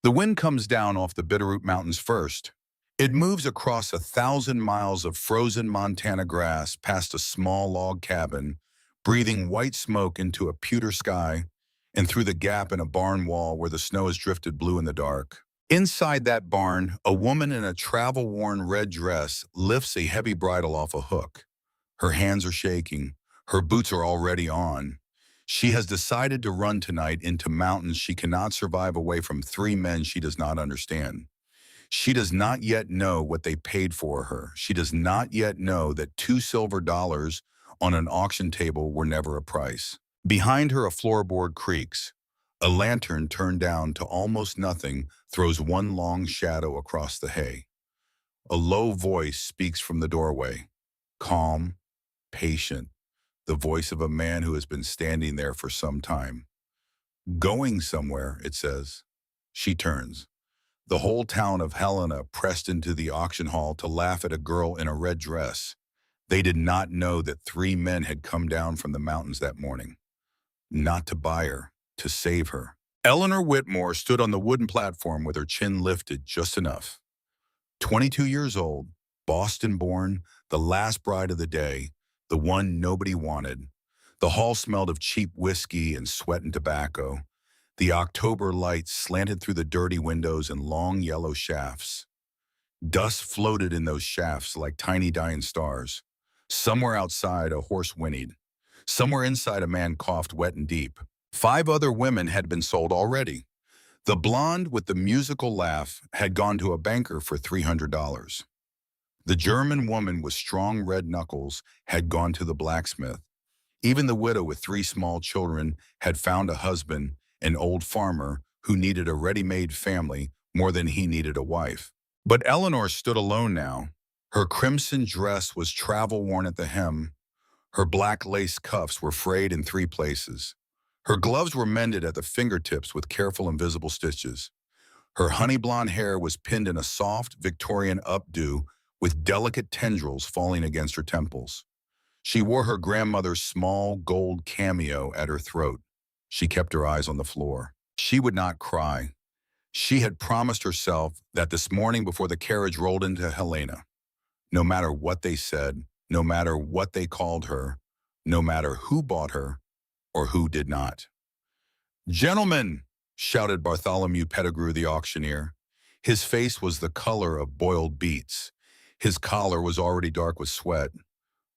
The wind comes down off the Bitterroot Mountains first. It moves across 1,000 miles of frozen Montana grass past a small log cabin, breathing white smoke into a pewter sky and through the gap in a barn wall where the snow has drifted blue in the dark. Inside that barn, a woman in a travel-worn red dress lifts a heavy bridle off a hook. Her hands are shaking. Her boots are already on. She has decided to run tonight into mountains she cannot survive away from three men she does not understand. She does not yet know what they paid for her. She does not yet know that $2 silver on an auction table were never a price. Behind her, a floorboard creaks. A lantern turned down to almost nothing throws one long shadow across the hay. A low voice speaks from the doorway. Calm, patient, the voice of a man who has been standing there for some time. Going somewhere, it says. She turns. The whole town of Helena pressed into the auction hall to laugh at a girl in a red dress. They did not know that three men had come down from the mountains that morning. Not to buy her, to save her. Eleanor Whitmore stood on the wooden platform with her chin lifted just enough. 22 years old, Boston-born, the last bride of the day, the one nobody wanted. The hall smelled of cheap whiskey and sweat and tobacco. The October light slanted through the dirty windows in long yellow shafts. Dust floated in those shafts like tiny dying stars. Somewhere outside, a horse whinnied. Somewhere inside, a man coughed wet and deep. 5 other women had been sold already. The blonde with the musical laugh had gone to a banker for $300. The German woman with strong red knuckles had gone to the blacksmith. Even the widow with 3 small children had found a husband, an old farmer who needed a ready-made family more than he needed a wife. But Eleanor stood alone now. Her crimson dress was travel-worn at the hem. Her black lace cuffs were frayed in 3 places. Her gloves were mended at the fingertips with careful invisible stitches. Her honey blonde hair was pinned in a soft Victorian updo with delicate tendrils falling against her temples. She wore her grandmother's small gold cameo at her throat. She kept her eyes on the floor. She would not cry. She had promised herself that this morning before the carriage rolled into Helena, no matter what they said, no matter what they called her, no matter who bought her or who did not. "Gentlemen," shouted Bartholomew Pettigrew, the auctioneer. His face was the color of boiled beets. His collar was already dark with sweat.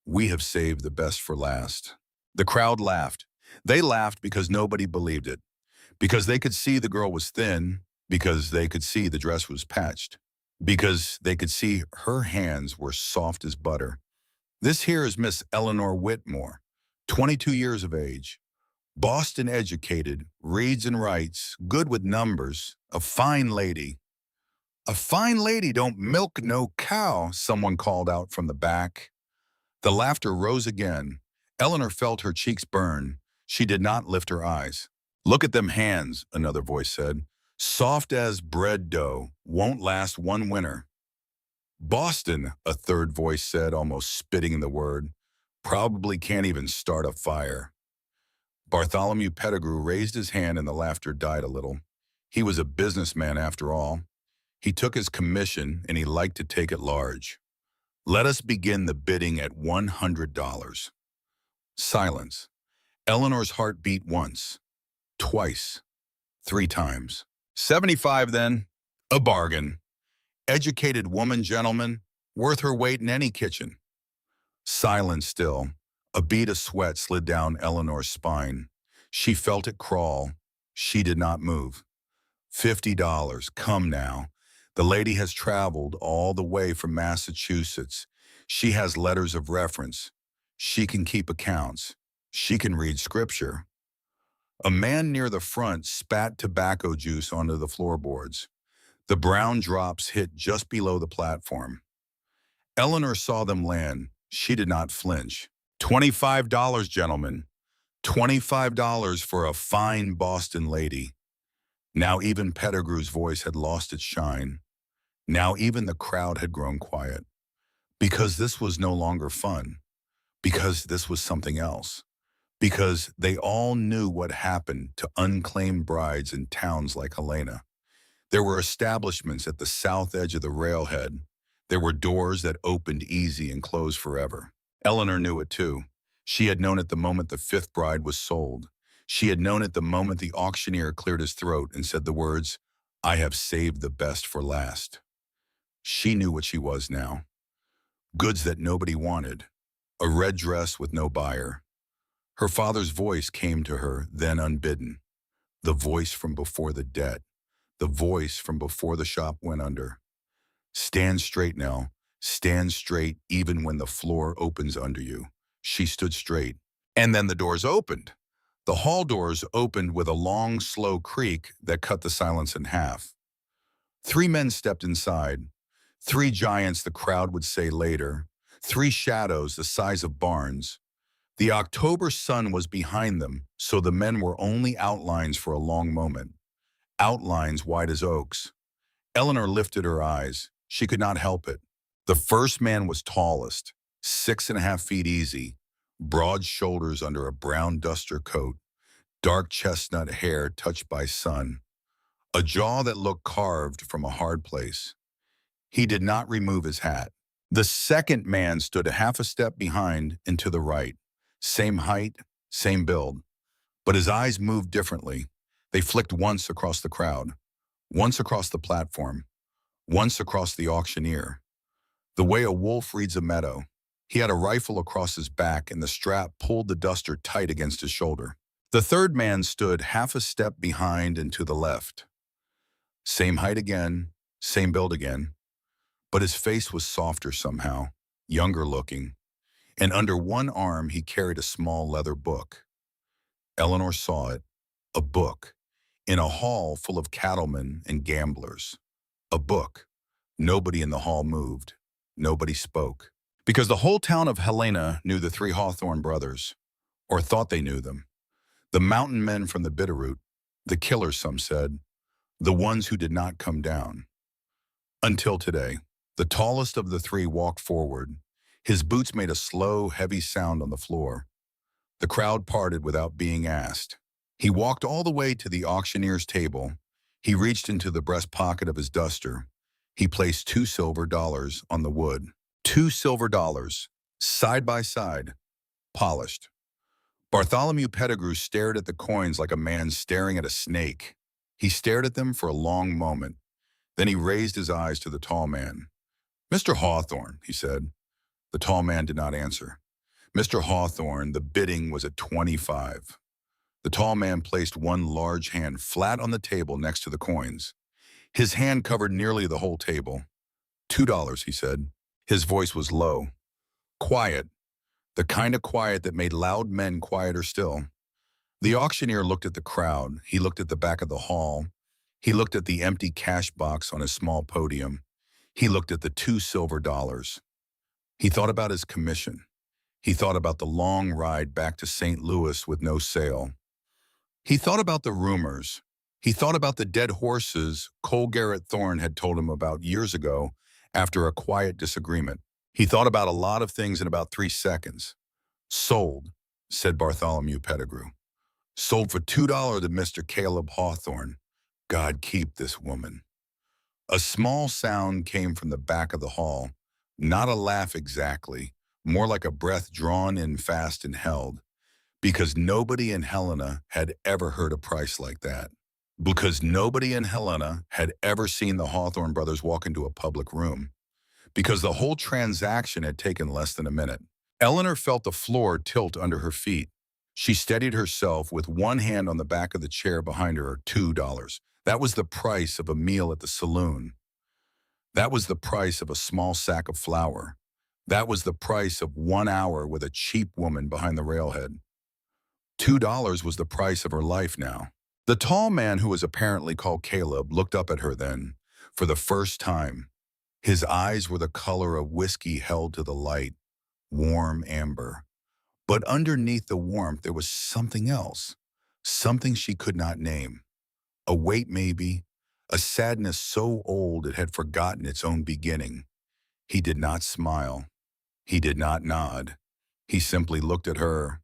"We have saved the best for last." The crowd laughed. They laughed because nobody believed it, because they could see the girl was thin, because they could see the dress was patched, because they could see her hands were soft as butter. This here is Miss Eleanor Whitmore, 22 years of age, Boston educated, reads and writes, good with numbers, a fine lady. "A fine lady don't milk no cow," someone called out from the back. The laughter rose again. Eleanor felt her cheeks burn. She did not lift her eyes. "Look at them hands," another voice said. "Soft as bread dough, won't last one winter." "Boston," a third voice said, almost spitting in the word. "Probably can't even start a fire." Bartholomew Pettigrew raised his hand and the laughter died a little. He was a businessman after all. He took his commission and he liked to take it large. "Let us begin the bidding at $100. Silence. Eleanor's heart beat once, twice, 3 times. "75 then. A bargain. Educated woman, gentlemen, worth her weight in any kitchen." Silence still. A bead of sweat slid down Eleanor's spine. She felt it crawl. She did not move. $50. Come now. The lady has traveled all the way from Massachusetts. She has letters of reference. She can keep accounts. She can read scripture. A man near the front spat tobacco juice onto the floorboards. The brown drops hit just below the platform. Eleanor saw them land. She did not flinch. $25, gentlemen. $25 for a fine Boston lady. Now even Pettigrew's voice had lost its shine. Now even the crowd had grown quiet. Because this was no longer fun. Because this was something else. Because they all knew what happened to unclaimed brides in towns like Helena. There were establishments at the south edge of the railhead. There were doors that opened easy and closed forever. Eleanor knew it too. She had known it the moment the fifth bride was sold. She had known it the moment the auctioneer cleared his throat and said the words, "I have saved the best for last." She knew what she was now. Goods that nobody wanted. A red dress with no buyer. Her father's voice came to her, then unbidden. The voice from before the debt. The voice from before the shop went under. Stand straight, Nell. Stand straight even when the floor opens under you. She stood straight. And then the doors opened. The hall doors opened with a long, slow creak that cut the silence in half. Three men stepped inside. Three giants, the crowd would say later. Three shadows the size of barns. The October sun was behind them, so the men were only outlines for a long moment. Outlines wide as oaks. Eleanor lifted her eyes. She could not help it. The first man was tallest, 6.5 feet easy, broad shoulders under a brown duster coat, dark chestnut hair touched by sun, a jaw that looked carved from a hard place. He did not remove his hat. The second man stood a half a step behind and to the right. Same height, same build. But his eyes moved differently. They flicked once across the crowd, once across the platform, once across the auctioneer. The way a wolf reads a meadow. He had a rifle across his back and the strap pulled the duster tight against his shoulder. The third man stood half a step behind and to the left. Same height again, same build again. But his face was softer somehow, younger looking, and under one arm he carried a small leather book. Eleanor saw it, a book, in a hall full of cattlemen and gamblers. A book. Nobody in the hall moved. Nobody spoke. Because the whole town of Helena knew the three Hawthorne brothers, or thought they knew them. The mountain men from the Bitterroot, the killers, some said, the ones who did not come down. Until today. The tallest of the three walked forward. His boots made a slow, heavy sound on the floor. The crowd parted without being asked. He walked all the way to the auctioneer's table. He reached into the breast pocket of his duster. He placed $2 on the wood. $2, side by side, polished. Bartholomew Pettigrew stared at the coins like a man staring at a snake. He stared at them for a long moment. Then he raised his eyes to the tall man. "Mr. Hawthorne," he said. The tall man did not answer. "Mr. Hawthorne, the bidding was at 25. The tall man placed one large hand flat on the table next to the coins. His hand covered nearly the whole table. $2, he said. His voice was low, quiet, the kind of quiet that made loud men quieter still. The auctioneer looked at the crowd. He looked at the back of the hall. He looked at the empty cash box on his small podium. He looked at the $2. He thought about his commission. He thought about the long ride back to St. Louis with no sale. He thought about the rumors. He thought about the dead horses Cole Garrett Thorne had told him about years ago after a quiet disagreement. He thought about a lot of things in about 3 seconds. "Sold," said Bartholomew Pettigrew. "Sold for $2 to Mr. Caleb Hawthorne. God keep this woman." A small sound came from the back of the hall. Not a laugh exactly, more like a breath drawn in fast and held. Because nobody in Helena had ever heard a price like that. Because nobody in Helena had ever seen the Hawthorne brothers walk into a public room. Because the whole transaction had taken less than a minute. Eleanor felt the floor tilt under her feet. She steadied herself with one hand on the back of the chair behind her. $2. That was the price of a meal at the saloon. That was the price of a small sack of flour. That was the price of 1 hour with a cheap woman behind the railhead. $2 was the price of her life now. The tall man, who was apparently called Caleb, looked up at her then, for the first time. His eyes were the color of whiskey held to the light, warm amber. But underneath the warmth there was something else, something she could not name. A weight maybe, a sadness so old it had forgotten its own beginning. He did not smile. He did not nod. He simply looked at her.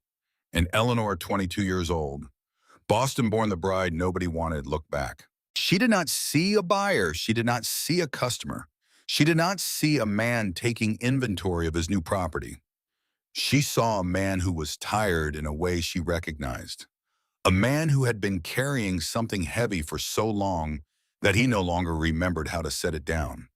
And Eleanor, 22 years old, Boston-born the bride nobody wanted, looked back. She did not see a buyer. She did not see a customer. She did not see a man taking inventory of his new property. She saw a man who was tired in a way she recognized. A man who had been carrying something heavy for so long that he no longer remembered how to set it down.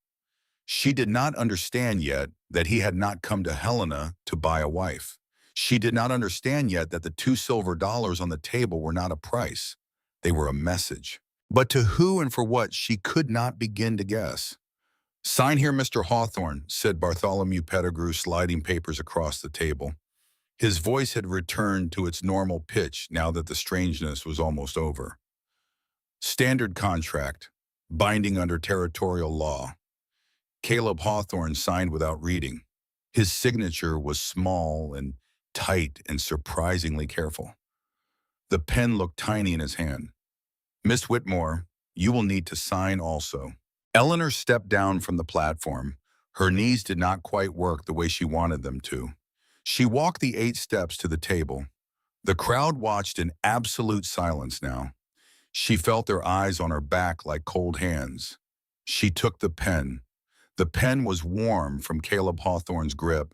She did not understand yet that he had not come to Helena to buy a wife. She did not understand yet that the $2 silver on the table were not a price. They were a message. But to who and for what she could not begin to guess. "Sign here, Mr. Hawthorne," said Bartholomew Pettigrew, sliding papers across the table. His voice had returned to its normal pitch now that the strangeness was almost over. "Standard contract, binding under territorial law." Caleb Hawthorne signed without reading. His signature was small and tight and surprisingly careful. The pen looked tiny in his hand. "Miss Whitmore, you will need to sign also." Eleanor stepped down from the platform. Her knees did not quite work the way she wanted them to. She walked the 8 steps to the table. The crowd watched in absolute silence now. She felt their eyes on her back like cold hands. She took the pen. The pen was warm from Caleb Hawthorne's grip.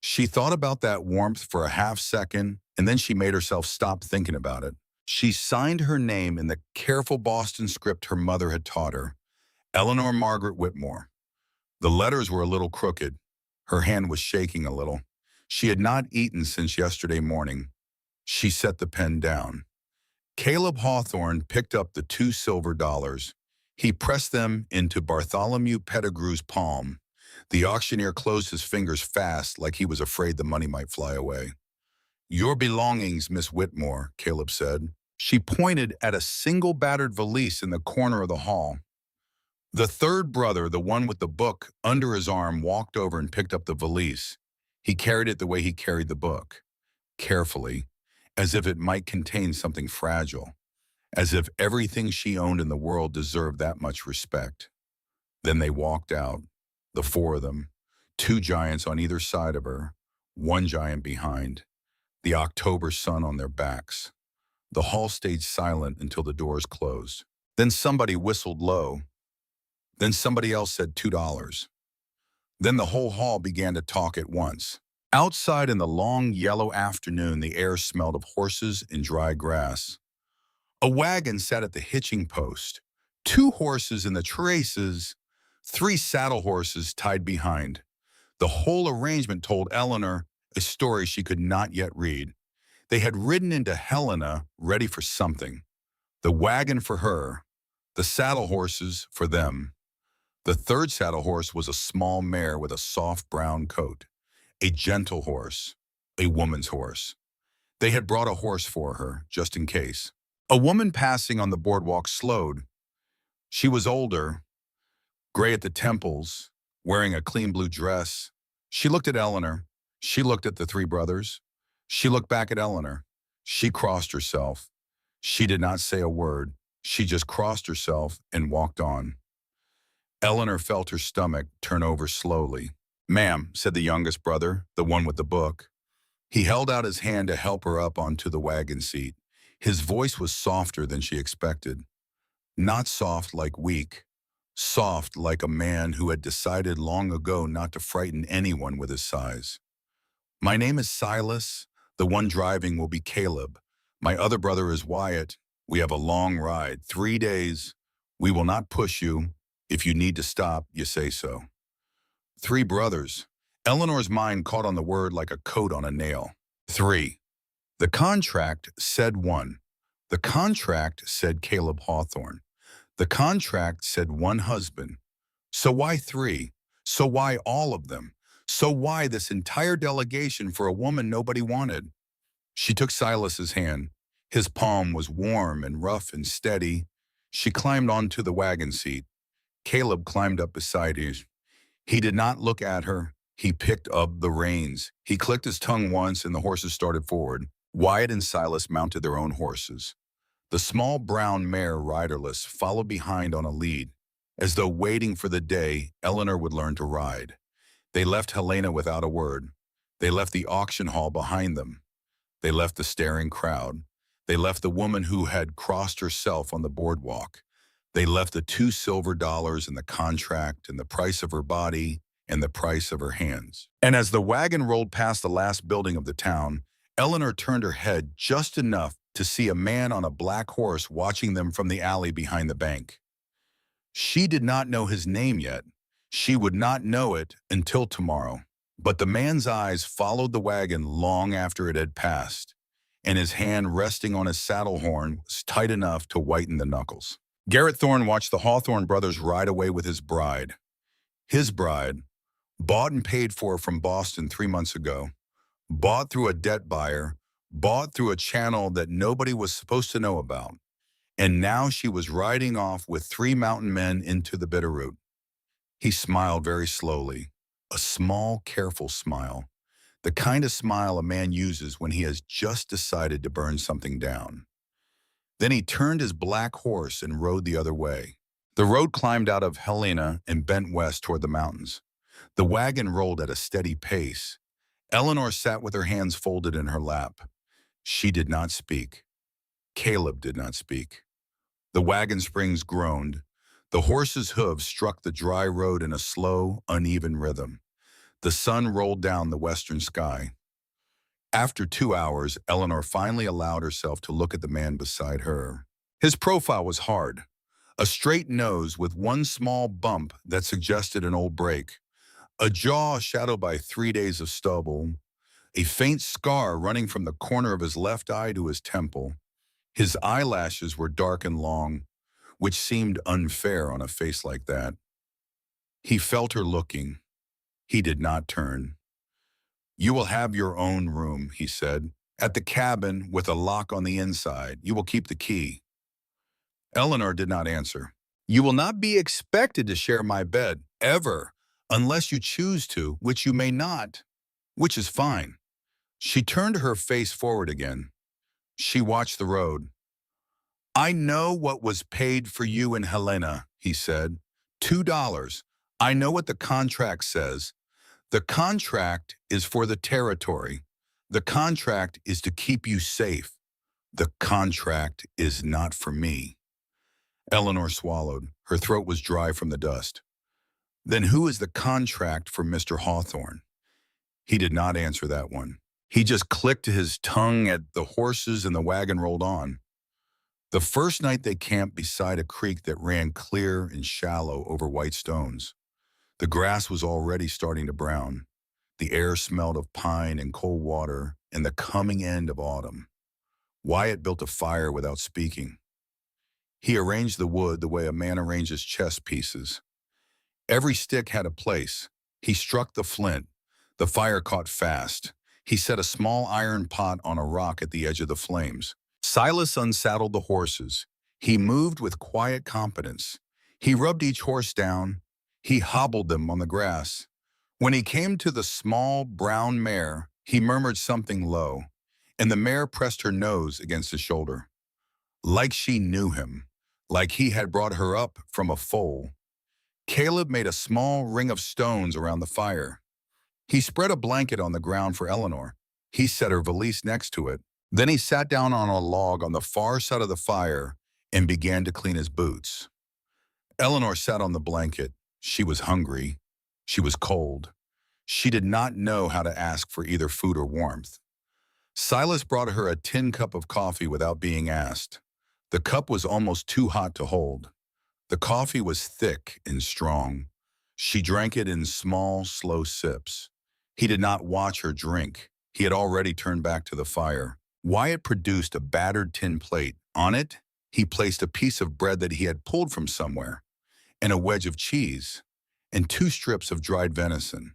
She thought about that warmth for a half second, and then she made herself stop thinking about it. She signed her name in the careful Boston script her mother had taught her. Eleanor Margaret Whitmore. The letters were a little crooked. Her hand was shaking a little. She had not eaten since yesterday morning. She set the pen down. Caleb Hawthorne picked up the $2 silver. He pressed them into Bartholomew Pettigrew's palm. The auctioneer closed his fingers fast like he was afraid the money might fly away. "Your belongings, Miss Whitmore," Caleb said. She pointed at a single battered valise in the corner of the hall. The third brother, the one with the book under his arm, walked over and picked up the valise. He carried it the way he carried the book, carefully, as if it might contain something fragile, as if everything she owned in the world deserved that much respect. Then they walked out, the 4 of them, 2 giants on either side of her, 1 giant behind, the October sun on their backs. The hall stayed silent until the doors closed. Then somebody whistled low. Then somebody else said $2. Then the whole hall began to talk at once. Outside in the long yellow afternoon, the air smelled of horses and dry grass. A wagon sat at the hitching post, 2 horses in the traces, 3 saddle horses tied behind. The whole arrangement told Eleanor a story she could not yet read. They had ridden into Helena ready for something. The wagon for her, the saddle horses for them. The third saddle horse was a small mare with a soft brown coat, a gentle horse, a woman's horse. They had brought a horse for her, just in case. A woman passing on the boardwalk slowed. She was older, gray at the temples, wearing a clean blue dress. She looked at Eleanor. She looked at the 3 brothers. She looked back at Eleanor. She crossed herself. She did not say a word. She just crossed herself and walked on. Eleanor felt her stomach turn over slowly. "Ma'am," said the youngest brother, the one with the book. He held out his hand to help her up onto the wagon seat. His voice was softer than she expected. Not soft like weak, soft like a man who had decided long ago not to frighten anyone with his size. "My name is Silas. The one driving will be Caleb. My other brother is Wyatt. We have a long ride, 3 days. We will not push you. If you need to stop, you say so." 3 brothers. Eleanor's mind caught on the word like a coat on a nail. 3. The contract said 1. The contract said Caleb Hawthorne. The contract said 1 husband. So why 3? So why all of them? So why this entire delegation for a woman nobody wanted? She took Silas's hand. His palm was warm and rough and steady. She climbed onto the wagon seat. Caleb climbed up beside her. He did not look at her. He picked up the reins. He clicked his tongue once and the horses started forward. Wyatt and Silas mounted their own horses. The small brown mare, riderless, followed behind on a lead, as though waiting for the day Eleanor would learn to ride. They left Helena without a word. They left the auction hall behind them. They left the staring crowd. They left the woman who had crossed herself on the boardwalk. They left the $2 silver and the contract and the price of her body and the price of her hands. And as the wagon rolled past the last building of the town, Eleanor turned her head just enough to see a man on a black horse watching them from the alley behind the bank. She did not know his name yet. She would not know it until tomorrow. But the man's eyes followed the wagon long after it had passed, and his hand resting on his saddle horn was tight enough to whiten the knuckles. Garrett Thorne watched the Hawthorne brothers ride away with his bride. His bride, bought and paid for from Boston 3 months ago, bought through a debt buyer, bought through a channel that nobody was supposed to know about. And now she was riding off with 3 mountain men into the Bitterroot. He smiled very slowly, a small, careful smile, the kind of smile a man uses when he has just decided to burn something down. Then he turned his black horse and rode the other way. The road climbed out of Helena and bent west toward the mountains. The wagon rolled at a steady pace. Eleanor sat with her hands folded in her lap. She did not speak. Caleb did not speak. The wagon springs groaned. The horse's hooves struck the dry road in a slow, uneven rhythm. The sun rolled down the western sky. After 2 hours, Eleanor finally allowed herself to look at the man beside her. His profile was hard, a straight nose with one small bump that suggested an old break, a jaw shadowed by 3 days of stubble, a faint scar running from the corner of his left eye to his temple. His eyelashes were dark and long, which seemed unfair on a face like that. He felt her looking. He did not turn. "You will have your own room," he said, "at the cabin with a lock on the inside. You will keep the key." Eleanor did not answer. "You will not be expected to share my bed, ever, unless you choose to, which you may not, which is fine." She turned her face forward again. She watched the road. "I know what was paid for you in Helena," he said. $2. I know what the contract says. The contract is for the territory. The contract is to keep you safe. The contract is not for me." Eleanor swallowed. Her throat was dry from the dust. "Then who is the contract for Mr. Hawthorne?" He did not answer that one. He just clicked his tongue at the horses and the wagon rolled on. The first night they camped beside a creek that ran clear and shallow over white stones. The grass was already starting to brown. The air smelled of pine and cold water and the coming end of autumn. Wyatt built a fire without speaking. He arranged the wood the way a man arranges chess pieces. Every stick had a place. He struck the flint. The fire caught fast. He set a small iron pot on a rock at the edge of the flames. Silas unsaddled the horses. He moved with quiet competence. He rubbed each horse down. He hobbled them on the grass. When he came to the small brown mare, he murmured something low, and the mare pressed her nose against his shoulder. Like she knew him, like he had brought her up from a foal. Caleb made a small ring of stones around the fire. He spread a blanket on the ground for Eleanor. He set her valise next to it. Then he sat down on a log on the far side of the fire and began to clean his boots. Eleanor sat on the blanket. She was hungry. She was cold. She did not know how to ask for either food or warmth. Silas brought her a tin cup of coffee without being asked. The cup was almost too hot to hold. The coffee was thick and strong. She drank it in small, slow sips. He did not watch her drink. He had already turned back to the fire. Wyatt produced a battered tin plate. On it, he placed a piece of bread that he had pulled from somewhere, and a wedge of cheese, and 2 strips of dried venison.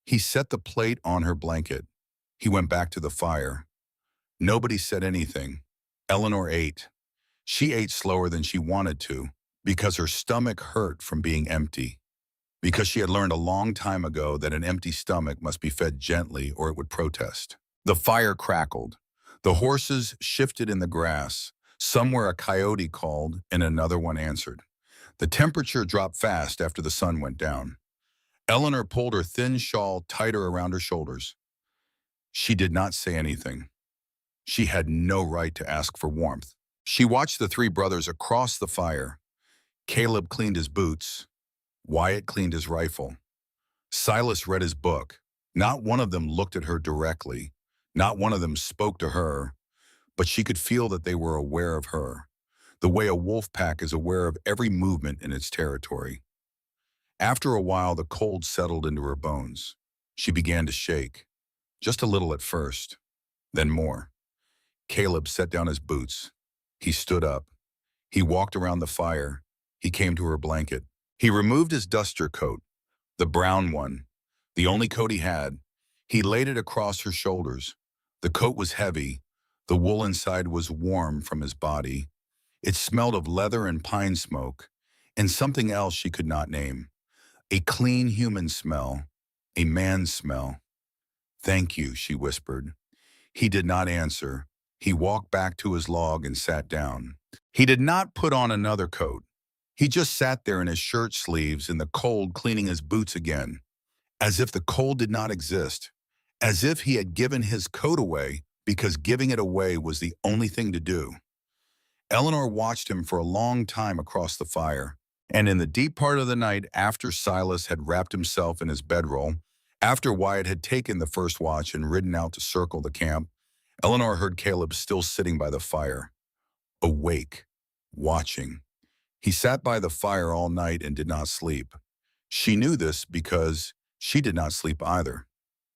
He set the plate on her blanket. He went back to the fire. Nobody said anything. Eleanor ate. She ate slower than she wanted to, because her stomach hurt from being empty, because she had learned a long time ago that an empty stomach must be fed gently or it would protest. The fire crackled. The horses shifted in the grass. Somewhere a coyote called and another one answered. The temperature dropped fast after the sun went down. Eleanor pulled her thin shawl tighter around her shoulders. She did not say anything. She had no right to ask for warmth. She watched the 3 brothers across the fire. Caleb cleaned his boots. Wyatt cleaned his rifle. Silas read his book. Not one of them looked at her directly. Not one of them spoke to her, but she could feel that they were aware of her, the way a wolf pack is aware of every movement in its territory. After a while, the cold settled into her bones. She began to shake, just a little at first, then more. Caleb set down his boots. He stood up. He walked around the fire. He came to her blanket. He removed his duster coat, the brown one, the only coat he had. He laid it across her shoulders. The coat was heavy. The wool inside was warm from his body. It smelled of leather and pine smoke, and something else she could not name. A clean human smell, a man's smell. "Thank you," she whispered. He did not answer. He walked back to his log and sat down. He did not put on another coat. He just sat there in his shirt sleeves in the cold, cleaning his boots again, as if the cold did not exist, as if he had given his coat away because giving it away was the only thing to do. Eleanor watched him for a long time across the fire, and in the deep part of the night, after Silas had wrapped himself in his bedroll, after Wyatt had taken the first watch and ridden out to circle the camp, Eleanor heard Caleb still sitting by the fire, awake, watching. He sat by the fire all night and did not sleep. She knew this because she did not sleep either.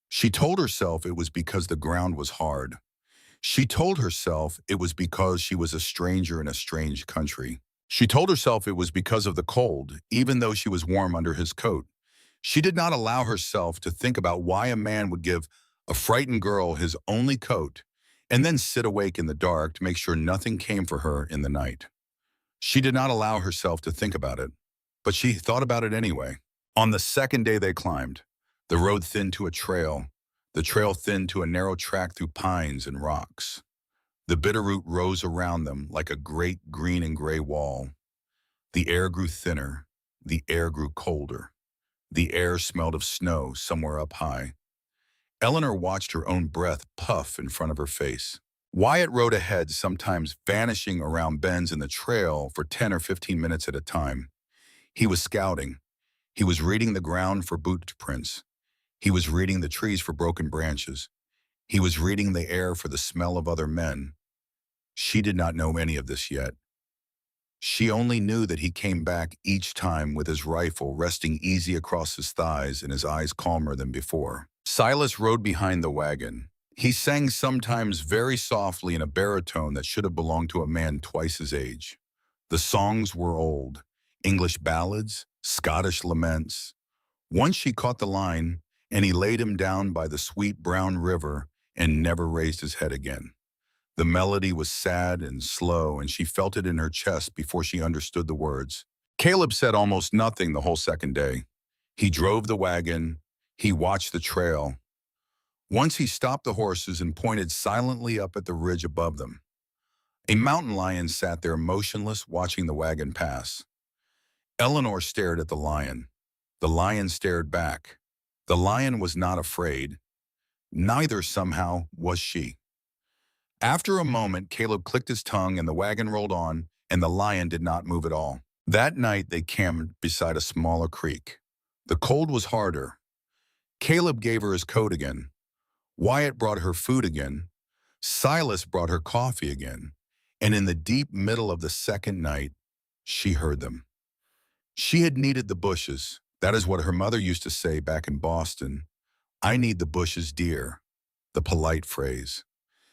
She told herself it was because the ground was hard. She told herself it was because she was a stranger in a strange country. She told herself it was because of the cold, even though she was warm under his coat. She did not allow herself to think about why a man would give a frightened girl his only coat and then sit awake in the dark to make sure nothing came for her in the night. She did not allow herself to think about it, but she thought about it anyway. On the second day they climbed, the road thinned to a trail. The trail thinned to a narrow track through pines and rocks. The bitterroot rose around them like a great green and gray wall. The air grew thinner. The air grew colder. The air smelled of snow somewhere up high. Eleanor watched her own breath puff in front of her face. Wyatt rode ahead, sometimes vanishing around bends in the trail for 10 or 15 minutes at a time. He was scouting. He was reading the ground for boot prints. He was reading the trees for broken branches. He was reading the air for the smell of other men. She did not know any of this yet. She only knew that he came back each time with his rifle resting easy across his thighs and his eyes calmer than before. Silas rode behind the wagon. He sang sometimes very softly in a baritone that should have belonged to a man twice his age. The songs were old, English ballads, Scottish laments. Once she caught the line, and he laid him down by the sweet brown river and never raised his head again. The melody was sad and slow, and she felt it in her chest before she understood the words. Caleb said almost nothing the whole second day. He drove the wagon. He watched the trail. Once he stopped the horses and pointed silently up at the ridge above them. A mountain lion sat there motionless, watching the wagon pass. Eleanor stared at the lion. The lion stared back. The lion was not afraid. Neither, somehow, was she. After a moment, Caleb clicked his tongue and the wagon rolled on, and the lion did not move at all. That night, they camped beside a smaller creek. The cold was harder. Caleb gave her his coat again. Wyatt brought her food again. Silas brought her coffee again. And in the deep middle of the second night, she heard them. She had needed the bushes. That is what her mother used to say back in Boston. "I need the bushes, dear," the polite phrase.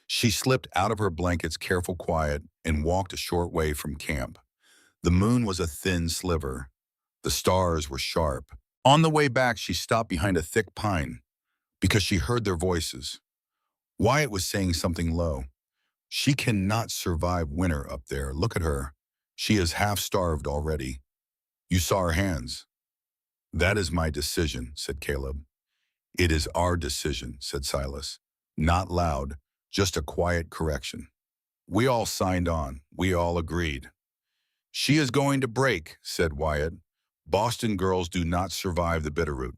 She slipped out of her blanket's careful quiet and walked a short way from camp. The moon was a thin sliver. The stars were sharp. On the way back, she stopped behind a thick pine because she heard their voices. Wyatt was saying something low. "She cannot survive winter up there. Look at her. She is half starved already. You saw her hands." "That is my decision," said Caleb. "It is our decision," said Silas. Not loud, just a quiet correction. We all signed on. We all agreed. "She is going to break," said Wyatt. "Boston girls do not survive the bitterroot.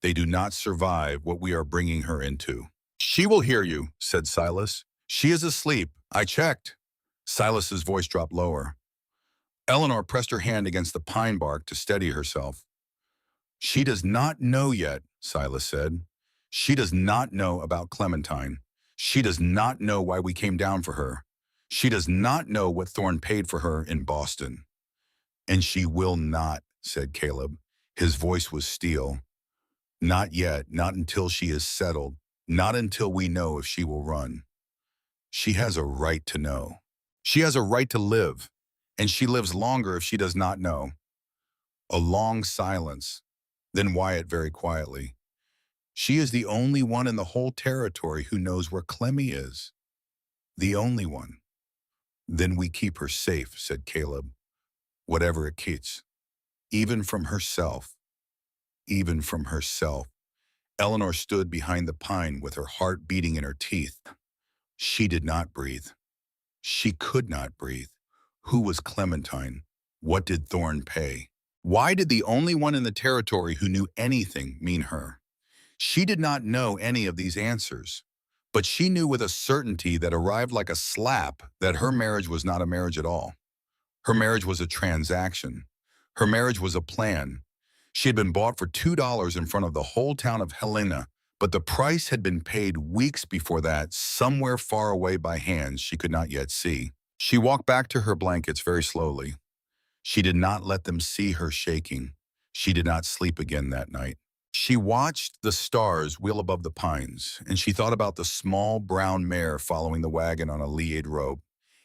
They do not survive what we are bringing her into." "She will hear you," said Silas. "She is asleep. I checked." Silas's voice dropped lower. Eleanor pressed her hand against the pine bark to steady herself. She does not know yet, Silas said. She does not know about Clementine. She does not know why we came down for her. She does not know what Thorne paid for her in Boston. And she will not, said Caleb. His voice was steel. Not yet, not until she is settled, not until we know if she will run. She has a right to know. She has a right to live, and she lives longer if she does not know. A long silence. Then Wyatt very quietly. She is the only one in the whole territory who knows where Clemmy is. The only one. Then we keep her safe, said Caleb. Whatever it keeps. Even from herself. Even from herself. Eleanor stood behind the pine with her heart beating in her teeth. She did not breathe. She could not breathe. Who was Clementine? What did Thorne pay? Why did the only one in the territory who knew anything mean her? She did not know any of these answers, but she knew with a certainty that arrived like a slap that her marriage was not a marriage at all. Her marriage was a transaction. Her marriage was a plan. She had been bought for $2 in front of the whole town of Helena, but the price had been paid weeks before that, somewhere far away by hands she could not yet see. She walked back to her blankets very slowly. She did not let them see her shaking. She did not sleep again that night. She watched the stars wheel above the pines, and she thought about the small brown mare following the wagon on a liade rope.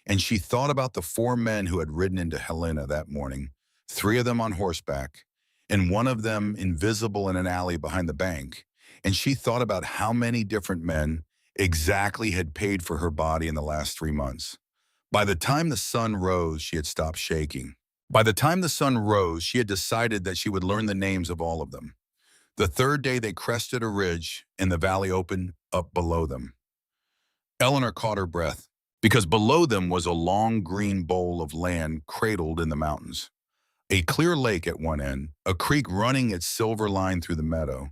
And she thought about the 4 men who had ridden into Helena that morning, 3 of them on horseback, and one of them invisible in an alley behind the bank. And she thought about how many different men exactly had paid for her body in the last 3 months. By the time the sun rose, she had stopped shaking. By the time the sun rose, she had decided that she would learn the names of all of them. The third day they crested a ridge, and the valley opened up below them. Eleanor caught her breath, because below them was a long green bowl of land cradled in the mountains. A clear lake at one end, a creek running its silver line through the meadow,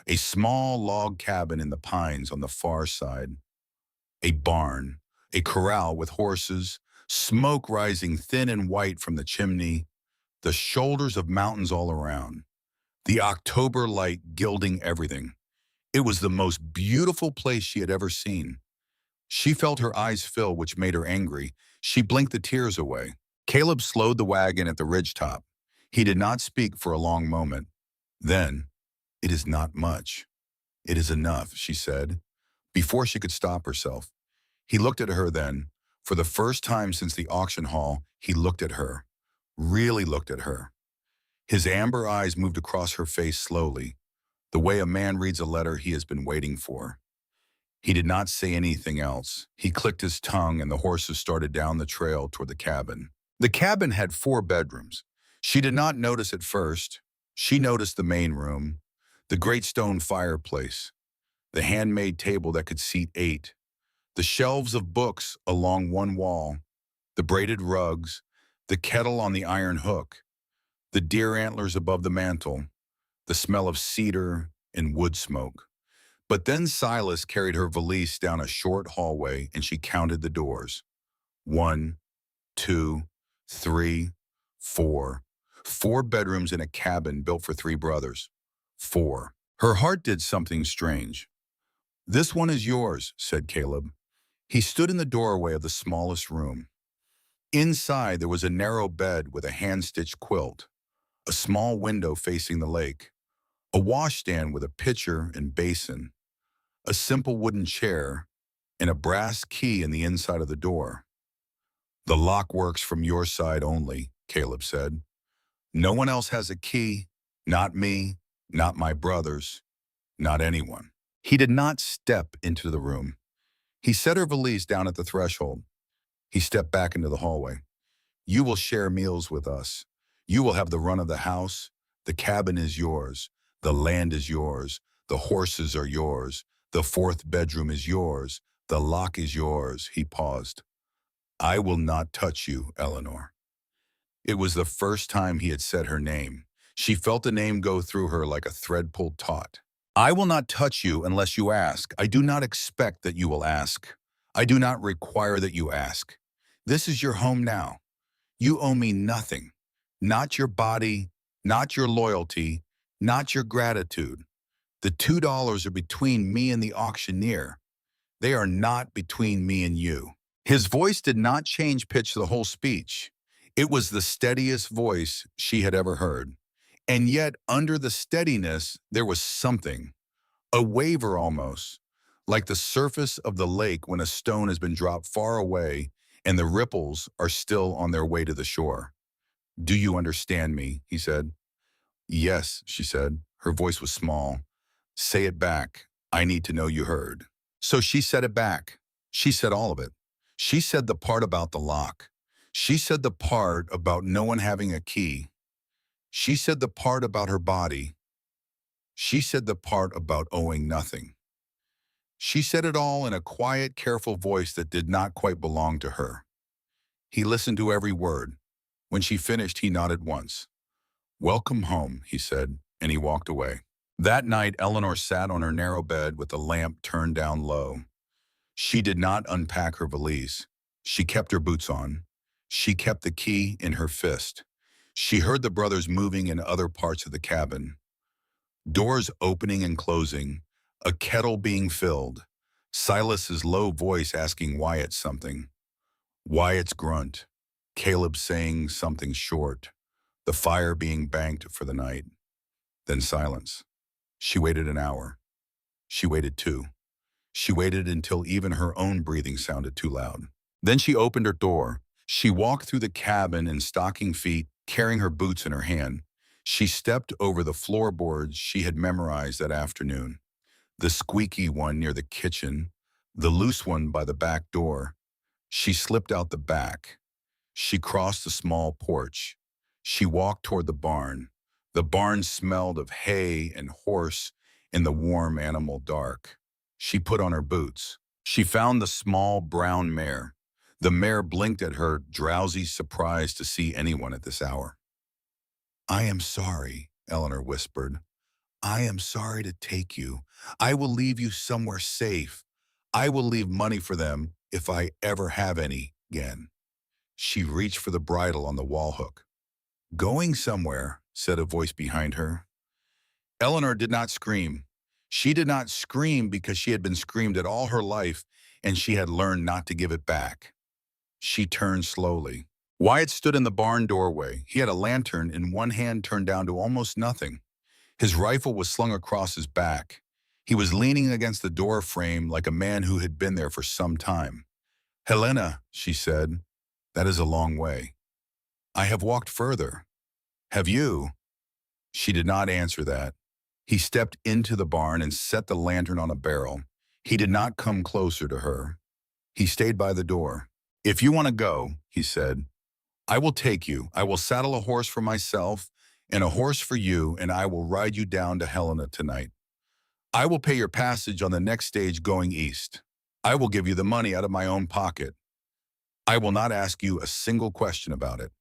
a small log cabin in the pines on the far side, a barn, a corral with horses, smoke rising thin and white from the chimney, the shoulders of mountains all around, the October light gilding everything. It was the most beautiful place she had ever seen. She felt her eyes fill, which made her angry. She blinked the tears away. Caleb slowed the wagon at the ridge top. He did not speak for a long moment. Then, "It is not much. It is enough," she said, before she could stop herself. He looked at her then. For the first time since the auction hall, he looked at her, really looked at her. His amber eyes moved across her face slowly, the way a man reads a letter he has been waiting for. He did not say anything else. He clicked his tongue and the horses started down the trail toward the cabin. The cabin had 4 bedrooms. She did not notice at first. She noticed the main room, the great stone fireplace, the handmade table that could seat 8, the shelves of books along one wall, the braided rugs, the kettle on the iron hook, the deer antlers above the mantel, the smell of cedar and wood smoke. But then Silas carried her valise down a short hallway and she counted the doors. 1, 2, 3, 4. 4 bedrooms in a cabin built for 3 brothers. 4. Her heart did something strange. "This one is yours," said Caleb. He stood in the doorway of the smallest room. Inside there was a narrow bed with a hand-stitched quilt, a small window facing the lake, a washstand with a pitcher and basin, a simple wooden chair, and a brass key in the inside of the door. "The lock works from your side only," Caleb said. "No one else has a key, not me, not my brothers, not anyone." He did not step into the room. He set her valise down at the threshold. He stepped back into the hallway. "You will share meals with us. You will have the run of the house. The cabin is yours. The land is yours. The horses are yours. The 4th bedroom is yours. The lock is yours." He paused. "I will not touch you, Eleanor." It was the first time he had said her name. She felt the name go through her like a thread pulled taut. "I will not touch you unless you ask. I do not expect that you will ask. I do not require that you ask. This is your home now. You owe me nothing. Not your body, not your loyalty, not your gratitude. The $2 are between me and the auctioneer. They are not between me and you." His voice did not change pitch the whole speech. It was the steadiest voice she had ever heard. And yet, under the steadiness, there was something, a waver almost, like the surface of the lake when a stone has been dropped far away and the ripples are still on their way to the shore. "Do you understand me?" he said. "Yes," she said. Her voice was small. "Say it back. I need to know you heard." So she said it back. She said all of it. She said the part about the lock. She said the part about no one having a key. She said the part about her body. She said the part about owing nothing. She said it all in a quiet, careful voice that did not quite belong to her. He listened to every word. When she finished, he nodded once. "Welcome home," he said, and he walked away. That night, Eleanor sat on her narrow bed with the lamp turned down low. She did not unpack her valise. She kept her boots on. She kept the key in her fist. She heard the brothers moving in other parts of the cabin. Doors opening and closing, a kettle being filled, Silas's low voice asking Wyatt something, Wyatt's grunt, Caleb saying something short, the fire being banked for the night. Then silence. She waited an hour. She waited two. She waited until even her own breathing sounded too loud. Then she opened her door. She walked through the cabin in stocking feet, carrying her boots in her hand. She stepped over the floorboards she had memorized that afternoon. The squeaky one near the kitchen, the loose one by the back door. She slipped out the back. She crossed the small porch. She walked toward the barn. The barn smelled of hay and horse in the warm animal dark. She put on her boots. She found the small brown mare. The mare blinked at her, drowsy, surprised to see anyone at this hour. "I am sorry," Eleanor whispered. "I am sorry to take you. I will leave you somewhere safe. I will leave money for them if I ever have any again." She reached for the bridle on the wall hook. "Going somewhere," said a voice behind her. Eleanor did not scream. She did not scream because she had been screamed at all her life and she had learned not to give it back. She turned slowly. Wyatt stood in the barn doorway. He had a lantern in one hand turned down to almost nothing. His rifle was slung across his back. He was leaning against the door frame like a man who had been there for some time. "Helena," she said, "that is a long way. I have walked further. Have you?" She did not answer that. He stepped into the barn and set the lantern on a barrel. He did not come closer to her. He stayed by the door. "If you want to go," he said, "I will take you. I will saddle a horse for myself and a horse for you, and I will ride you down to Helena tonight. I will pay your passage on the next stage going east. I will give you the money out of my own pocket. I will not ask you a single question about it."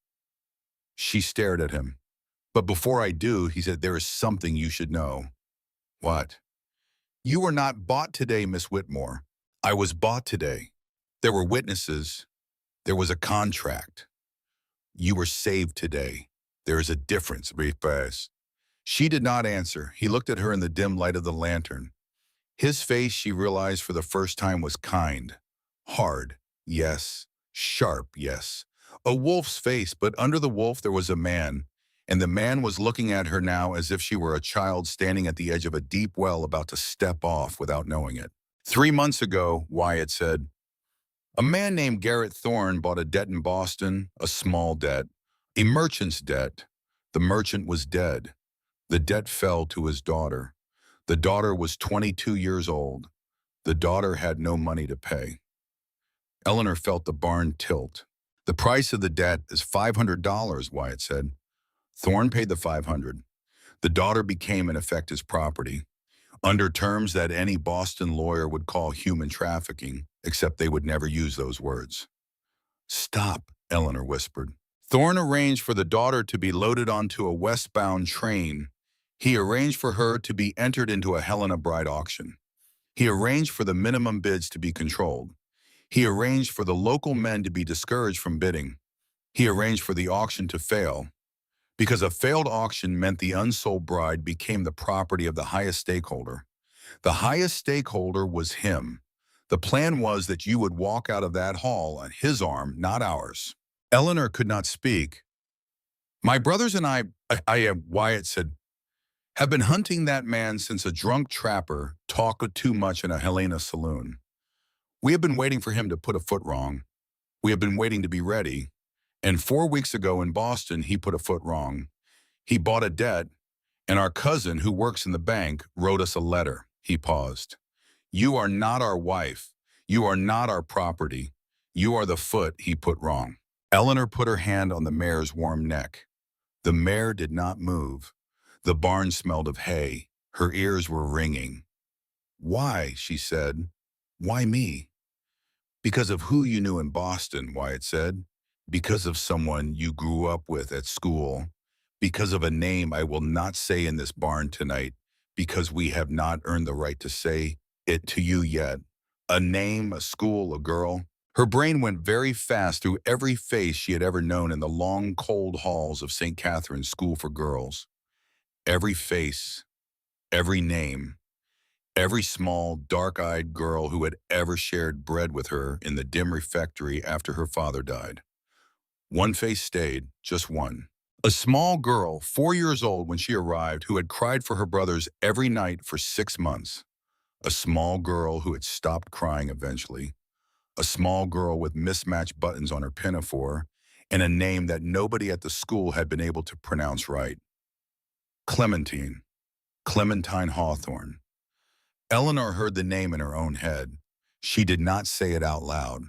She stared at him. "But before I do," he said, "there is something you should know." "What?" "You were not bought today, Miss Whitmore. I was bought today. There were witnesses. There was a contract. You were saved today. There is a difference, Rifes." She did not answer. He looked at her in the dim light of the lantern. His face, she realized for the first time, was kind. Hard, yes. Sharp, yes. A wolf's face, but under the wolf there was a man, and the man was looking at her now as if she were a child standing at the edge of a deep well about to step off without knowing it. "3 months ago," Wyatt said, "a man named Garrett Thorne bought a debt in Boston, a small debt, a merchant's debt. The merchant was dead. The debt fell to his daughter. The daughter was 22 years old. The daughter had no money to pay." Eleanor felt the barn tilt. "The price of the debt is $500, Wyatt said. Thorne paid the $500. The daughter became, in effect, his property, under terms that any Boston lawyer would call human trafficking, except they would never use those words. "Stop," Eleanor whispered. "Thorne arranged for the daughter to be loaded onto a westbound train. He arranged for her to be entered into a Helena bride auction. He arranged for the minimum bids to be controlled. He arranged for the local men to be discouraged from bidding. He arranged for the auction to fail, because a failed auction meant the unsold bride became the property of the highest stakeholder. The highest stakeholder was him. The plan was that you would walk out of that hall on his arm, not ours. Eleanor could not speak. My brothers and Wyatt said, have been hunting that man since a drunk trapper talked too much in a Helena saloon. We have been waiting for him to put a foot wrong. We have been waiting to be ready. And 4 weeks ago in Boston, he put a foot wrong. He bought a debt, and our cousin, who works in the bank, wrote us a letter. He paused. You are not our wife. You are not our property. You are the foot he put wrong. Eleanor put her hand on the mare's warm neck. The mare did not move. The barn smelled of hay. Her ears were ringing. Why, she said. Why me? Because of who you knew in Boston, Wyatt said. Because of someone you grew up with at school. Because of a name I will not say in this barn tonight, because we have not earned the right to say it to you yet. A name, a school, a girl. Her brain went very fast through every face she had ever known in the long, cold halls of St. Catherine's School for Girls. Every face, every name, every small, dark-eyed girl who had ever shared bread with her in the dim refectory after her father died. One face stayed, just one. A small girl, 4 years old when she arrived, who had cried for her brothers every night for 6 months. A small girl who had stopped crying eventually. A small girl with mismatched buttons on her pinafore, and a name that nobody at the school had been able to pronounce right. Clementine. Clementine Hawthorne. Eleanor heard the name in her own head. She did not say it out loud.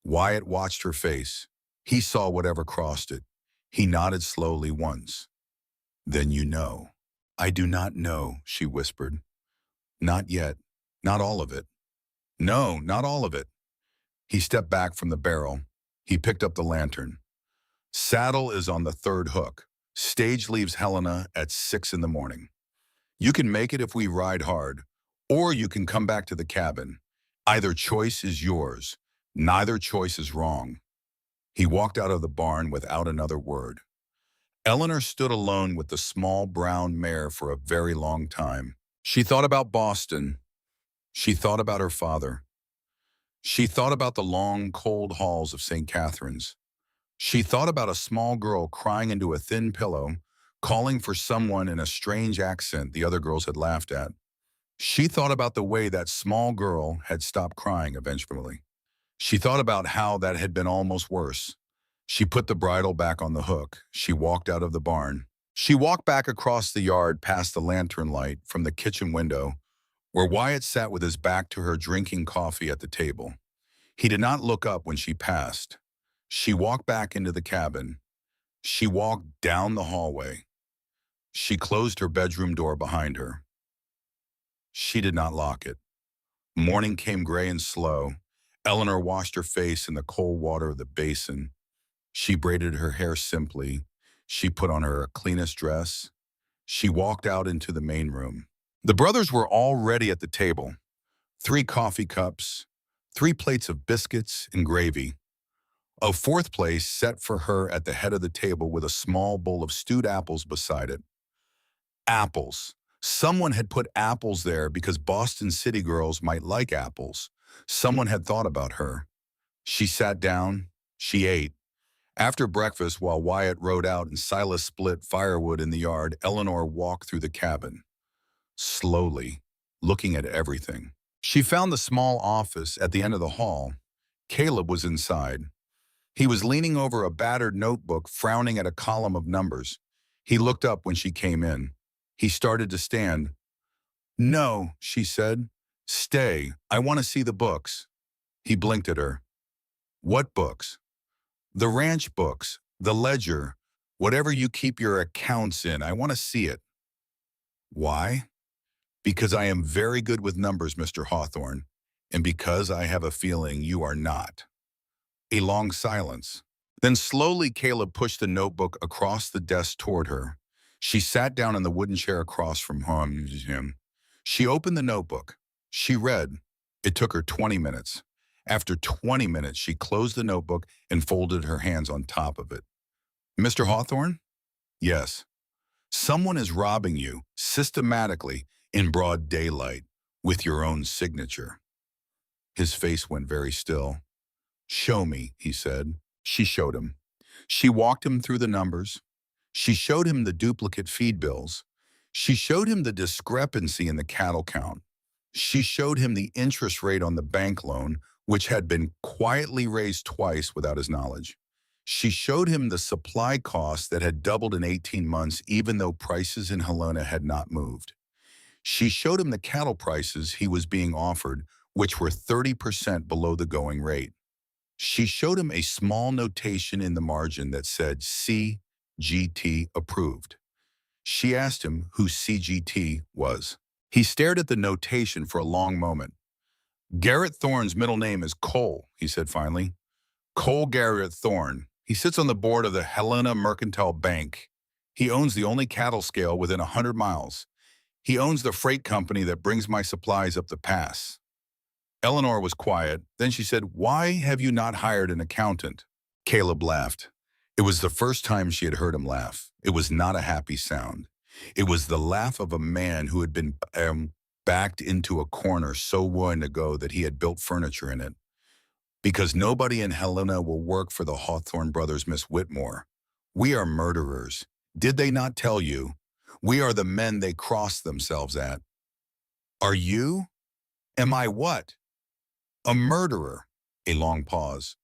Wyatt watched her face. He saw whatever crossed it. He nodded slowly once. Then you know. I do not know, she whispered. Not yet. Not all of it. No, not all of it. He stepped back from the barrel. He picked up the lantern. Saddle is on the third hook. Stage leaves Helena at 6 in the morning. You can make it if we ride hard, or you can come back to the cabin. Either choice is yours. Neither choice is wrong. He walked out of the barn without another word. Eleanor stood alone with the small brown mare for a very long time. She thought about Boston. She thought about her father. She thought about the long, cold halls of St. Catherine's. She thought about a small girl crying into a thin pillow, calling for someone in a strange accent the other girls had laughed at. She thought about the way that small girl had stopped crying eventually. She thought about how that had been almost worse. She put the bridle back on the hook. She walked out of the barn. She walked back across the yard past the lantern light from the kitchen window, where Wyatt sat with his back to her drinking coffee at the table. He did not look up when she passed. She walked back into the cabin. She walked down the hallway. She closed her bedroom door behind her. She did not lock it. Morning came gray and slow. Eleanor washed her face in the cold water of the basin. She braided her hair simply. She put on her cleanest dress. She walked out into the main room. The brothers were already at the table. 3 coffee cups, 3 plates of biscuits and gravy. A 4th place set for her at the head of the table with a small bowl of stewed apples beside it. Apples. Someone had put apples there because Boston City girls might like apples. Someone had thought about her. She sat down. She ate. After breakfast, while Wyatt rode out and Silas split firewood in the yard, Eleanor walked through the cabin, slowly, looking at everything. She found the small office at the end of the hall. Caleb was inside. He was leaning over a battered notebook, frowning at a column of numbers. He looked up when she came in. He started to stand. No, she said. Stay. I want to see the books. He blinked at her. What books? The ranch books, the ledger, whatever you keep your accounts in. I want to see it. Why? Because I am very good with numbers, Mr. Hawthorne, and because I have a feeling you are not. A long silence. Then slowly Caleb pushed the notebook across the desk toward her. She sat down in the wooden chair across from him. She opened the notebook. She read. It took her 20 minutes. After 20 minutes, she closed the notebook and folded her hands on top of it. Mr. Hawthorne? Yes. Someone is robbing you systematically in broad daylight with your own signature. His face went very still. Show me, he said. She showed him. She walked him through the numbers. She showed him the duplicate feed bills. She showed him the discrepancy in the cattle count. She showed him the interest rate on the bank loan, which had been quietly raised twice without his knowledge. She showed him the supply costs that had doubled in 18 months, even though prices in Helena had not moved. She showed him the cattle prices he was being offered, which were 30% below the going rate. She showed him a small notation in the margin that said CGT approved. She asked him who CGT was. He stared at the notation for a long moment. Garrett Thorne's middle name is Cole, he said finally. Cole Garrett Thorne. He sits on the board of the Helena Mercantile Bank. He owns the only cattle scale within 100 miles. He owns the freight company that brings my supplies up the pass. Eleanor was quiet. Then she said, "Why have you not hired an accountant?" Caleb laughed. It was the first time she had heard him laugh. It was not a happy sound. It was the laugh of a man who had been backed into a corner so long ago that he had built furniture in it. Because nobody in Helena will work for the Hawthorne brothers, Miss Whitmore. We are murderers. Did they not tell you? We are the men they crossed themselves at. Are you? Am I what? A murderer. A long pause.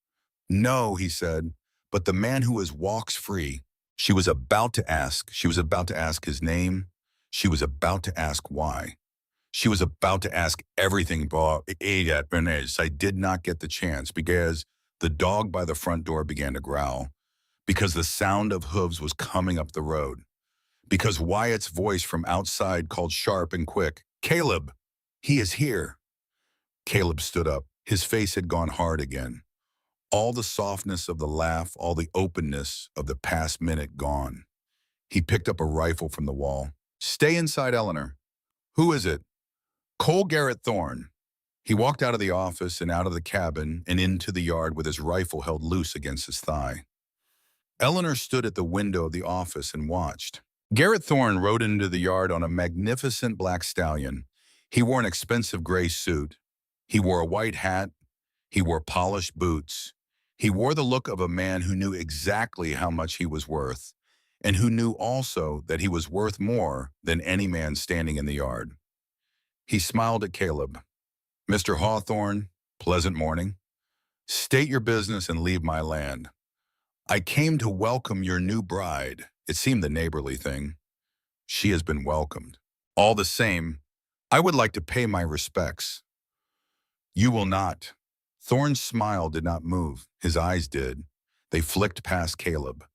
No, he said, but the man who walks free. She was about to ask. She was about to ask his name. She was about to ask why. She was about to ask everything, but I did not get the chance because the dog by the front door began to growl, because the sound of hooves was coming up the road, because Wyatt's voice from outside called sharp and quick, "Caleb, he is here." Caleb stood up. His face had gone hard again. All the softness of the laugh, all the openness of the past minute gone. He picked up a rifle from the wall. "Stay inside, Eleanor." "Who is it?" "Cole Garrett Thorne." He walked out of the office and out of the cabin and into the yard with his rifle held loose against his thigh. Eleanor stood at the window of the office and watched. Garrett Thorne rode into the yard on a magnificent black stallion. He wore an expensive gray suit. He wore a white hat. He wore polished boots. He wore the look of a man who knew exactly how much he was worth, and who knew also that he was worth more than any man standing in the yard. He smiled at Caleb. "Mr. Hawthorne, pleasant morning. State your business and leave my land. I came to welcome your new bride." It seemed the neighborly thing. "She has been welcomed. All the same, I would like to pay my respects." "You will not." Thorne's smile did not move. His eyes did. They flicked past Caleb.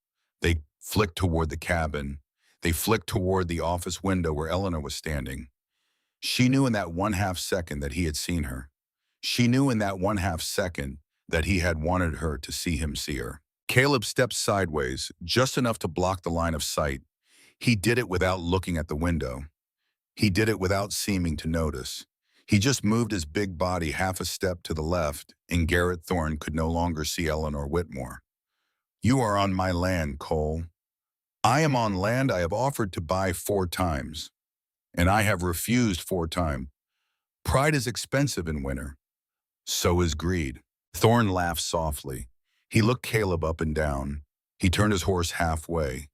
They flicked toward the cabin. They flicked toward the office window where Eleanor was standing. She knew in that 1/2 second that he had seen her. She knew in that 1/2 second that he had wanted her to see him see her. Caleb stepped sideways, just enough to block the line of sight. He did it without looking at the window. He did it without seeming to notice. He just moved his big body 1/2 a step to the left, and Garrett Thorne could no longer see Eleanor Whitmore. "You are on my land, Cole. I am on land I have offered to buy 4 times, and I have refused 4 times. Pride is expensive in winter. So is greed." Thorne laughed softly. He looked Caleb up and down. He turned his horse halfway.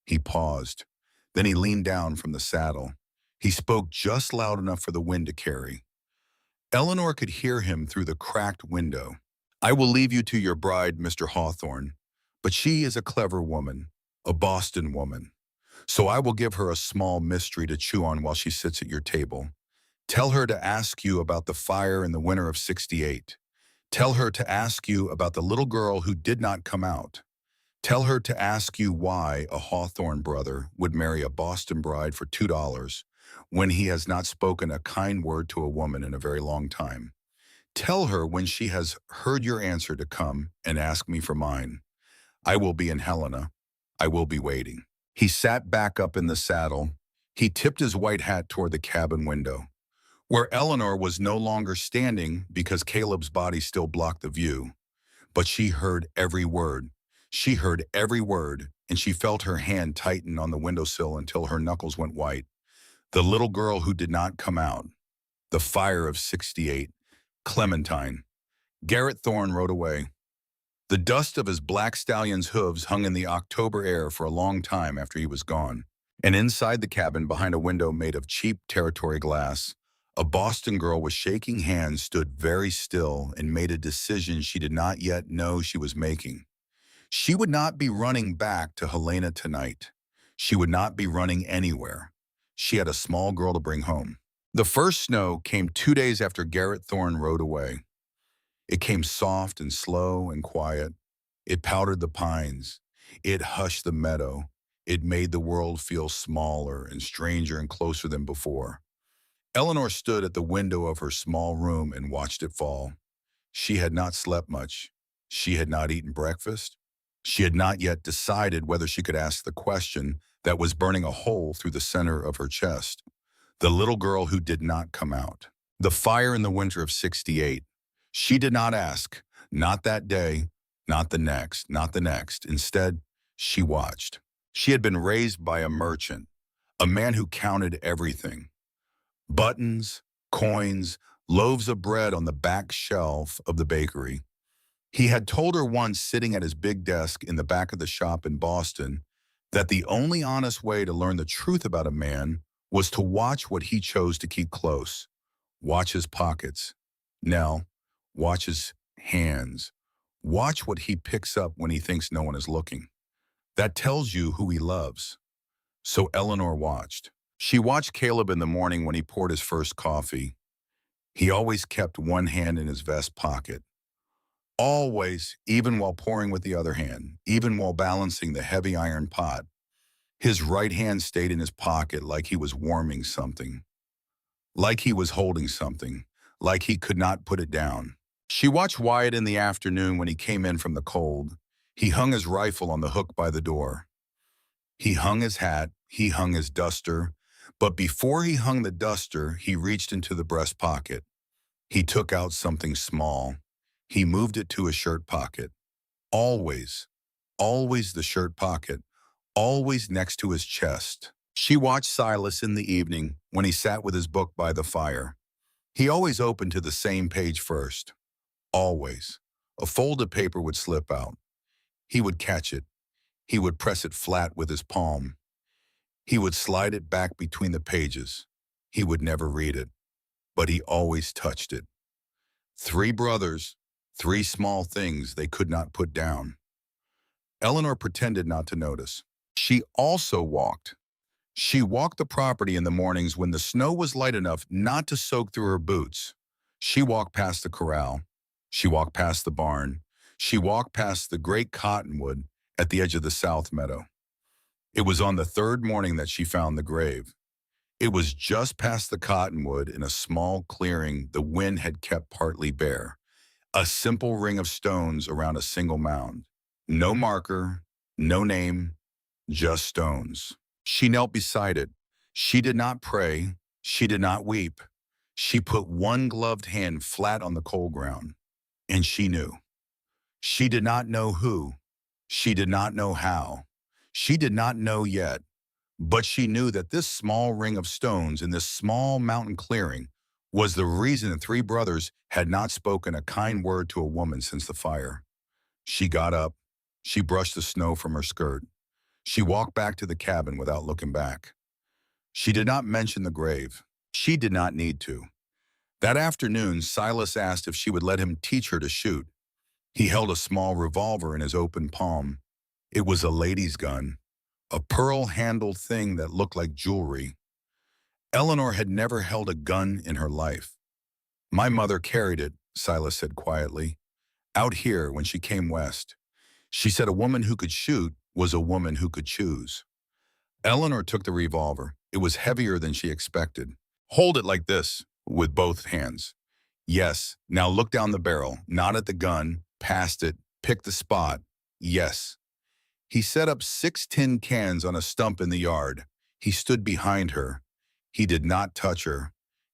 He paused. Then he leaned down from the saddle. He spoke just loud enough for the wind to carry. Eleanor could hear him through the cracked window. "I will leave you to your bride, Mr. Hawthorne, but she is a clever woman, a Boston woman. So I will give her a small mystery to chew on while she sits at your table. Tell her to ask you about the fire in the winter of '68. Tell her to ask you about the little girl who did not come out. Tell her to ask you why a Hawthorne brother would marry a Boston bride for $2 when he has not spoken a kind word to a woman in a very long time. Tell her when she has heard your answer to come and ask me for mine. I will be in Helena. I will be waiting." He sat back up in the saddle. He tipped his white hat toward the cabin window. where Eleanor was no longer standing because Caleb's body still blocked the view. But she heard every word. She heard every word, and she felt her hand tighten on the windowsill until her knuckles went white. The little girl who did not come out. The fire of 68. Clementine. Garrett Thorne rode away. The dust of his black stallion's hooves hung in the October air for a long time after he was gone. And inside the cabin, behind a window made of cheap territory glass, a Boston girl with shaking hands stood very still and made a decision she did not yet know she was making. She would not be running back to Helena tonight. She would not be running anywhere. She had a small girl to bring home. The first snow came 2 days after Garrett Thorne rode away. It came soft and slow and quiet. It powdered the pines. It hushed the meadow. It made the world feel smaller and stranger and closer than before. Eleanor stood at the window of her small room and watched it fall. She had not slept much. She had not eaten breakfast. She had not yet decided whether she could ask the question that was burning a hole through the center of her chest. The little girl who did not come out. The fire in the winter of 68. She did not ask. Not that day. Not the next. Not the next. Instead, she watched. She had been raised by a merchant, a man who counted everything. Buttons, coins, loaves of bread on the back shelf of the bakery. He had told her once, sitting at his big desk in the back of the shop in Boston, that the only honest way to learn the truth about a man was to watch what he chose to keep close. Watch his pockets. Nell, watch his hands. Watch what he picks up when he thinks no one is looking. That tells you who he loves. So Eleanor watched. She watched Caleb in the morning when he poured his first coffee. He always kept one hand in his vest pocket. Always, even while pouring with the other hand, even while balancing the heavy iron pot. His right hand stayed in his pocket like he was warming something. Like he was holding something. Like he could not put it down. She watched Wyatt in the afternoon when he came in from the cold. He hung his rifle on the hook by the door. He hung his hat. He hung his duster. But before he hung the duster, he reached into the breast pocket. He took out something small. He moved it to his shirt pocket. Always, always the shirt pocket, always next to his chest. She watched Silas in the evening when he sat with his book by the fire. He always opened to the same page first. Always. A folded paper would slip out. He would catch it. He would press it flat with his palm. He would slide it back between the pages. He would never read it, but he always touched it. 3 brothers, 3 small things they could not put down. Eleanor pretended not to notice. She also walked. She walked the property in the mornings when the snow was light enough not to soak through her boots. She walked past the corral. She walked past the barn. She walked past the great cottonwood at the edge of the south meadow. It was on the 3rd morning that she found the grave. It was just past the cottonwood in a small clearing the wind had kept partly bare. A simple ring of stones around a single mound. No marker, no name, just stones. She knelt beside it. She did not pray. She did not weep. She put one gloved hand flat on the cold ground, and she knew. She did not know who. She did not know how. She did not know yet, but she knew that this small ring of stones in this small mountain clearing was the reason the 3 brothers had not spoken a kind word to a woman since the fire. She got up. She brushed the snow from her skirt. She walked back to the cabin without looking back. She did not mention the grave. She did not need to. That afternoon, Silas asked if she would let him teach her to shoot. He held a small revolver in his open palm. It was a lady's gun, a pearl-handled thing that looked like jewelry. Eleanor had never held a gun in her life. My mother carried it, Silas said quietly, out here when she came west. She said a woman who could shoot was a woman who could choose. Eleanor took the revolver. It was heavier than she expected. Hold it like this, with both hands. Yes, now look down the barrel, not at the gun, past it, pick the spot. Yes. He set up 6 tin cans on a stump in the yard. He stood behind her. He did not touch her.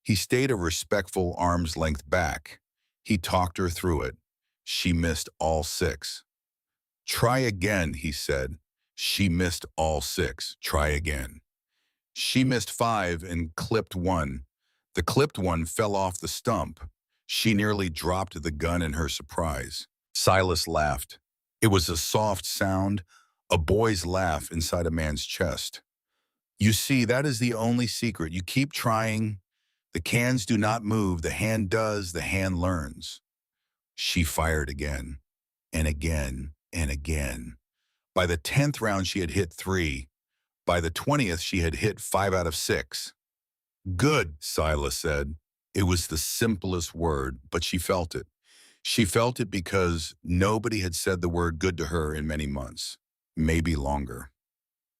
He stayed a respectful arm's length back. He talked her through it. She missed all six. Try again, he said. She missed all six. Try again. She missed five and clipped one. The clipped one fell off the stump. She nearly dropped the gun in her surprise. Silas laughed. It was a soft sound, a boy's laugh inside a man's chest. You see, that is the only secret. You keep trying. The cans do not move. The hand does. The hand learns. She fired again, and again, and again. By the 10th round, she had hit 3. By the 20th, she had hit 5 out of 6. Good, Silas said. It was the simplest word, but she felt it. She felt it because nobody had said the word good to her in many months, maybe longer.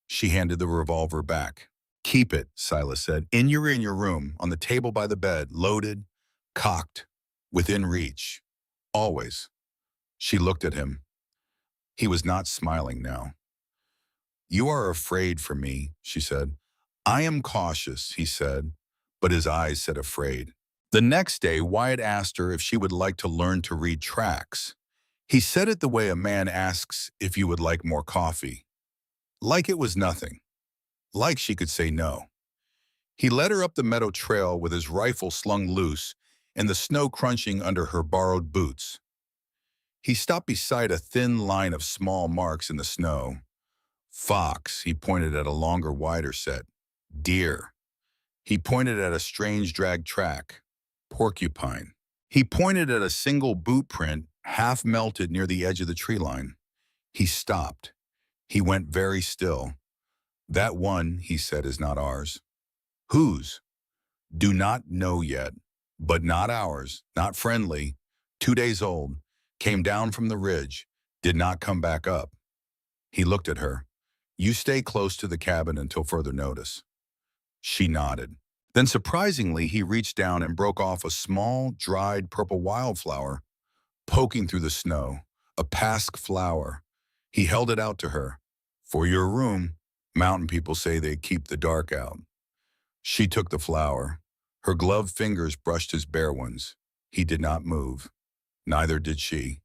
She handed the revolver back. Keep it, Silas said. In your room, on the table by the bed, loaded, cocked, within reach. Always. She looked at him. He was not smiling now. You are afraid for me, she said. I am cautious, he said, but his eyes said afraid. The next day, Wyatt asked her if she would like to learn to read tracks. He said it the way a man asks if you would like more coffee. Like it was nothing. Like she could say no. He led her up the meadow trail with his rifle slung loose and the snow crunching under her borrowed boots. He stopped beside a thin line of small marks in the snow. Fox, he pointed at a longer, wider set. Deer. He pointed at a strange drag track. Porcupine. He pointed at a single boot print, half melted near the edge of the tree line. He stopped. He went very still. That one, he said, is not ours. Whose? Do not know yet, but not ours, not friendly. 2 days old, came down from the ridge, did not come back up. He looked at her. You stay close to the cabin until further notice. She nodded. Then surprisingly, he reached down and broke off a small, dried purple wildflower, poking through the snow, a pasque flower. He held it out to her. For your room, mountain people say they keep the dark out. She took the flower. Her gloved fingers brushed his bare ones. He did not move. Neither did she.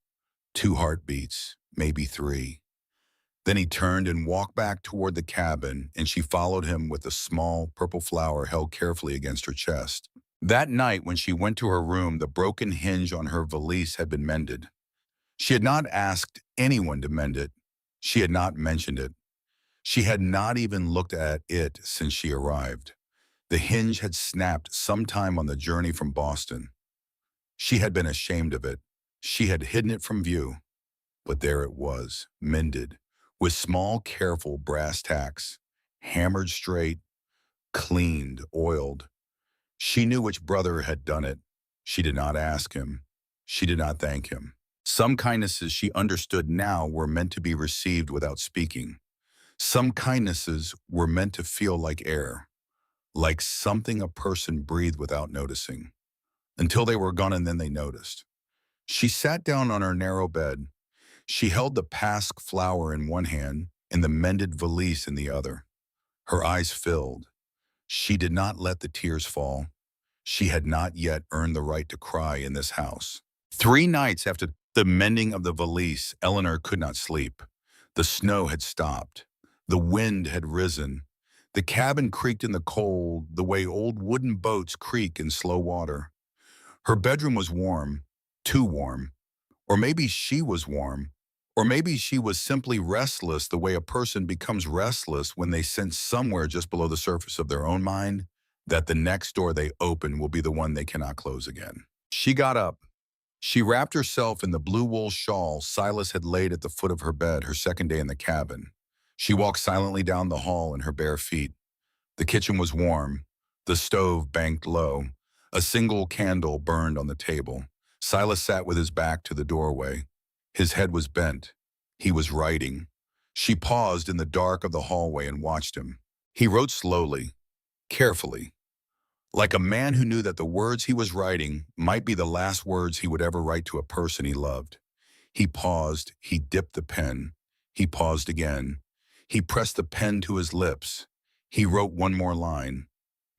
2 heartbeats, maybe 3. Then he turned and walked back toward the cabin, and she followed him with a small purple flower held carefully against her chest. That night, when she went to her room, the broken hinge on her valise had been mended. She had not asked anyone to mend it. She had not mentioned it. She had not even looked at it since she arrived. The hinge had snapped sometime on the journey from Boston. She had been ashamed of it. She had hidden it from view. But there it was, mended, with small, careful brass tacks, hammered straight, cleaned, oiled. She knew which brother had done it. She did not ask him. She did not thank him. Some kindnesses she understood now were meant to be received without speaking. Some kindnesses were meant to feel like air, like something a person breathed without noticing, until they were gone and then they noticed. She sat down on her narrow bed. She held the pasque flower in one hand and the mended valise in the other. Her eyes filled. She did not let the tears fall. She had not yet earned the right to cry in this house. 3 nights after the mending of the valise, Eleanor could not sleep. The snow had stopped. The wind had risen. The cabin creaked in the cold the way old wooden boats creak in slow water. Her bedroom was warm, too warm. Or maybe she was warm. Or maybe she was simply restless the way a person becomes restless when they sense somewhere just below the surface of their own mind that the next door they open will be the one they cannot close again. She got up. She wrapped herself in the blue wool shawl Silas had laid at the foot of her bed her second day in the cabin. She walked silently down the hall in her bare feet. The kitchen was warm. The stove banked low. A single candle burned on the table. Silas sat with his back to the doorway. His head was bent. He was writing. She paused in the dark of the hallway and watched him. He wrote slowly, carefully, like a man who knew that the words he was writing might be the last words he would ever write to a person he loved. He paused. He dipped the pen. He paused again. He pressed the pen to his lips. He wrote one more line.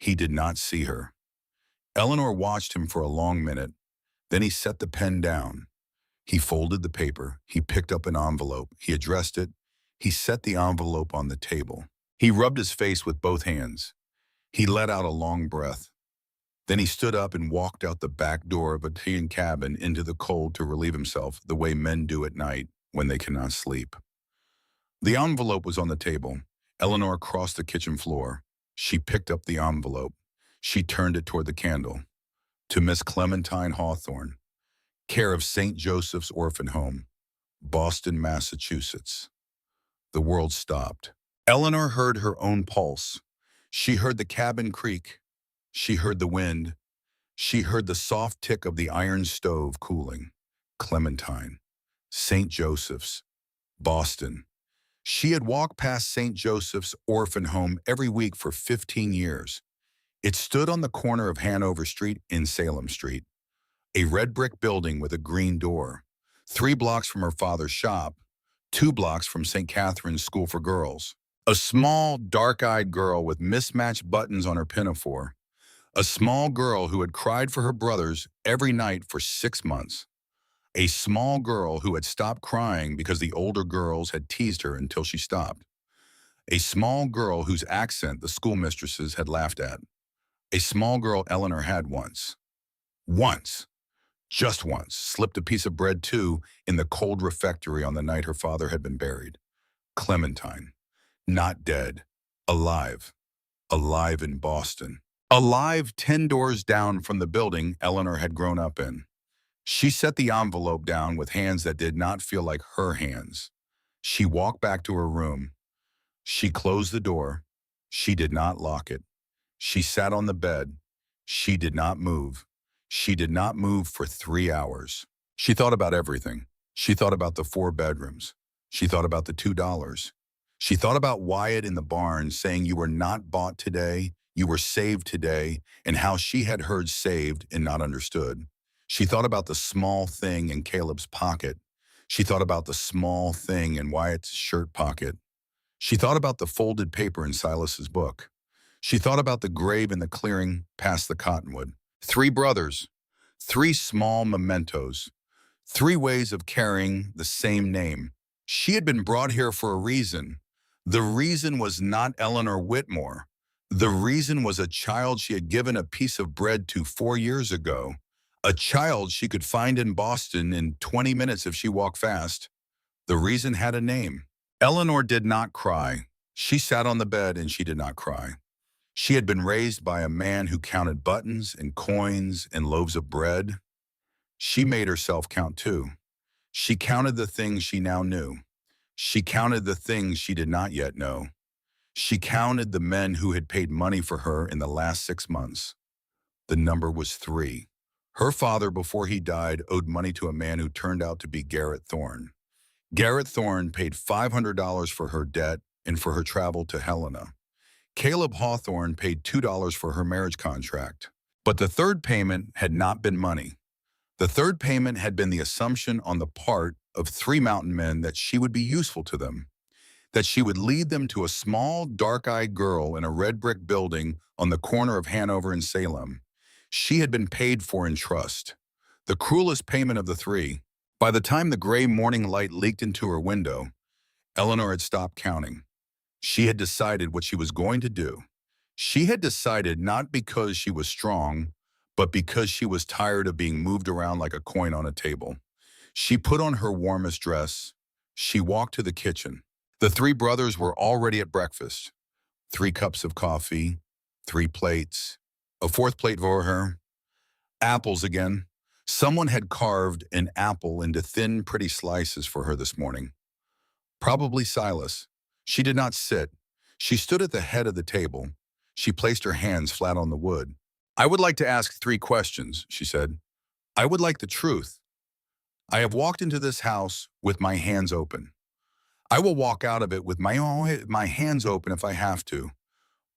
He did not see her. Eleanor watched him for a long minute. Then he set the pen down. He folded the paper. He picked up an envelope. He addressed it. He set the envelope on the table. He rubbed his face with both hands. He let out a long breath. Then he stood up and walked out the back door of a tin cabin into the cold to relieve himself the way men do at night when they cannot sleep. The envelope was on the table. Eleanor crossed the kitchen floor. She picked up the envelope. She turned it toward the candle. To Miss Clementine Hawthorne, care of St. Joseph's Orphan Home, Boston, Massachusetts. The world stopped. Eleanor heard her own pulse. She heard the cabin creak. She heard the wind. She heard the soft tick of the iron stove cooling. Clementine, St. Joseph's, Boston. She had walked past St. Joseph's Orphan Home every week for 15 years. It stood on the corner of Hanover Street in Salem Street, a red brick building with a green door, 3 blocks from her father's shop, 2 blocks from St. Catherine's School for Girls. A small, dark-eyed girl with mismatched buttons on her pinafore. A small girl who had cried for her brothers every night for 6 months. A small girl who had stopped crying because the older girls had teased her until she stopped. A small girl whose accent the schoolmistresses had laughed at. A small girl Eleanor had once. Once, just once, slipped a piece of bread too in the cold refectory on the night her father had been buried. Clementine, not dead, alive, alive in Boston. Alive 10 doors down from the building Eleanor had grown up in. She set the envelope down with hands that did not feel like her hands. She walked back to her room. She closed the door. She did not lock it. She sat on the bed. She did not move. She did not move for 3 hours. She thought about everything. She thought about the 4 bedrooms. She thought about the $2. She thought about Wyatt in the barn saying you were not bought today, you were saved today, and how she had heard saved and not understood. She thought about the small thing in Caleb's pocket. She thought about the small thing in Wyatt's shirt pocket. She thought about the folded paper in Silas's book. She thought about the grave in the clearing past the cottonwood. 3 brothers, 3 small mementos, 3 ways of carrying the same name. She had been brought here for a reason. The reason was not Eleanor Whitmore. The reason was a child she had given a piece of bread to 4 years ago. A child she could find in Boston in 20 minutes if she walked fast. The reason had a name. Eleanor did not cry. She sat on the bed and she did not cry. She had been raised by a man who counted buttons and coins and loaves of bread. She made herself count too. She counted the things she now knew. She counted the things she did not yet know. She counted the men who had paid money for her in the last 6 months. The number was 3. Her father, before he died, owed money to a man who turned out to be Garrett Thorne. Garrett Thorne paid $500 for her debt and for her travel to Helena. Caleb Hawthorne paid $2 for her marriage contract. But the third payment had not been money. The third payment had been the assumption on the part of 3 mountain men that she would be useful to them, that she would lead them to a small, dark-eyed girl in a red brick building on the corner of Hanover and Salem. She had been paid for in trust, the cruelest payment of the 3. By the time the gray morning light leaked into her window, Eleanor had stopped counting. She had decided what she was going to do. She had decided not because she was strong, but because she was tired of being moved around like a coin on a table. She put on her warmest dress. She walked to the kitchen. The 3 brothers were already at breakfast. 3 cups of coffee, 3 plates, a 4th plate for her. Apples again. Someone had carved an apple into thin, pretty slices for her this morning. Probably Silas. She did not sit. She stood at the head of the table. She placed her hands flat on the wood. I would like to ask 3 questions, she said. I would like the truth. I have walked into this house with my hands open. I will walk out of it with my hands open if I have to,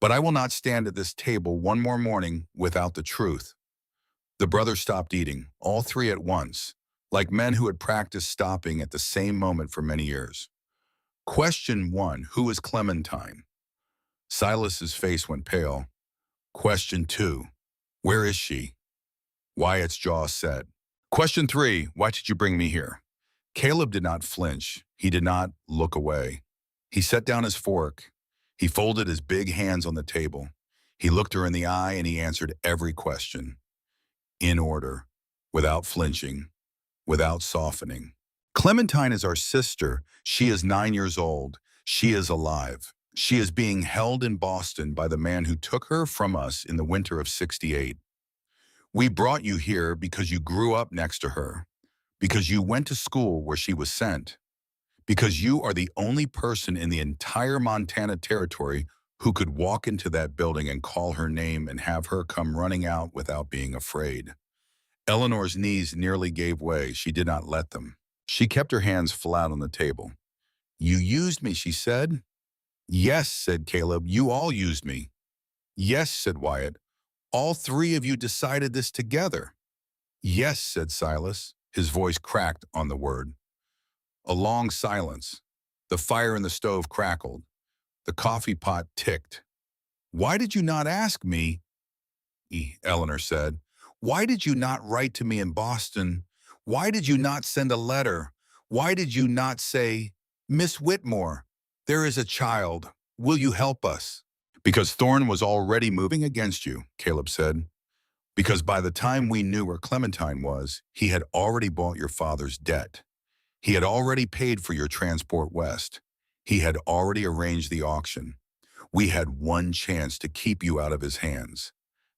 but I will not stand at this table one more morning without the truth. The brothers stopped eating, all 3 at once, like men who had practiced stopping at the same moment for many years. Question 1, who is Clementine? Silas's face went pale. Question 2, Where is she? Wyatt's jaw set. Question 3, why did you bring me here? Caleb did not flinch. He did not look away. He set down his fork. He folded his big hands on the table. He looked her in the eye and he answered every question. In order, without flinching, without softening. Clementine is our sister. She is 9 years old. She is alive. She is being held in Boston by the man who took her from us in the winter of '68. We brought you here because you grew up next to her, because you went to school where she was sent, because you are the only person in the entire Montana territory who could walk into that building and call her name and have her come running out without being afraid. Eleanor's knees nearly gave way. She did not let them. She kept her hands flat on the table. You used me, she said. Yes, said Caleb, you all used me. Yes, said Wyatt. All 3 of you decided this together. Yes, said Silas. His voice cracked on the word. A long silence. The fire in the stove crackled. The coffee pot ticked. Why did you not ask me? Eleanor said. Why did you not write to me in Boston? Why did you not send a letter? Why did you not say, Miss Whitmore, there is a child. Will you help us? Because Thorne was already moving against you, Caleb said. Because by the time we knew where Clementine was, he had already bought your father's debt. He had already paid for your transport west. He had already arranged the auction. We had one chance to keep you out of his hands.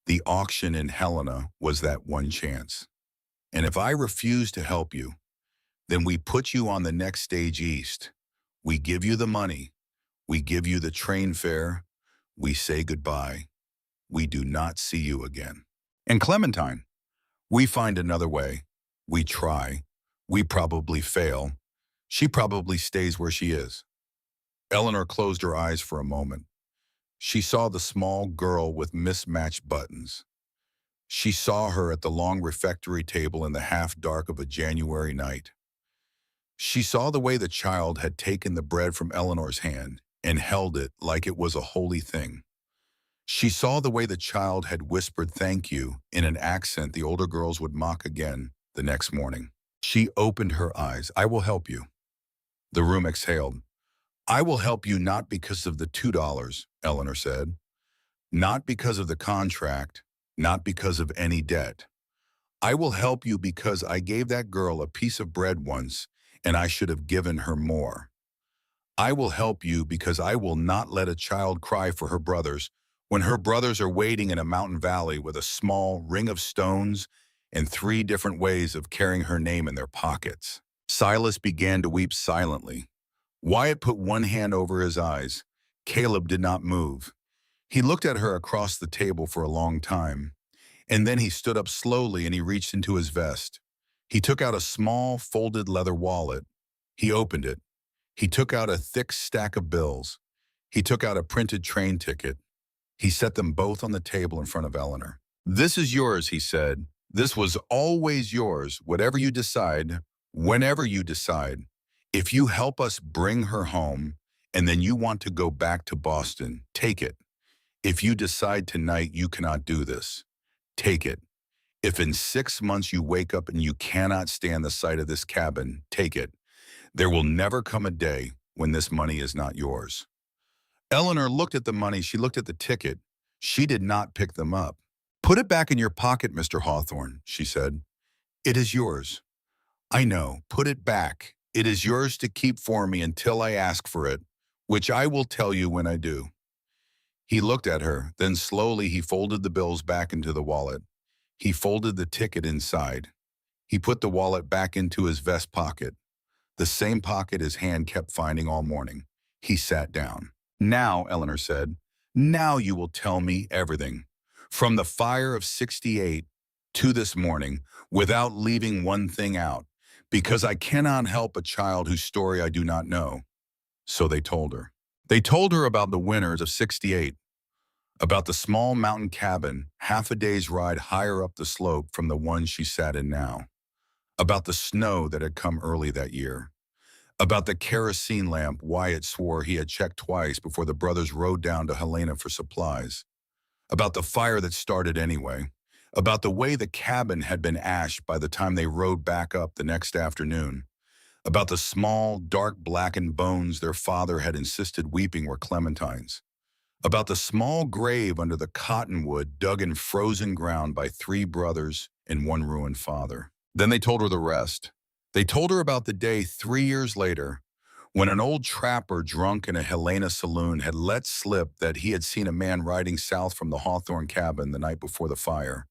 The auction in Helena was that one chance. And if I refuse to help you, then we put you on the next stage east. We give you the money. We give you the train fare. We say goodbye. We do not see you again. And Clementine, we find another way. We try. We probably fail. She probably stays where she is. Eleanor closed her eyes for a moment. She saw the small girl with mismatched buttons. She saw her at the long refectory table in the half-dark of a January night. She saw the way the child had taken the bread from Eleanor's hand and held it like it was a holy thing. She saw the way the child had whispered thank you in an accent the older girls would mock again the next morning. She opened her eyes. I will help you. The room exhaled. I will help you not because of the $2, Eleanor said. Not because of the contract, not because of any debt. I will help you because I gave that girl a piece of bread once and I should have given her more. I will help you because I will not let a child cry for her brothers when her brothers are waiting in a mountain valley with a small ring of stones and 3 different ways of carrying her name in their pockets. Silas began to weep silently. Wyatt put one hand over his eyes. Caleb did not move. He looked at her across the table for a long time, and then he stood up slowly and he reached into his vest. He took out a small folded leather wallet. He opened it. He took out a thick stack of bills. He took out a printed train ticket. He set them both on the table in front of Eleanor. This is yours, he said. This was always yours, whatever you decide, whenever you decide. If you help us bring her home, and then you want to go back to Boston, take it. If you decide tonight you cannot do this, take it. If in 6 months you wake up and you cannot stand the sight of this cabin, take it. There will never come a day when this money is not yours. Eleanor looked at the money. She looked at the ticket. She did not pick them up. Put it back in your pocket, Mr. Hawthorne, she said. It is yours. I know. Put it back. It is yours to keep for me until I ask for it, which I will tell you when I do. He looked at her. Then slowly he folded the bills back into the wallet. He folded the ticket inside. He put the wallet back into his vest pocket, the same pocket his hand kept finding all morning. He sat down. Now, Eleanor said, now you will tell me everything. From the fire of '68 to this morning, without leaving one thing out, because I cannot help a child whose story I do not know. So they told her. They told her about the winters of '68, about the small mountain cabin half a day's ride higher up the slope from the one she sat in now, about the snow that had come early that year, about the kerosene lamp Wyatt swore he had checked twice before the brothers rode down to Helena for supplies, about the fire that started anyway, about the way the cabin had been ashed by the time they rode back up the next afternoon, about the small, dark blackened bones their father had insisted weeping were clementines, about the small grave under the cottonwood dug in frozen ground by three brothers and one ruined father. Then they told her the rest. They told her about the day 3 years later when an old trapper drunk in a Helena saloon had let slip that he had seen a man riding south from the Hawthorne cabin the night before the fire.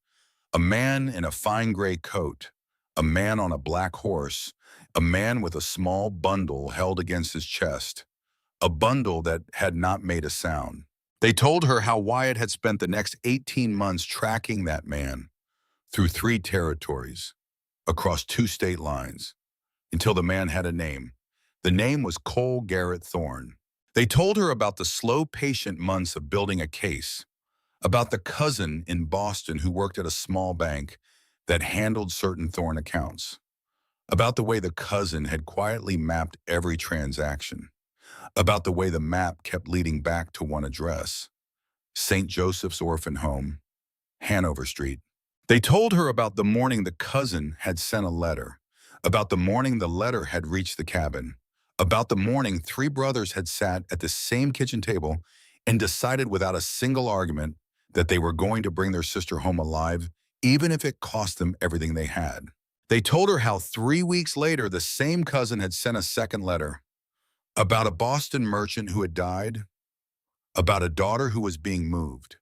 A man in a fine gray coat, a man on a black horse, a man with a small bundle held against his chest, a bundle that had not made a sound. They told her how Wyatt had spent the next 18 months tracking that man through 3 territories, across 2 state lines, until the man had a name. The name was Cole Garrett Thorne. They told her about the slow, patient months of building a case, about the cousin in Boston who worked at a small bank that handled certain Thorne accounts, about the way the cousin had quietly mapped every transaction, about the way the map kept leading back to one address, St. Joseph's Orphan Home, Hanover Street. They told her about the morning the cousin had sent a letter, about the morning the letter had reached the cabin, about the morning 3 brothers had sat at the same kitchen table and decided without a single argument that they were going to bring their sister home alive, even if it cost them everything they had. They told her how 3 weeks later the same cousin had sent a second letter about a Boston merchant who had died, about a daughter who was being moved,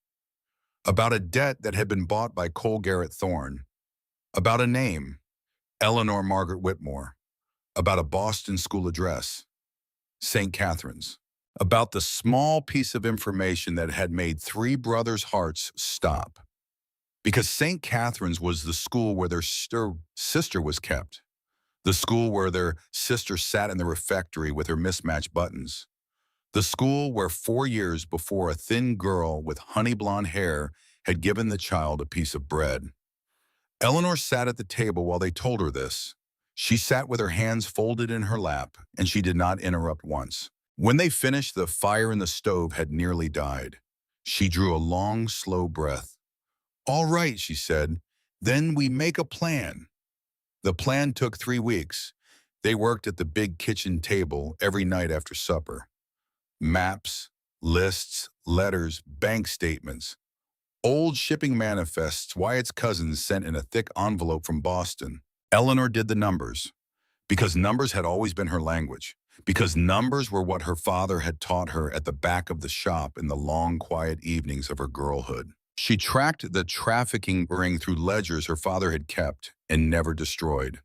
about a debt that had been bought by Cole Garrett Thorne, about a name, Eleanor Margaret Whitmore, about a Boston school address, St. Catherine's, about the small piece of information that had made 3 brothers' hearts stop. Because St. Catherine's was the school where their sister was kept, the school where their sister sat in the refectory with her mismatched buttons, the school where 4 years before a thin girl with honey blonde hair had given the child a piece of bread. Eleanor sat at the table while they told her this. She sat with her hands folded in her lap, and she did not interrupt once. When they finished, the fire in the stove had nearly died. She drew a long, slow breath. "All right," she said. "Then we make a plan." The plan took 3 weeks. They worked at the big kitchen table every night after supper. Maps, lists, letters, bank statements, old shipping manifests Wyatt's cousins sent in a thick envelope from Boston. Eleanor did the numbers, because numbers had always been her language, because numbers were what her father had taught her at the back of the shop in the long, quiet evenings of her girlhood. She tracked the trafficking ring through ledgers her father had kept and never destroyed.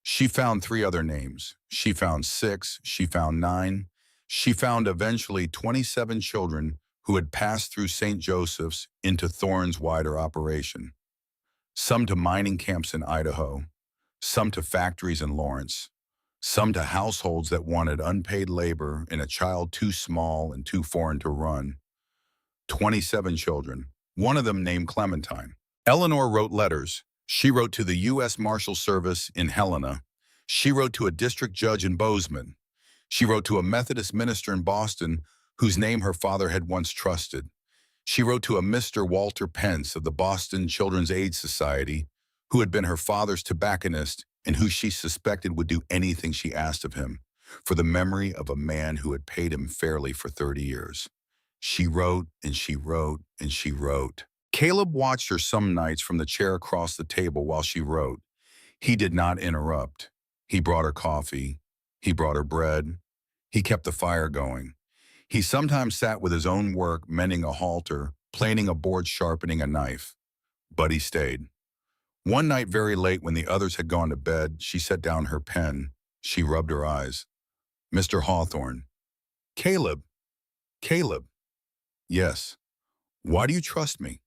She found 3 other names. She found 6. She found 9. She found eventually 27 children who had passed through St. Joseph's into Thorne's wider operation. Some to mining camps in Idaho, some to factories in Lawrence, some to households that wanted unpaid labor and a child too small and too foreign to run. 27 children, one of them named Clementine. Eleanor wrote letters. She wrote to the U.S. Marshal Service in Helena. She wrote to a district judge in Bozeman. She wrote to a Methodist minister in Boston whose name her father had once trusted. She wrote to a Mr. Walter Pence of the Boston Children's Aid Society, who had been her father's tobacconist and who she suspected would do anything she asked of him, for the memory of a man who had paid him fairly for 30 years. She wrote and she wrote and she wrote. Caleb watched her some nights from the chair across the table while she wrote. He did not interrupt. He brought her coffee. He brought her bread. He kept the fire going. He sometimes sat with his own work, mending a halter, planing a board, sharpening a knife. But he stayed. One night very late when the others had gone to bed, she set down her pen. She rubbed her eyes. "Mr. Hawthorne." "Caleb." "Caleb." "Yes." "Why do you trust me?"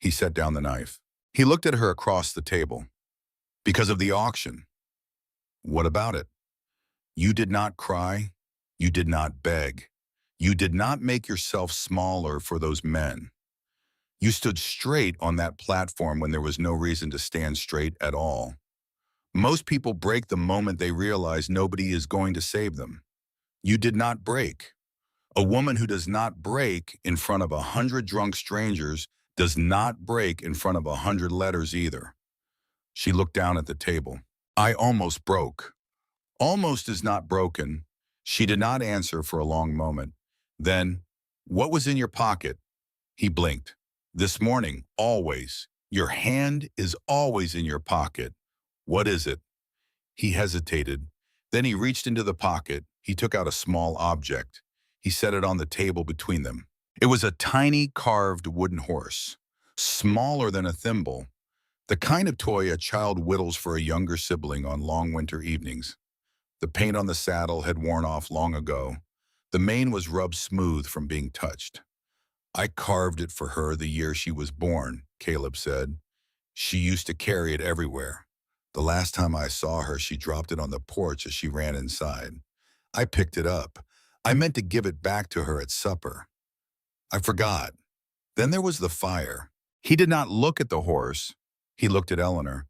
He set down the knife. He looked at her across the table. "Because of the auction." "What about it?" "You did not cry. You did not beg. You did not make yourself smaller for those men. You stood straight on that platform when there was no reason to stand straight at all. Most people break the moment they realize nobody is going to save them. You did not break. A woman who does not break in front of 100 drunk strangers does not break in front of 100 letters either. She looked down at the table. I almost broke. Almost is not broken. She did not answer for a long moment. Then, what was in your pocket? He blinked. This morning, always. Your hand is always in your pocket. What is it? He hesitated. Then he reached into the pocket. He took out a small object. He set it on the table between them. It was a tiny carved wooden horse, smaller than a thimble, the kind of toy a child whittles for a younger sibling on long winter evenings. The paint on the saddle had worn off long ago. The mane was rubbed smooth from being touched. I carved it for her the year she was born, Caleb said. She used to carry it everywhere. The last time I saw her, she dropped it on the porch as she ran inside. I picked it up. I meant to give it back to her at supper. I forgot. Then there was the fire. He did not look at the horse. He looked at Eleanor.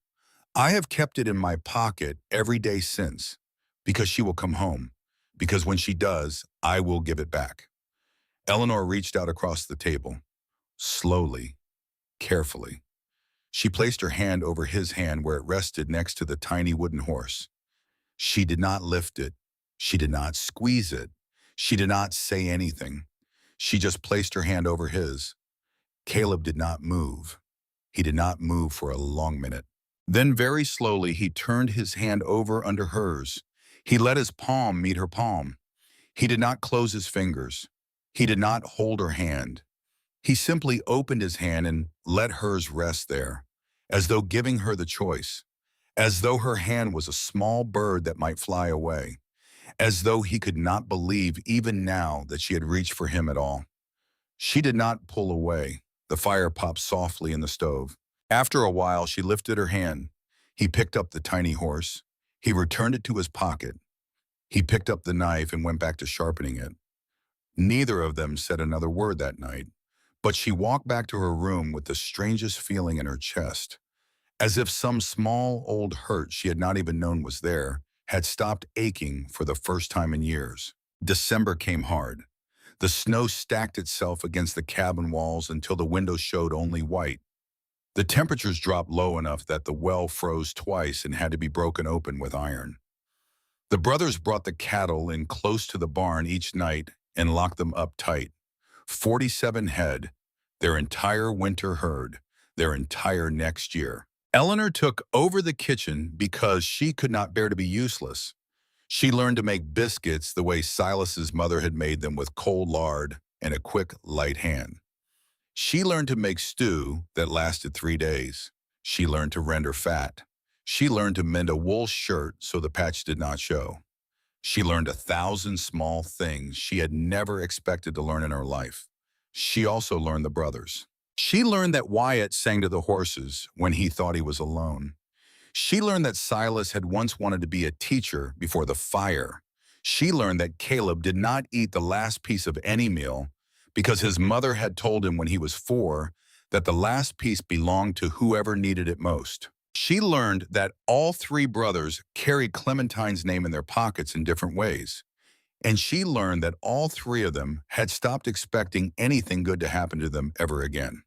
I have kept it in my pocket every day since, because she will come home, because when she does, I will give it back. Eleanor reached out across the table, slowly, carefully. She placed her hand over his hand where it rested next to the tiny wooden horse. She did not lift it. She did not squeeze it. She did not say anything. She just placed her hand over his. Caleb did not move. He did not move for a long minute. Then very slowly he turned his hand over under hers. He let his palm meet her palm. He did not close his fingers. He did not hold her hand. He simply opened his hand and let hers rest there, as though giving her the choice, as though her hand was a small bird that might fly away, as though he could not believe even now that she had reached for him at all. She did not pull away. The fire popped softly in the stove. After a while, she lifted her hand. He picked up the tiny horse. He returned it to his pocket. He picked up the knife and went back to sharpening it. Neither of them said another word that night, but she walked back to her room with the strangest feeling in her chest, as if some small old hurt she had not even known was there had stopped aching for the first time in years. December came hard. The snow stacked itself against the cabin walls until the windows showed only white. The temperatures dropped low enough that the well froze twice and had to be broken open with iron. The brothers brought the cattle in close to the barn each night and locked them up tight. 47 head, their entire winter herd, their entire next year. Eleanor took over the kitchen because she could not bear to be useless. She learned to make biscuits the way Silas's mother had made them, with cold lard and a quick, light hand. She learned to make stew that lasted 3 days. She learned to render fat. She learned to mend a wool shirt so the patch did not show. She learned 1,000 small things she had never expected to learn in her life. She also learned the brothers. She learned that Wyatt sang to the horses when he thought he was alone. She learned that Silas had once wanted to be a teacher before the fire. She learned that Caleb did not eat the last piece of any meal because his mother had told him when he was 4 that the last piece belonged to whoever needed it most. She learned that all 3 brothers carried Clementine's name in their pockets in different ways. And she learned that all 3 of them had stopped expecting anything good to happen to them ever again.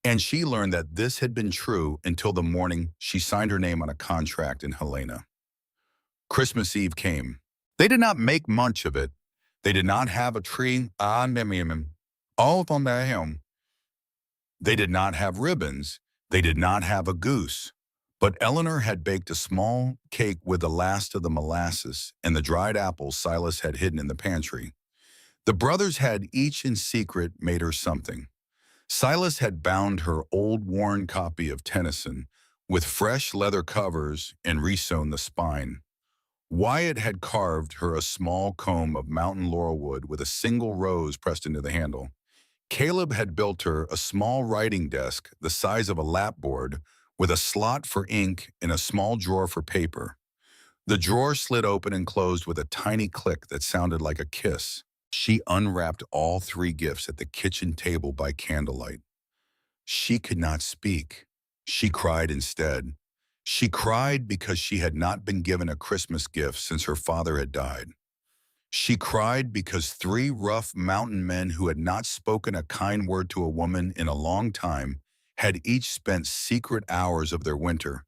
And she learned that this had been true until the morning she signed her name on a contract in Helena. Christmas Eve came. They did not make much of it. They did not have a tree, all on their home. They did not have ribbons. They did not have a goose. But Eleanor had baked a small cake with the last of the molasses and the dried apples Silas had hidden in the pantry. The brothers had each in secret made her something. Silas had bound her old worn copy of Tennyson with fresh leather covers and resewn the spine. Wyatt had carved her a small comb of mountain laurelwood with a single rose pressed into the handle. Caleb had built her a small writing desk the size of a lapboard with a slot for ink and a small drawer for paper. The drawer slid open and closed with a tiny click that sounded like a kiss. She unwrapped all 3 gifts at the kitchen table by candlelight. She could not speak. She cried instead. She cried because she had not been given a Christmas gift since her father had died. She cried because three rough mountain men who had not spoken a kind word to a woman in a long time had each spent secret hours of their winter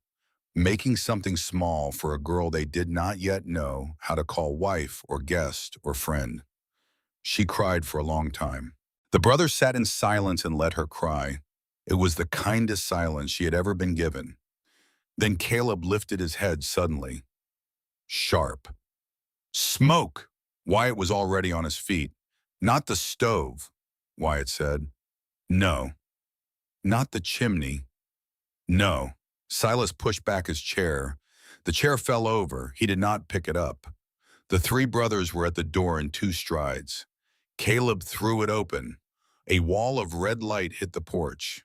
making something small for a girl they did not yet know how to call wife or guest or friend. She cried for a long time. The brothers sat in silence and let her cry. It was the kindest silence she had ever been given. Then Caleb lifted his head suddenly. Sharp. Smoke! Wyatt was already on his feet. Not the stove, Wyatt said. No. Not the chimney. No. Silas pushed back his chair. The chair fell over. He did not pick it up. The three brothers were at the door in two strides. Caleb threw it open. A wall of red light hit the porch.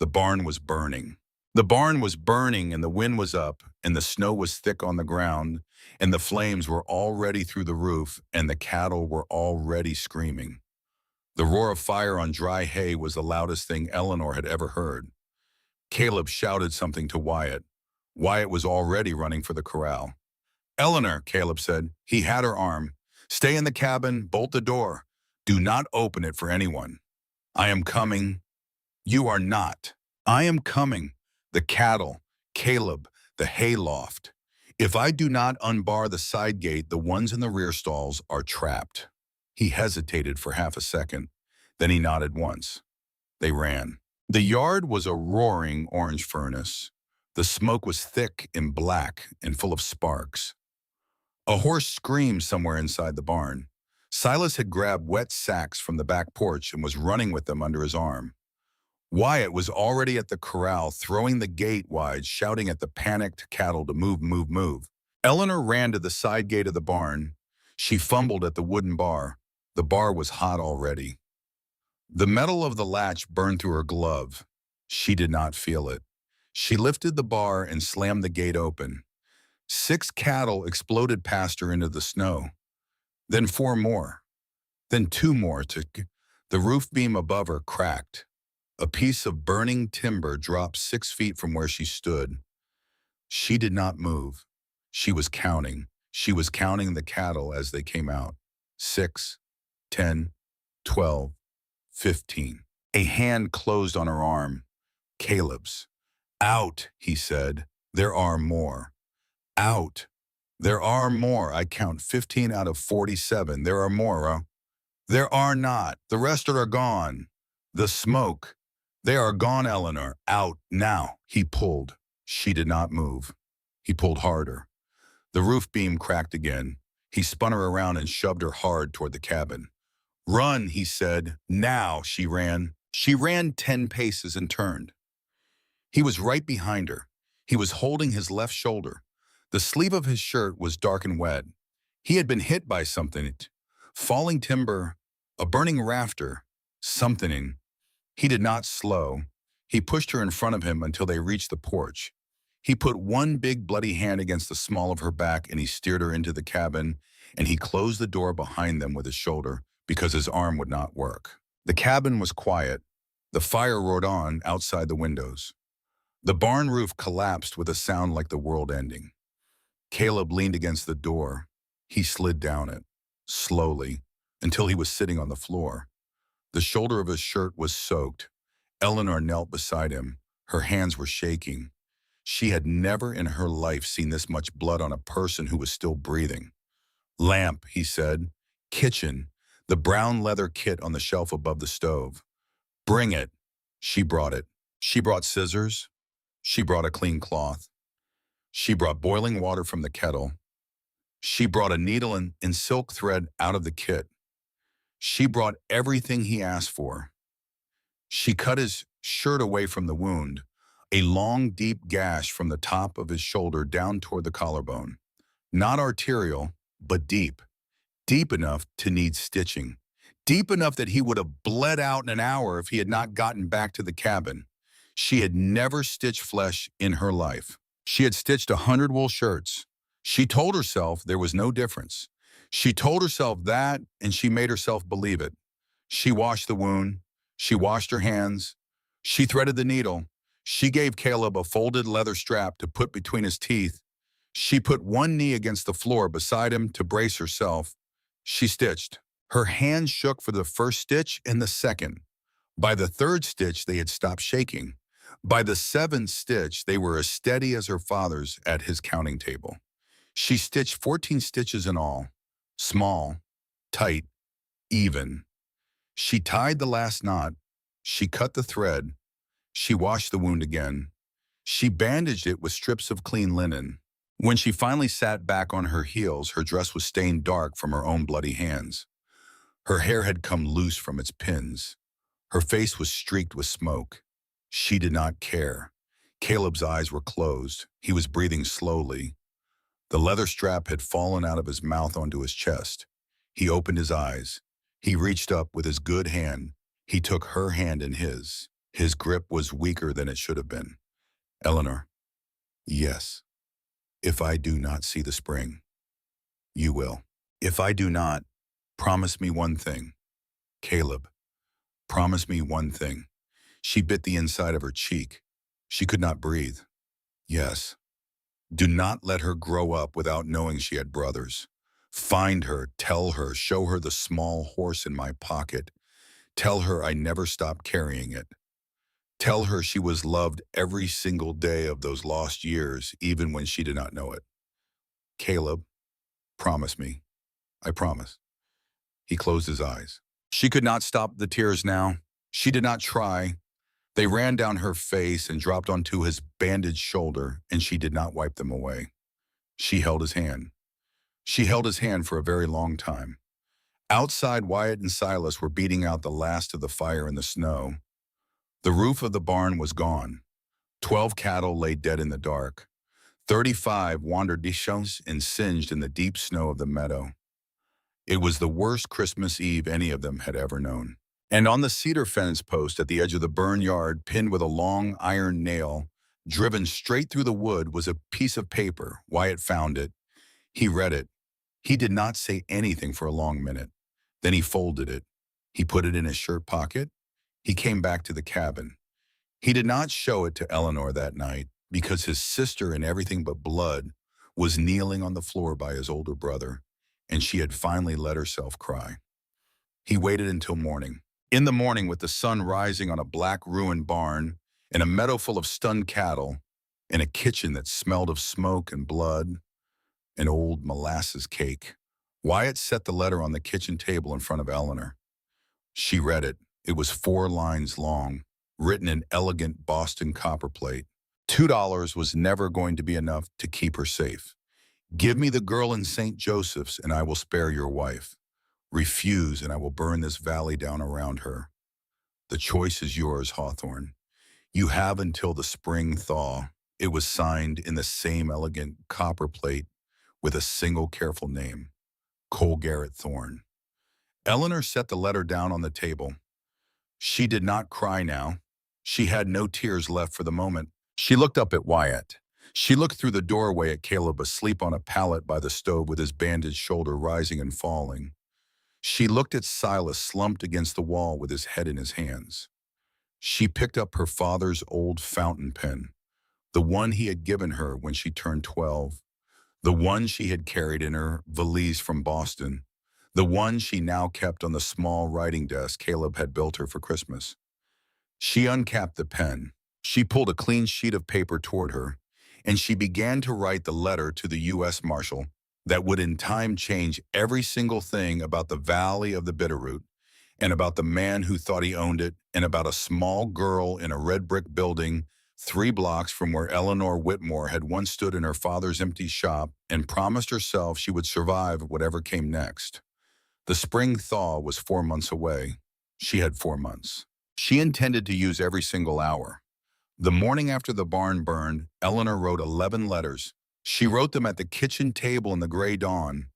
The barn was burning. The barn was burning and the wind was up and the snow was thick on the ground and the flames were already through the roof and the cattle were already screaming. The roar of fire on dry hay was the loudest thing Eleanor had ever heard. Caleb shouted something to Wyatt. Wyatt was already running for the corral. Eleanor, Caleb said. He had her arm. Stay in the cabin, bolt the door. Do not open it for anyone. I am coming. You are not. I am coming. The cattle, Caleb, the hayloft. If I do not unbar the side gate, the ones in the rear stalls are trapped. He hesitated for half a second. Then he nodded once. They ran. The yard was a roaring orange furnace. The smoke was thick and black and full of sparks. A horse screamed somewhere inside the barn. Silas had grabbed wet sacks from the back porch and was running with them under his arm. Wyatt was already at the corral, throwing the gate wide, shouting at the panicked cattle to move, move, move. Eleanor ran to the side gate of the barn. She fumbled at the wooden bar. The bar was hot already. The metal of the latch burned through her glove. She did not feel it. She lifted the bar and slammed the gate open. 6 cattle exploded past her into the snow. Then 4 more. Then 2 more. The roof beam above her cracked. A piece of burning timber dropped 6 feet from where she stood. She did not move. She was counting. She was counting the cattle as they came out. 6, 10, 12, 15. A hand closed on her arm. Caleb's. Out, he said. There are more. Out. There are more. I count 15 out of 47. There are more. There are not. The rest are gone. The smoke. They are gone, Eleanor. Out now. He pulled. She did not move. He pulled harder. The roof beam cracked again. He spun her around and shoved her hard toward the cabin. Run, he said. Now, she ran. She ran 10 paces and turned. He was right behind her. He was holding his left shoulder. The sleeve of his shirt was dark and wet. He had been hit by something. Falling timber, a burning rafter, something. He did not slow. He pushed her in front of him until they reached the porch. He put one big bloody hand against the small of her back and he steered her into the cabin and he closed the door behind them with his shoulder because his arm would not work. The cabin was quiet. The fire roared on outside the windows. The barn roof collapsed with a sound like the world ending. Caleb leaned against the door. He slid down it, slowly, until he was sitting on the floor. The shoulder of his shirt was soaked. Eleanor knelt beside him. Her hands were shaking. She had never in her life seen this much blood on a person who was still breathing. Lamp, he said. Kitchen. The brown leather kit on the shelf above the stove. Bring it. She brought it. She brought scissors. She brought a clean cloth. She brought boiling water from the kettle. She brought a needle and silk thread out of the kit. She brought everything he asked for. She cut his shirt away from the wound, a long, deep gash from the top of his shoulder down toward the collarbone. Not arterial, but deep. Deep enough to need stitching. Deep enough that he would have bled out in an hour if he had not gotten back to the cabin. She had never stitched flesh in her life. She had stitched 100 wool shirts. She told herself there was no difference. She told herself that, and she made herself believe it. She washed the wound. She washed her hands. She threaded the needle. She gave Caleb a folded leather strap to put between his teeth. She put one knee against the floor beside him to brace herself. She stitched. Her hand shook for the first stitch and the second. By the third stitch, they had stopped shaking. By the seventh stitch, they were as steady as her father's at his counting table. She stitched 14 stitches in all. Small, tight, even. She tied the last knot. She cut the thread. She washed the wound again. She bandaged it with strips of clean linen. When she finally sat back on her heels, her dress was stained dark from her own bloody hands. Her hair had come loose from its pins. Her face was streaked with smoke. She did not care. Caleb's eyes were closed. He was breathing slowly. The leather strap had fallen out of his mouth onto his chest. He opened his eyes. He reached up with his good hand. He took her hand in his. His grip was weaker than it should have been. Eleanor, yes. If I do not see the spring, you will. If I do not, promise me one thing. Caleb, promise me one thing. She bit the inside of her cheek. She could not breathe. Yes. Do not let her grow up without knowing she had brothers. Find her, tell her, show her the small horse in my pocket. Tell her I never stopped carrying it. Tell her she was loved every single day of those lost years, even when she did not know it. Caleb, promise me. I promise. He closed his eyes. She could not stop the tears now. She did not try. They ran down her face and dropped onto his bandaged shoulder, and she did not wipe them away. She held his hand. She held his hand for a very long time. Outside, Wyatt and Silas were beating out the last of the fire in the snow. The roof of the barn was gone. 12 cattle lay dead in the dark. 35 wandered disheveled and singed in the deep snow of the meadow. It was the worst Christmas Eve any of them had ever known. And on the cedar fence post at the edge of the burn yard, pinned with a long iron nail, driven straight through the wood, was a piece of paper. Wyatt found it. He read it. He did not say anything for a long minute. Then he folded it. He put it in his shirt pocket. He came back to the cabin. He did not show it to Eleanor that night because his sister in everything but blood was kneeling on the floor by his older brother, and she had finally let herself cry. He waited until morning. In the morning, with the sun rising on a black ruined barn, in a meadow full of stunned cattle, in a kitchen that smelled of smoke and blood, and old molasses cake, Wyatt set the letter on the kitchen table in front of Eleanor. She read it. It was 4 lines long, written in elegant Boston copperplate. $2 was never going to be enough to keep her safe. Give me the girl in St. Joseph's, and I will spare your wife. Refuse, and I will burn this valley down around her. The choice is yours, Hawthorne. You have until the spring thaw. It was signed in the same elegant copperplate with a single careful name, Cole Garrett Thorne. Eleanor set the letter down on the table. She did not cry now. She had no tears left for the moment. She looked up at Wyatt. She looked through the doorway at Caleb asleep on a pallet by the stove with his bandaged shoulder rising and falling. She looked at Silas slumped against the wall with his head in his hands. She picked up her father's old fountain pen, the one he had given her when she turned 12, the one she had carried in her valise from Boston, the one she now kept on the small writing desk Caleb had built her for Christmas. She uncapped the pen. She pulled a clean sheet of paper toward her, and she began to write the letter to the U.S. Marshal that would in time change every single thing about the Valley of the Bitterroot, and about the man who thought he owned it, and about a small girl in a red brick building 3 blocks from where Eleanor Whitmore had once stood in her father's empty shop and promised herself she would survive whatever came next. The spring thaw was 4 months away. She had 4 months. She intended to use every single hour. The morning after the barn burned, Eleanor wrote 11 letters. She wrote them at the kitchen table in the gray dawn.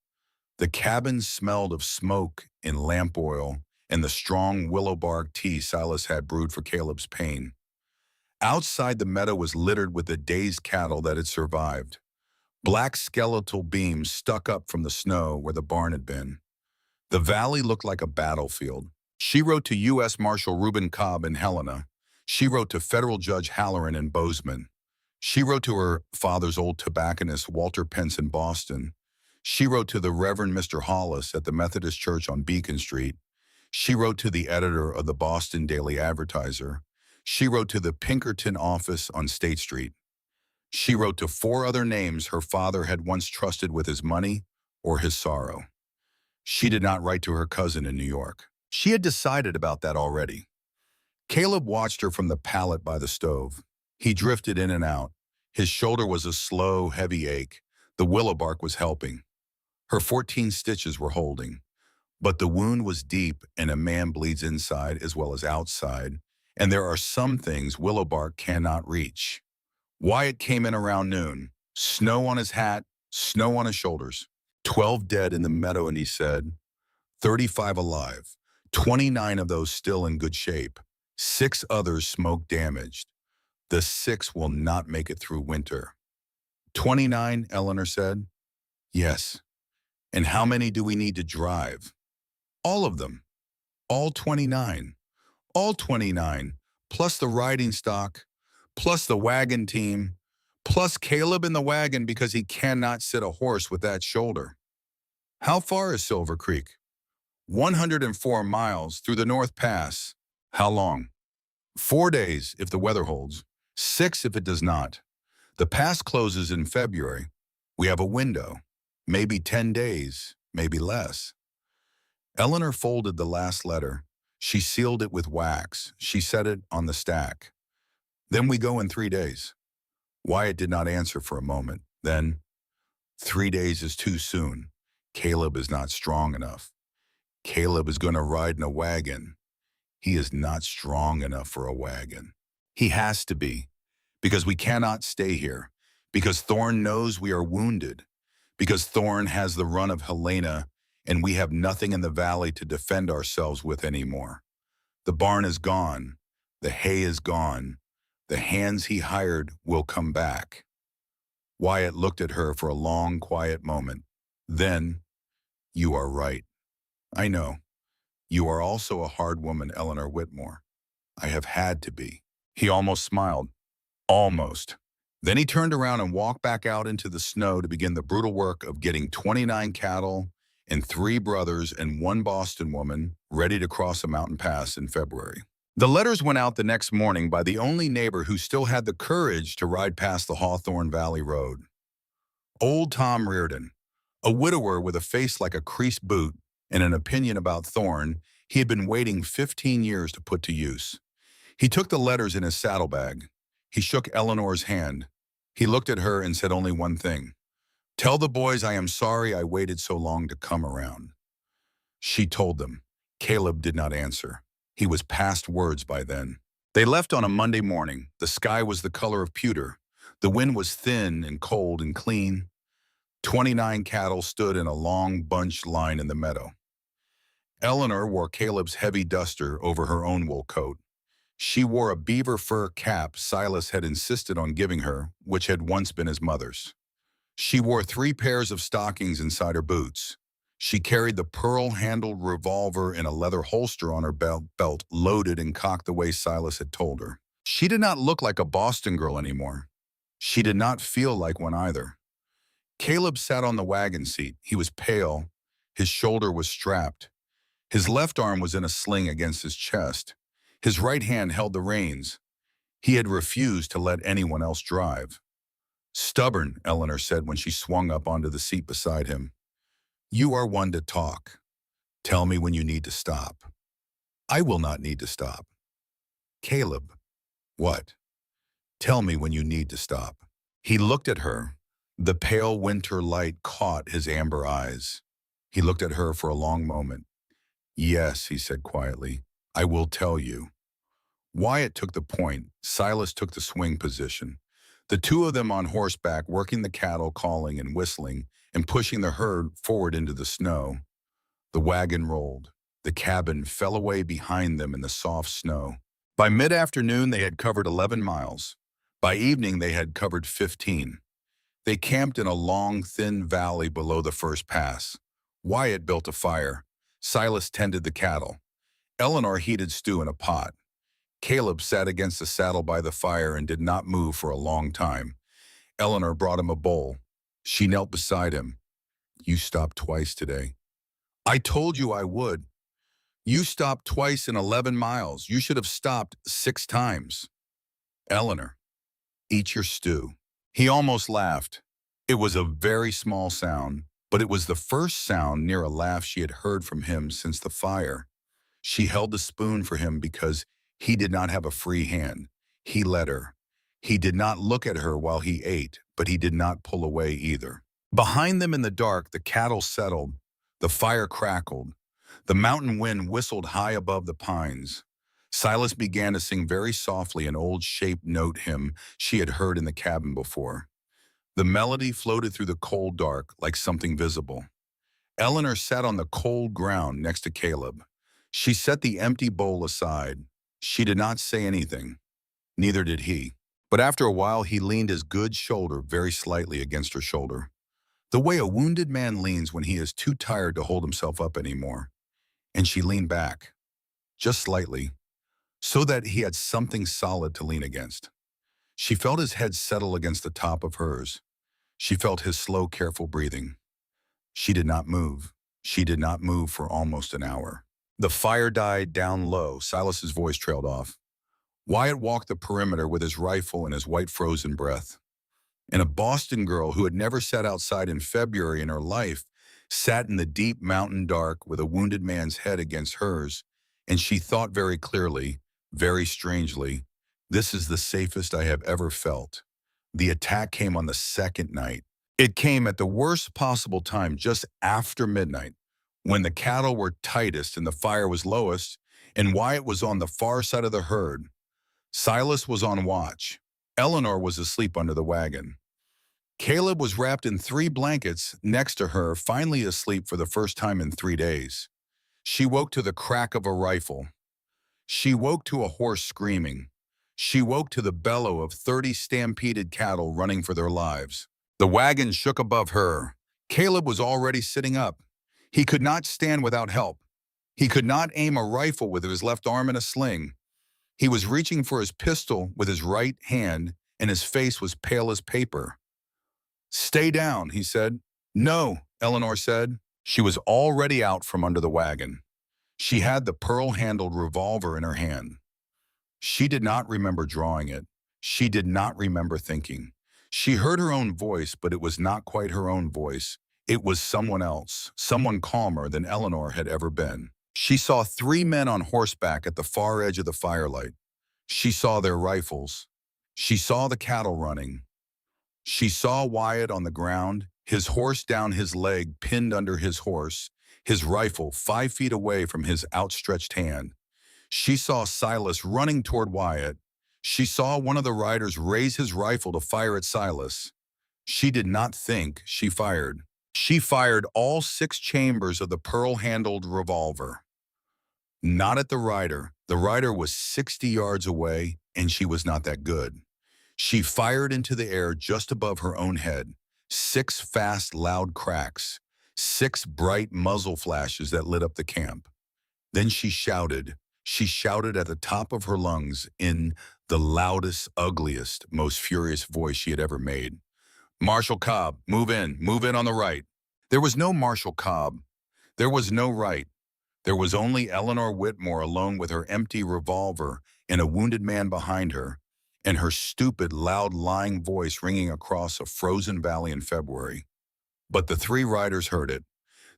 The cabin smelled of smoke and lamp oil and the strong willow bark tea Silas had brewed for Caleb's pain. Outside, the meadow was littered with the dazed cattle that had survived. Black skeletal beams stuck up from the snow where the barn had been. The valley looked like a battlefield. She wrote to U.S. Marshal Reuben Cobb in Helena. She wrote to Federal Judge Halloran in Bozeman. She wrote to her father's old tobacconist Walter Pence in Boston. She wrote to the Reverend Mr. Hollis at the Methodist Church on Beacon Street. She wrote to the editor of the Boston Daily Advertiser. She wrote to the Pinkerton office on State Street. She wrote to 4 other names her father had once trusted with his money or his sorrow. She did not write to her cousin in New York. She had decided about that already. Caleb watched her from the pallet by the stove. He drifted in and out. His shoulder was a slow, heavy ache. The willow bark was helping. Her 14 stitches were holding. But the wound was deep, and a man bleeds inside as well as outside, and there are some things willow bark cannot reach. Wyatt came in around noon. Snow on his hat, snow on his shoulders. 12 dead in the meadow, and he said, 35 alive, 29 of those still in good shape, 6 others smoke damaged. The 6 will not make it through winter. 29, Eleanor said. Yes. And how many do we need to drive? All of them. All 29. All 29, plus the riding stock, plus the wagon team, plus Caleb in the wagon because he cannot sit a horse with that shoulder. How far is Silver Creek? 104 miles through the North Pass. How long? 4 days if the weather holds, 6 if it does not. The pass closes in February. We have a window, maybe 10 days, maybe less. Eleanor folded the last letter. She sealed it with wax. She set it on the stack. Then we go in 3 days. Wyatt did not answer for a moment. Then, 3 days is too soon. Caleb is not strong enough. Caleb is going to ride in a wagon. He is not strong enough for a wagon. He has to be, because we cannot stay here, because Thorne knows we are wounded, because Thorne has the run of Helena, and we have nothing in the valley to defend ourselves with anymore. The barn is gone. The hay is gone. The hands he hired will come back. Wyatt looked at her for a long, quiet moment. Then, you are right. I know. You are also a hard woman, Eleanor Whitmore. I have had to be. He almost smiled. Almost. Then he turned around and walked back out into the snow to begin the brutal work of getting 29 cattle and 3 brothers and 1 Boston woman ready to cross a mountain pass in February. The letters went out the next morning by the only neighbor who still had the courage to ride past the Hawthorne Valley Road. Old Tom Reardon, a widower with a face like a creased boot and an opinion about Thorne he had been waiting 15 years to put to use. He took the letters in his saddlebag. He shook Eleanor's hand. He looked at her and said only one thing. Tell the boys I am sorry I waited so long to come around. She told them. Caleb did not answer. He was past words by then. They left on a Monday morning. The sky was the color of pewter. The wind was thin and cold and clean. 29 cattle stood in a long bunched line in the meadow. Eleanor wore Caleb's heavy duster over her own wool coat. She wore a beaver fur cap Silas had insisted on giving her, which had once been his mother's. She wore 3 pairs of stockings inside her boots. She carried the pearl-handled revolver in a leather holster on her belt, loaded and cocked the way Silas had told her. She did not look like a Boston girl anymore. She did not feel like one either. Caleb sat on the wagon seat. He was pale. His shoulder was strapped. His left arm was in a sling against his chest. His right hand held the reins. He had refused to let anyone else drive. Stubborn, Eleanor said when she swung up onto the seat beside him. You are one to talk. Tell me when you need to stop. I will not need to stop. Caleb. What? Tell me when you need to stop. He looked at her. The pale winter light caught his amber eyes. He looked at her for a long moment. Yes, he said quietly, I will tell you. Wyatt took the point. Silas took the swing position. The 2 of them on horseback working the cattle, calling and whistling, and pushing the herd forward into the snow. The wagon rolled. The cabin fell away behind them in the soft snow. By mid-afternoon, they had covered 11 miles. By evening, they had covered 15. They camped in a long, thin valley below the first pass. Wyatt built a fire. Silas tended the cattle. Eleanor heated stew in a pot. Caleb sat against the saddle by the fire and did not move for a long time. Eleanor brought him a bowl. She knelt beside him. You stopped twice today. I told you I would. You stopped twice in 11 miles. You should have stopped 6 times. Eleanor, eat your stew. He almost laughed. It was a very small sound, but it was the first sound near a laugh she had heard from him since the fire. She held the spoon for him because he did not have a free hand. He let her. He did not look at her while he ate, but he did not pull away either. Behind them in the dark, the cattle settled. The fire crackled. The mountain wind whistled high above the pines. Silas began to sing very softly an old shaped note hymn she had heard in the cabin before. The melody floated through the cold dark like something visible. Eleanor sat on the cold ground next to Caleb. She set the empty bowl aside. She did not say anything. Neither did he. But after a while, he leaned his good shoulder very slightly against her shoulder, the way a wounded man leans when he is too tired to hold himself up anymore. And she leaned back, just slightly, so that he had something solid to lean against. She felt his head settle against the top of hers. She felt his slow, careful breathing. She did not move. She did not move for almost an hour. The fire died down low. Silas's voice trailed off. Wyatt walked the perimeter with his rifle and his white frozen breath. And a Boston girl who had never sat outside in February in her life sat in the deep mountain dark with a wounded man's head against hers, and she thought very clearly, very strangely, this is the safest I have ever felt. The attack came on the second night. It came at the worst possible time, just after midnight, when the cattle were tightest and the fire was lowest, and Wyatt was on the far side of the herd. Silas was on watch. Eleanor was asleep under the wagon. Caleb was wrapped in 3 blankets next to her, finally asleep for the first time in 3 days. She woke to the crack of a rifle. She woke to a horse screaming. She woke to the bellow of 30 stampeded cattle running for their lives. The wagon shook above her. Caleb was already sitting up. He could not stand without help. He could not aim a rifle with his left arm in a sling. He was reaching for his pistol with his right hand, and his face was pale as paper. Stay down, he said. No, Eleanor said. She was already out from under the wagon. She had the pearl-handled revolver in her hand. She did not remember drawing it. She did not remember thinking. She heard her own voice, but it was not quite her own voice. It was someone else, someone calmer than Eleanor had ever been. She saw 3 men on horseback at the far edge of the firelight. She saw their rifles. She saw the cattle running. She saw Wyatt on the ground, his horse down his leg pinned under his horse, his rifle 5 feet away from his outstretched hand. She saw Silas running toward Wyatt. She saw one of the riders raise his rifle to fire at Silas. She did not think, she fired. She fired all 6 chambers of the pearl-handled revolver. Not at the rider. The rider was 60 yards away, and she was not that good. She fired into the air just above her own head. 6 fast, loud cracks. 6 bright muzzle flashes that lit up the camp. Then she shouted. She shouted at the top of her lungs in the loudest, ugliest, most furious voice she had ever made. Marshal Cobb, move in on the right. There was no Marshal Cobb. There was no right. There was only Eleanor Whitmore alone with her empty revolver and a wounded man behind her, and her stupid, loud, lying voice ringing across a frozen valley in February. But the 3 riders heard it.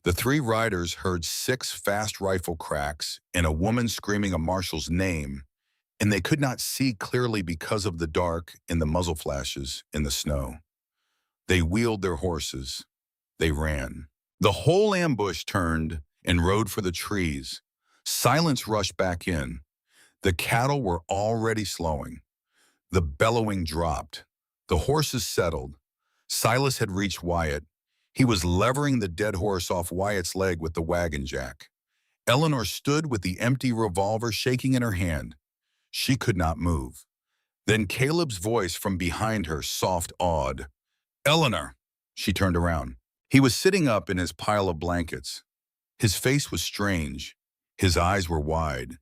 The 3 riders heard 6 fast rifle cracks and a woman screaming a marshal's name, and they could not see clearly because of the dark and the muzzle flashes in the snow. They wheeled their horses. They ran. The whole ambush turned and rode for the trees. Silence rushed back in. The cattle were already slowing. The bellowing dropped. The horses settled. Silas had reached Wyatt. He was levering the dead horse off Wyatt's leg with the wagon jack. Eleanor stood with the empty revolver shaking in her hand. She could not move. Then Caleb's voice from behind her, soft, awed. Eleanor! She turned around. He was sitting up in his pile of blankets. His face was strange. His eyes were wide.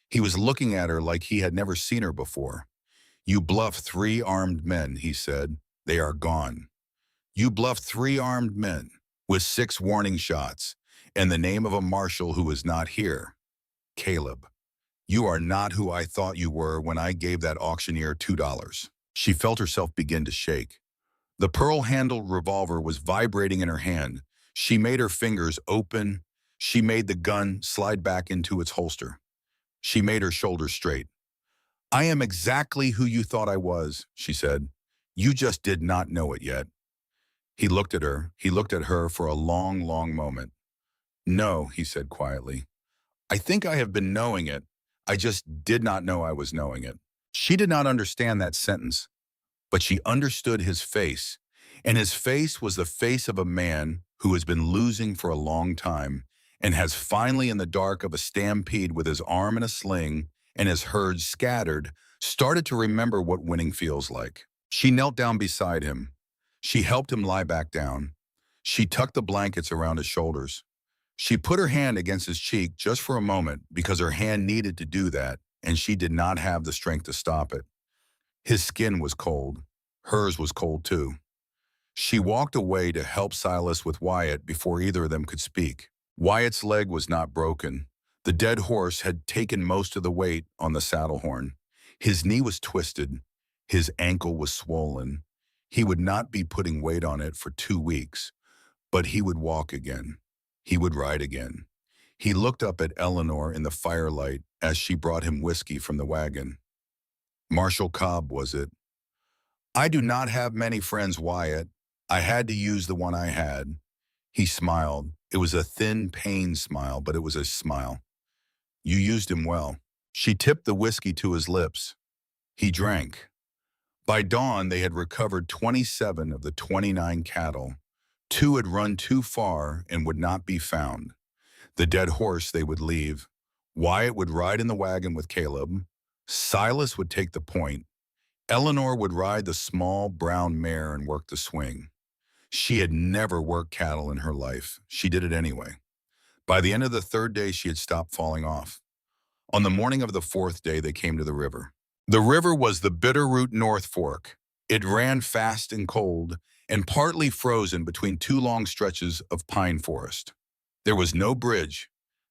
He was looking at her like he had never seen her before. You bluffed 3 armed men, he said. They are gone. You bluffed 3 armed men. with 6 warning shots and the name of a marshal who is not here. Caleb, you are not who I thought you were when I gave that auctioneer $2. She felt herself begin to shake. The pearl-handled revolver was vibrating in her hand. She made her fingers open. She made the gun slide back into its holster. She made her shoulders straight. I am exactly who you thought I was, she said. You just did not know it yet. He looked at her. He looked at her for a long, long moment. No, he said quietly. I think I have been knowing it. I just did not know I was knowing it. She did not understand that sentence, but she understood his face, and his face was the face of a man who has been losing for a long time and has finally, in the dark of a stampede with his arm in a sling and his herd scattered, started to remember what winning feels like. She knelt down beside him. She helped him lie back down. She tucked the blankets around his shoulders. She put her hand against his cheek just for a moment because her hand needed to do that, and she did not have the strength to stop it. His skin was cold. Hers was cold too. She walked away to help Silas with Wyatt before either of them could speak. Wyatt's leg was not broken. The dead horse had taken most of the weight on the saddle horn. His knee was twisted. His ankle was swollen. He would not be putting weight on it for 2 weeks, but he would walk again. He would ride again. He looked up at Eleanor in the firelight as she brought him whiskey from the wagon. Marshal Cobb, was it? I do not have many friends, Wyatt. I had to use the one I had. He smiled. It was a thin, pained smile, but it was a smile. You used him well. She tipped the whiskey to his lips. He drank. By dawn, they had recovered 27 of the 29 cattle. 2 had run too far and would not be found. The dead horse they would leave. Wyatt would ride in the wagon with Caleb. Silas would take the point. Eleanor would ride the small brown mare and work the swing. She had never worked cattle in her life. She did it anyway. By the end of the 3rd day, she had stopped falling off. On the morning of the 4th day, they came to the river. The river was the Bitterroot North Fork. It ran fast and cold and partly frozen between 2 long stretches of pine forest. There was no bridge.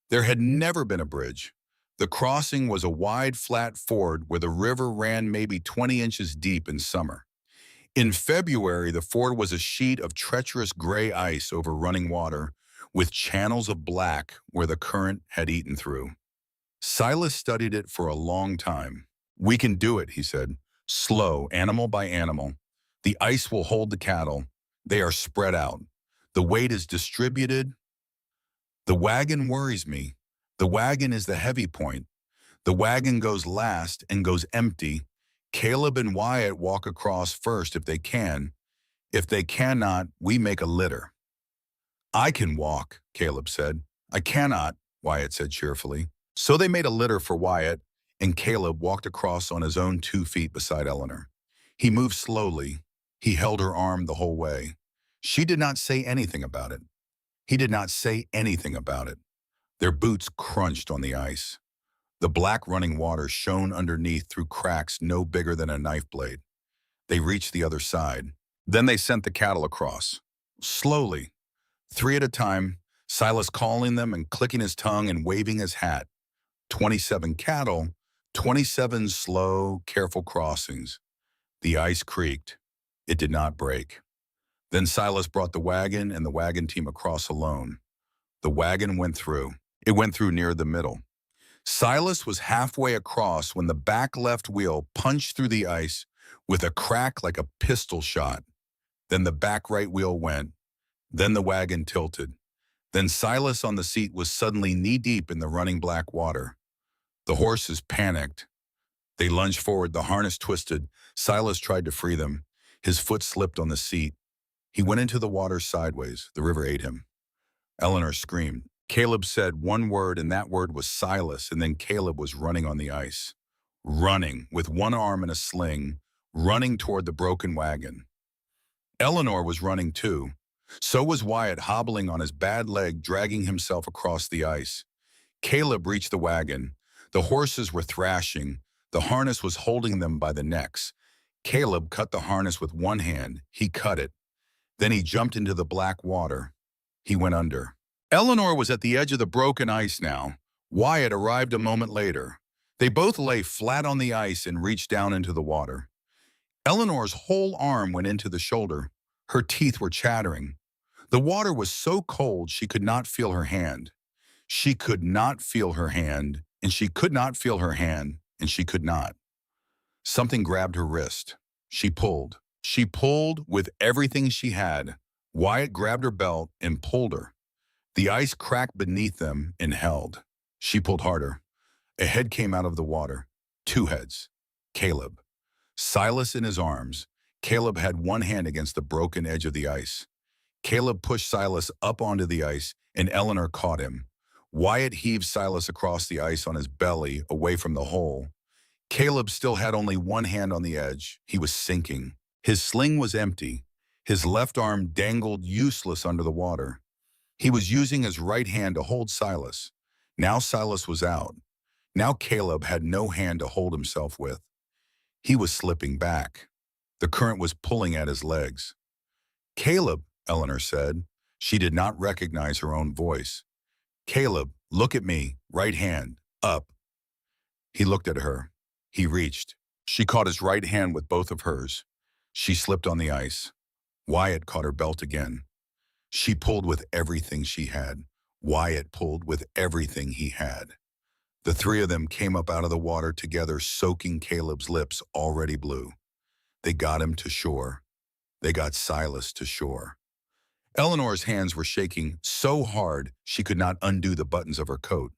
There had never been a bridge. The crossing was a wide, flat ford where the river ran maybe 20 inches deep in summer. In February, the ford was a sheet of treacherous gray ice over running water, with channels of black where the current had eaten through. Silas studied it for a long time. We can do it, he said, slow, animal by animal. The ice will hold the cattle. They are spread out. The weight is distributed. The wagon worries me. The wagon is the heavy point. The wagon goes last and goes empty. Caleb and Wyatt walk across first if they can. If they cannot, we make a litter. I can walk, Caleb said. I cannot, Wyatt said cheerfully. So they made a litter for Wyatt, and Caleb walked across on his own 2 feet beside Eleanor. He moved slowly. He held her arm the whole way. She did not say anything about it. He did not say anything about it. Their boots crunched on the ice. The black running water shone underneath through cracks no bigger than a knife blade. They reached the other side. Then they sent the cattle across. Slowly, 3 at a time, Silas calling them and clicking his tongue and waving his hat. 27 cattle, 27 slow, careful crossings. The ice creaked. It did not break. Then Silas brought the wagon and the wagon team across alone. The wagon went through. It went through near the middle. Silas was halfway across when the back left wheel punched through the ice with a crack like a pistol shot. Then the back right wheel went. Then the wagon tilted. Then Silas on the seat was suddenly knee-deep in the running black water. The horses panicked. They lunged forward, the harness twisted. Silas tried to free them. His foot slipped on the seat. He went into the water sideways. The river ate him. Eleanor screamed. Caleb said one word, and that word was Silas, and then Caleb was running on the ice. Running, with one arm in a sling, running toward the broken wagon. Eleanor was running too. So was Wyatt, hobbling on his bad leg, dragging himself across the ice. Caleb reached the wagon. The horses were thrashing. The harness was holding them by the necks. Caleb cut the harness with one hand. He cut it. Then he jumped into the black water. He went under. Eleanor was at the edge of the broken ice now. Wyatt arrived a moment later. They both lay flat on the ice and reached down into the water. Eleanor's whole arm went into the shoulder. Her teeth were chattering. The water was so cold she could not feel her hand. She could not feel her hand, and she could not feel her hand, and she could not. Something grabbed her wrist. She pulled. She pulled with everything she had. Wyatt grabbed her belt and pulled her. The ice cracked beneath them and held. She pulled harder. A head came out of the water. Two heads. Caleb. Silas in his arms. Caleb had one hand against the broken edge of the ice. Caleb pushed Silas up onto the ice, and Eleanor caught him. Wyatt heaved Silas across the ice on his belly, away from the hole. Caleb still had only one hand on the edge. He was sinking. His sling was empty. His left arm dangled useless under the water. He was using his right hand to hold Silas. Now Silas was out. Now Caleb had no hand to hold himself with. He was slipping back. The current was pulling at his legs. "Caleb," Eleanor said. She did not recognize her own voice. "Caleb, look at me, right hand, up." He looked at her. He reached. She caught his right hand with both of hers. She slipped on the ice. Wyatt caught her belt again. She pulled with everything she had. Wyatt pulled with everything he had. The three of them came up out of the water together, soaking Caleb's lips already blue. They got him to shore. They got Silas to shore. Eleanor's hands were shaking so hard she could not undo the buttons of her coat.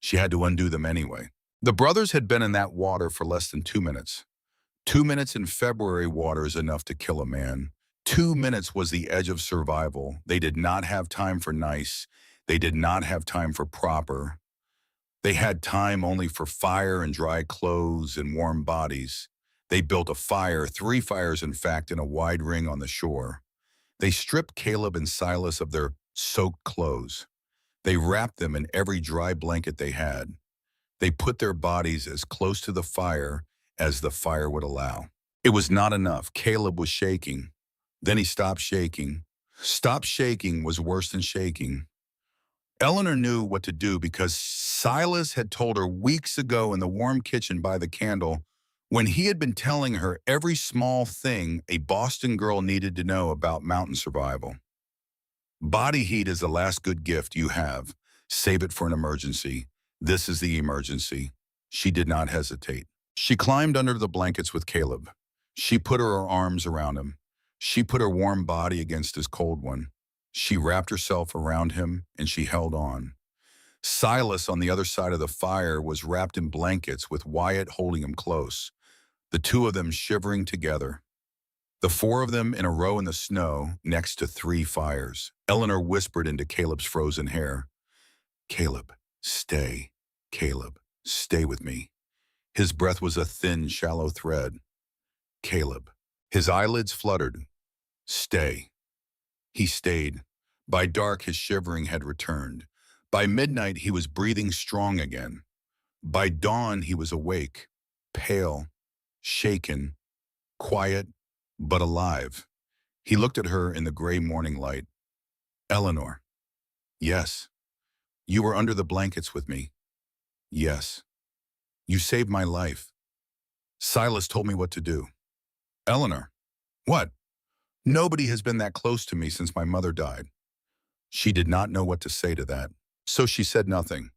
She had to undo them anyway. The brothers had been in that water for less than 2 minutes. 2 minutes in February water is enough to kill a man. 2 minutes was the edge of survival. They did not have time for nice. They did not have time for proper. They had time only for fire and dry clothes and warm bodies. They built a fire, 3 fires in fact, in a wide ring on the shore. They stripped Caleb and Silas of their soaked clothes. They wrapped them in every dry blanket they had. They put their bodies as close to the fire as the fire would allow. It was not enough. Caleb was shaking. Then he stopped shaking. Stop shaking was worse than shaking. Eleanor knew what to do because Silas had told her weeks ago in the warm kitchen by the candle, when he had been telling her every small thing a Boston girl needed to know about mountain survival. Body heat is the last good gift you have. Save it for an emergency. This is the emergency. She did not hesitate. She climbed under the blankets with Caleb. She put her arms around him. She put her warm body against his cold one. She wrapped herself around him and she held on. Silas on the other side of the fire was wrapped in blankets with Wyatt holding him close, the two of them shivering together. The 4 of them in a row in the snow next to 3 fires. Eleanor whispered into Caleb's frozen hair, "Caleb, stay. Caleb, stay with me." His breath was a thin, shallow thread. "Caleb." His eyelids fluttered. "Stay." He stayed. By dark, his shivering had returned. By midnight, he was breathing strong again. By dawn, he was awake, pale, shaken, quiet, but alive. He looked at her in the gray morning light. "Eleanor." "Yes." "You were under the blankets with me." "Yes." "You saved my life." "Silas told me what to do." "Eleanor." "What?" "Nobody has been that close to me since my mother died." She did not know what to say to that, so she said nothing.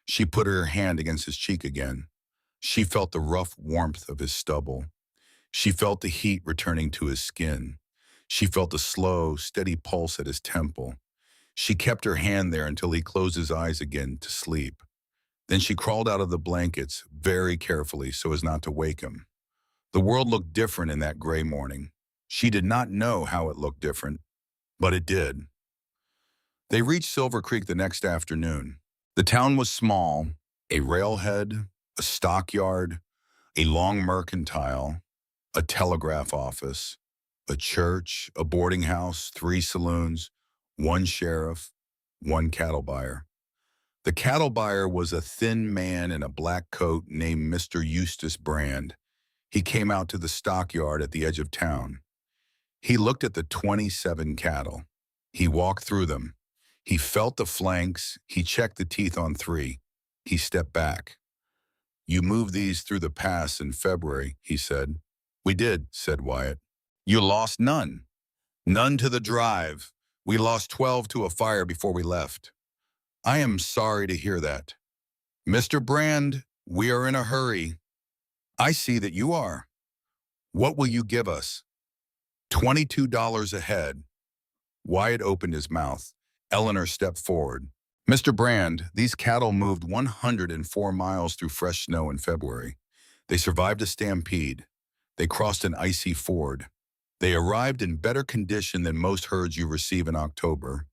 She put her hand against his cheek again. She felt the rough warmth of his stubble. She felt the heat returning to his skin. She felt the slow, steady pulse at his temple. She kept her hand there until he closed his eyes again to sleep. Then she crawled out of the blankets very carefully so as not to wake him. The world looked different in that gray morning. She did not know how it looked different, but it did. They reached Silver Creek the next afternoon. The town was small, a railhead, a stockyard, a long mercantile, a telegraph office, a church, a boarding house, 3 saloons, 1 sheriff, 1 cattle buyer. The cattle buyer was a thin man in a black coat named Mr. Eustace Brand. He came out to the stockyard at the edge of town. He looked at the 27 cattle. He walked through them. He felt the flanks. He checked the teeth on 3. He stepped back. "You moved these through the pass in February," he said. "We did," said Wyatt. "You lost none." "None to the drive. We lost 12 to a fire before we left." "I am sorry to hear that." "Mr. Brand, we are in a hurry." "I see that you are." "What will you give us?" $22 a head. Wyatt opened his mouth. Eleanor stepped forward. "Mr. Brand, these cattle moved 104 miles through fresh snow in February. They survived a stampede. They crossed an icy ford. They arrived in better condition than most herds you receive in October.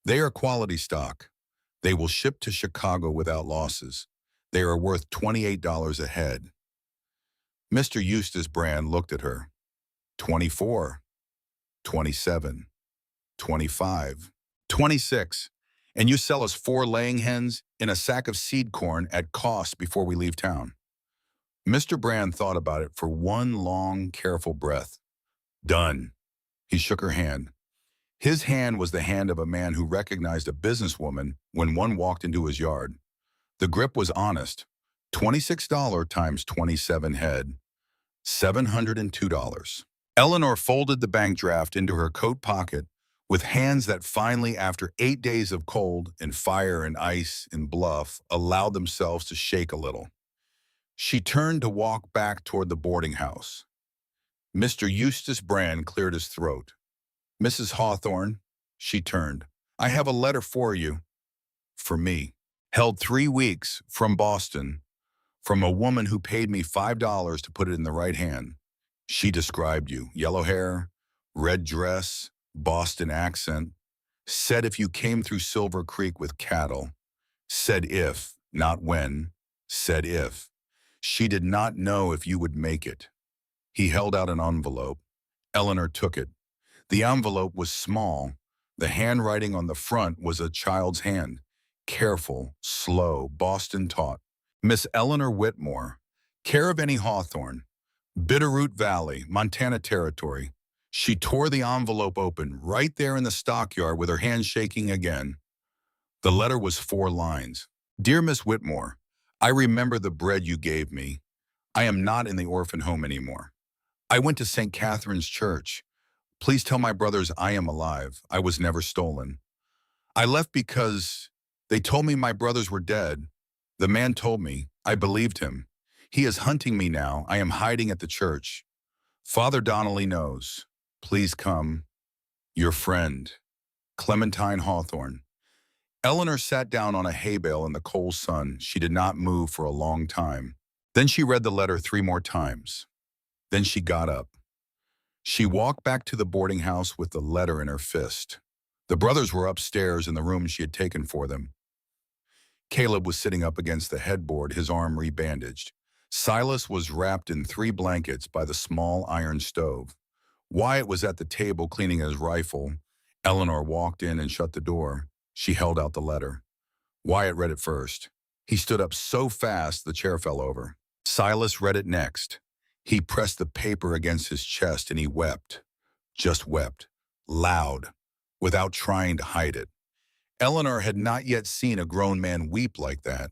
They are quality stock. They will ship to Chicago without losses. They are worth $28 a head." Mr. Eustace Brand looked at her. 24, 27, 25, 26. "And you sell us 4 laying hens in a sack of seed corn at cost before we leave town." Mr. Brand thought about it for one long, careful breath. "Done." He shook her hand. His hand was the hand of a man who recognized a businesswoman when one walked into his yard. The grip was honest. $26 times 27 head. $702. Eleanor folded the bank draft into her coat pocket with hands that finally, after 8 days of cold and fire and ice and bluff, allowed themselves to shake a little. She turned to walk back toward the boarding house. Mr. Eustace Brand cleared his throat. "Mrs. Hawthorne," she turned, "I have a letter for you." "For me." "Held 3 weeks, from Boston, from a woman who paid me $5 to put it in the right hand. She described you. Yellow hair, red dress, Boston accent. Said if you came through Silver Creek with cattle. Said if, not when. Said if. She did not know if you would make it." He held out an envelope. Eleanor took it. The envelope was small. The handwriting on the front was a child's hand. Careful, slow, Boston taught. "Miss Eleanor Whitmore, care of Annie Hawthorne, Bitterroot Valley, Montana Territory." She tore the envelope open right there in the stockyard with her hand shaking again. The letter was 4 lines. "Dear Miss Whitmore, I remember the bread you gave me. I am not in the orphan home anymore. I went to St. Catherine's Church. Please tell my brothers I am alive. I was never stolen. I left because they told me my brothers were dead. The man told me. I believed him. He is hunting me now. I am hiding at the church. Father Donnelly knows. Please come. Your friend, Clementine Hawthorne." Eleanor sat down on a hay bale in the cold sun. She did not move for a long time. Then she read the letter 3 more times. Then she got up. She walked back to the boarding house with the letter in her fist. The brothers were upstairs in the room she had taken for them. Caleb was sitting up against the headboard, his arm rebandaged. Silas was wrapped in 3 blankets by the small iron stove. Wyatt was at the table cleaning his rifle. Eleanor walked in and shut the door. She held out the letter. Wyatt read it first. He stood up so fast the chair fell over. Silas read it next. He pressed the paper against his chest and he wept. Just wept. Loud. Without trying to hide it. Eleanor had not yet seen a grown man weep like that.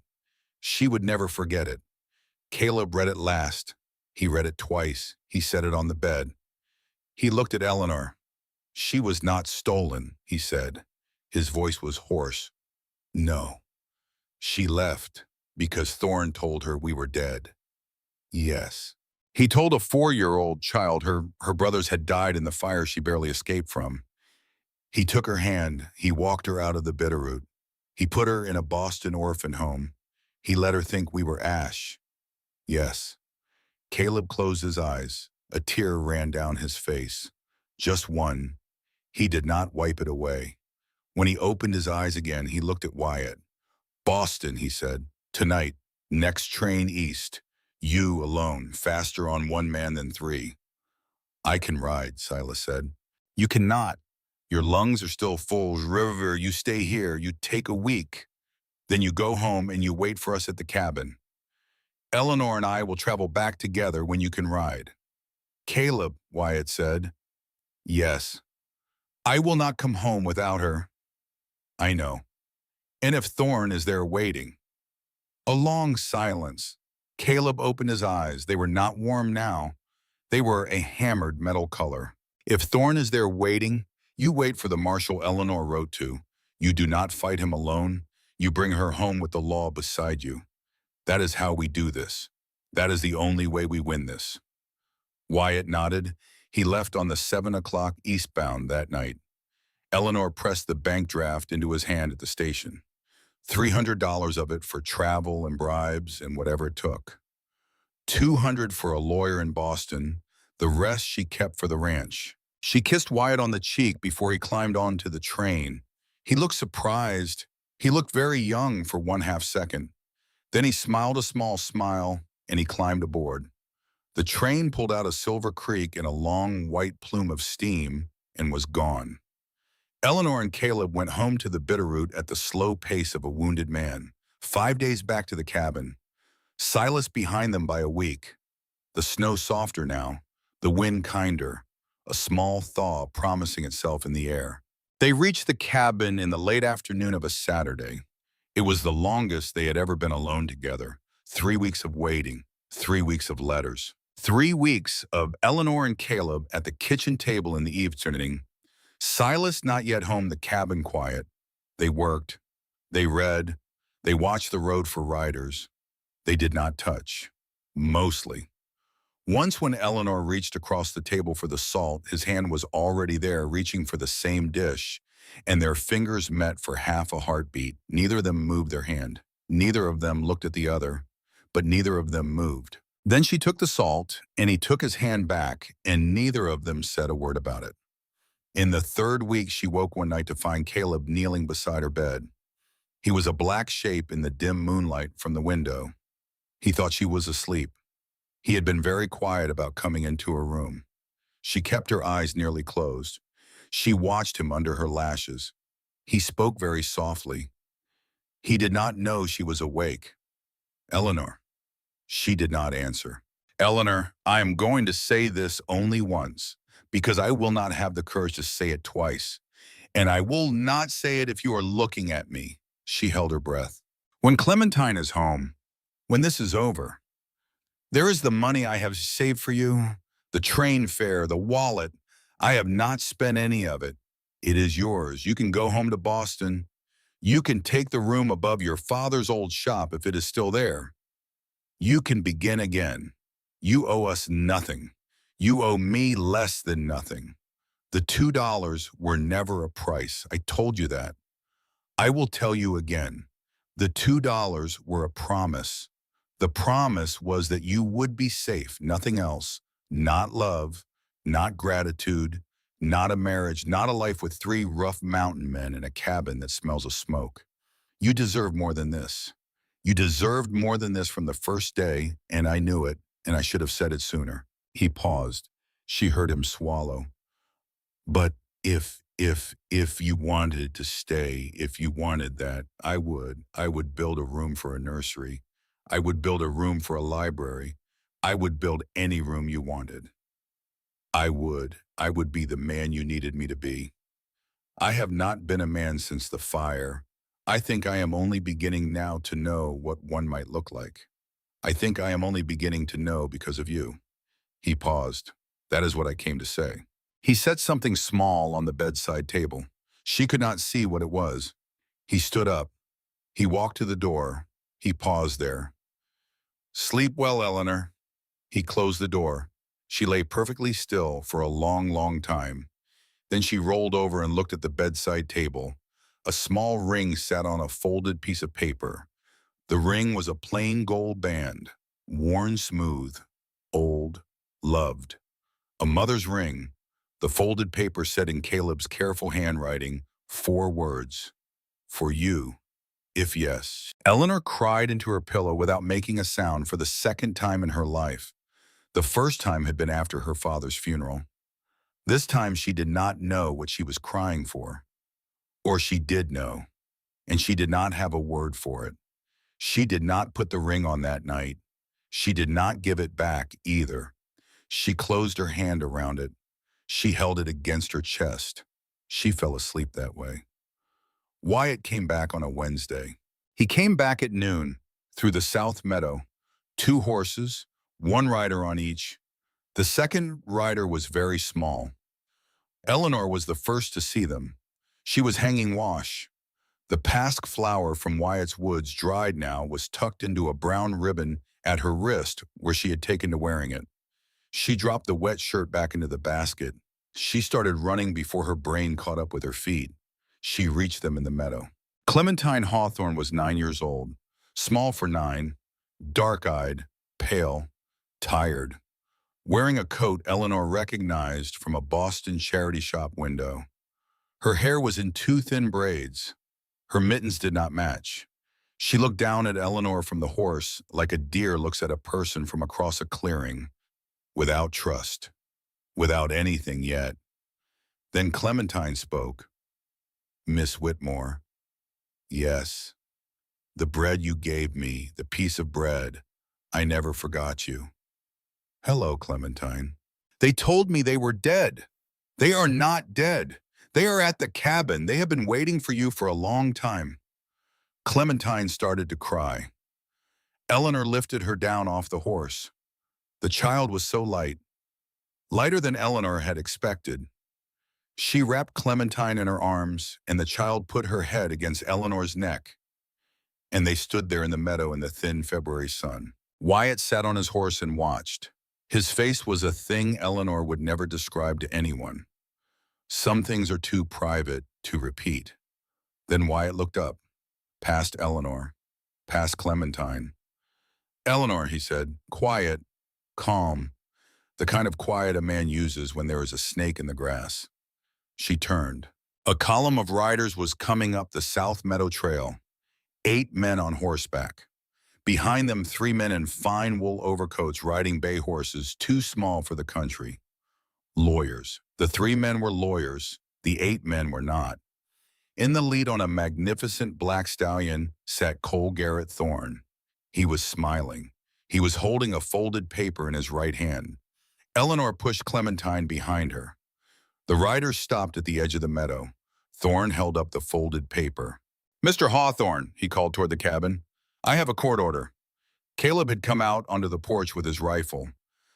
She would never forget it. Caleb read it last. He read it twice. He set it on the bed. He looked at Eleanor. "She was not stolen," he said. His voice was hoarse. "No. She left because Thorne told her we were dead." "Yes." He told a 4-year-old child her brothers had died in the fire she barely escaped from. He took her hand. He walked her out of the Bitterroot. He put her in a Boston orphan home. He let her think we were ash. Yes. Caleb closed his eyes. A tear ran down his face. Just one. He did not wipe it away. When he opened his eyes again, he looked at Wyatt. "Boston," he said. "Tonight. Next train east. You alone, faster on 1 man than 3. "I can ride," Silas said. "You cannot. Your lungs are still full. River, you stay here. You take a week. Then you go home and you wait for us at the cabin. Eleanor and I will travel back together when you can ride." "Caleb," Wyatt said. "Yes. I will not come home without her." I know. And if Thorne is there waiting? A long silence. Caleb opened his eyes. They were not warm now. They were a hammered metal color. If Thorne is there waiting, you wait for the marshal Eleanor wrote to. You do not fight him alone. You bring her home with the law beside you. That is how we do this. That is the only way we win this. Wyatt nodded. He left on the 7 o'clock eastbound that night. Eleanor pressed the bank draft into his hand at the station. $300 of it for travel and bribes and whatever it took. $200 for a lawyer in Boston. The rest she kept for the ranch. She kissed Wyatt on the cheek before he climbed onto the train. He looked surprised. He looked very young for 1/2 second. Then he smiled a small smile and he climbed aboard. The train pulled out of Silver Creek in a long white plume of steam and was gone. Eleanor and Caleb went home to the Bitterroot at the slow pace of a wounded man. 5 days back to the cabin. Silas behind them by a week. The snow softer now, the wind kinder, a small thaw promising itself in the air. They reached the cabin in the late afternoon of a Saturday. It was the longest they had ever been alone together. 3 weeks of waiting, 3 weeks of letters. 3 weeks of Eleanor and Caleb at the kitchen table in the evening. Silas not yet home, the cabin quiet. They worked. They read. They watched the road for riders. They did not touch. Mostly. Once when Eleanor reached across the table for the salt, his hand was already there reaching for the same dish, and their fingers met for half a heartbeat. Neither of them moved their hand. Neither of them looked at the other, but neither of them moved. Then she took the salt, and he took his hand back, and neither of them said a word about it. In the 3rd week, she woke one night to find Caleb kneeling beside her bed. He was a black shape in the dim moonlight from the window. He thought she was asleep. He had been very quiet about coming into her room. She kept her eyes nearly closed. She watched him under her lashes. He spoke very softly. He did not know she was awake. Eleanor. She did not answer. Eleanor, I am going to say this only once, because I will not have the courage to say it twice. And I will not say it if you are looking at me. She held her breath. When Clementine is home, when this is over, there is the money I have saved for you, the train fare, the wallet. I have not spent any of it. It is yours. You can go home to Boston. You can take the room above your father's old shop if it is still there. You can begin again. You owe us nothing. You owe me less than nothing. The $2 were never a price. I told you that. I will tell you again. The $2 were a promise. The promise was that you would be safe, nothing else. Not love, not gratitude, not a marriage, not a life with 3 rough mountain men in a cabin that smells of smoke. You deserve more than this. You deserved more than this from the first day, and I knew it, and I should have said it sooner. He paused. She heard him swallow. But if you wanted to stay, if you wanted that, I would build a room for a nursery. I would build a room for a library. I would build any room you wanted. I would be the man you needed me to be. I have not been a man since the fire. I think I am only beginning now to know what one might look like. I think I am only beginning to know because of you. He paused. That is what I came to say. He set something small on the bedside table. She could not see what it was. He stood up. He walked to the door. He paused there. Sleep well, Eleanor. He closed the door. She lay perfectly still for a long, long time. Then she rolled over and looked at the bedside table. A small ring sat on a folded piece of paper. The ring was a plain gold band, worn smooth, old, loved. A mother's ring. The folded paper said in Caleb's careful handwriting, 4 words. For you, if yes. Eleanor cried into her pillow without making a sound for the 2nd time in her life. The first time had been after her father's funeral. This time she did not know what she was crying for. Or she did know, and she did not have a word for it. She did not put the ring on that night. She did not give it back either. She closed her hand around it. She held it against her chest. She fell asleep that way. Wyatt came back on a Wednesday. He came back at noon, through the South Meadow. 2 horses, 1 rider on each. The second rider was very small. Eleanor was the first to see them. She was hanging wash. The pasque flower from Wyatt's woods, dried now, was tucked into a brown ribbon at her wrist where she had taken to wearing it. She dropped the wet shirt back into the basket. She started running before her brain caught up with her feet. She reached them in the meadow. Clementine Hawthorne was 9 years old, small for 9, dark-eyed, pale, tired. Wearing a coat Eleanor recognized from a Boston charity shop window. Her hair was in 2 thin braids. Her mittens did not match. She looked down at Eleanor from the horse like a deer looks at a person from across a clearing, without trust, without anything yet. Then Clementine spoke. "Miss Whitmore." "Yes. The bread you gave me, the piece of bread. I never forgot you." "Hello, Clementine." "They told me they were dead." "They are not dead. They are at the cabin. They have been waiting for you for a long time." Clementine started to cry. Eleanor lifted her down off the horse. The child was so light, lighter than Eleanor had expected. She wrapped Clementine in her arms, and the child put her head against Eleanor's neck, and they stood there in the meadow in the thin February sun. Wyatt sat on his horse and watched. His face was a thing Eleanor would never describe to anyone. Some things are too private to repeat. Then Wyatt looked up, past Eleanor, past Clementine. "Eleanor," he said, "quiet, calm, the kind of quiet a man uses when there is a snake in the grass." She turned. A column of riders was coming up the South Meadow Trail, 8 men on horseback. Behind them, 3 men in fine wool overcoats riding bay horses too small for the country. Lawyers. The 3 men were lawyers. The 8 men were not. In the lead on a magnificent black stallion sat Cole Garrett Thorne. He was smiling. He was holding a folded paper in his right hand. Eleanor pushed Clementine behind her. The riders stopped at the edge of the meadow. Thorne held up the folded paper. "Mr. Hawthorne," he called toward the cabin, "I have a court order." Caleb had come out onto the porch with his rifle.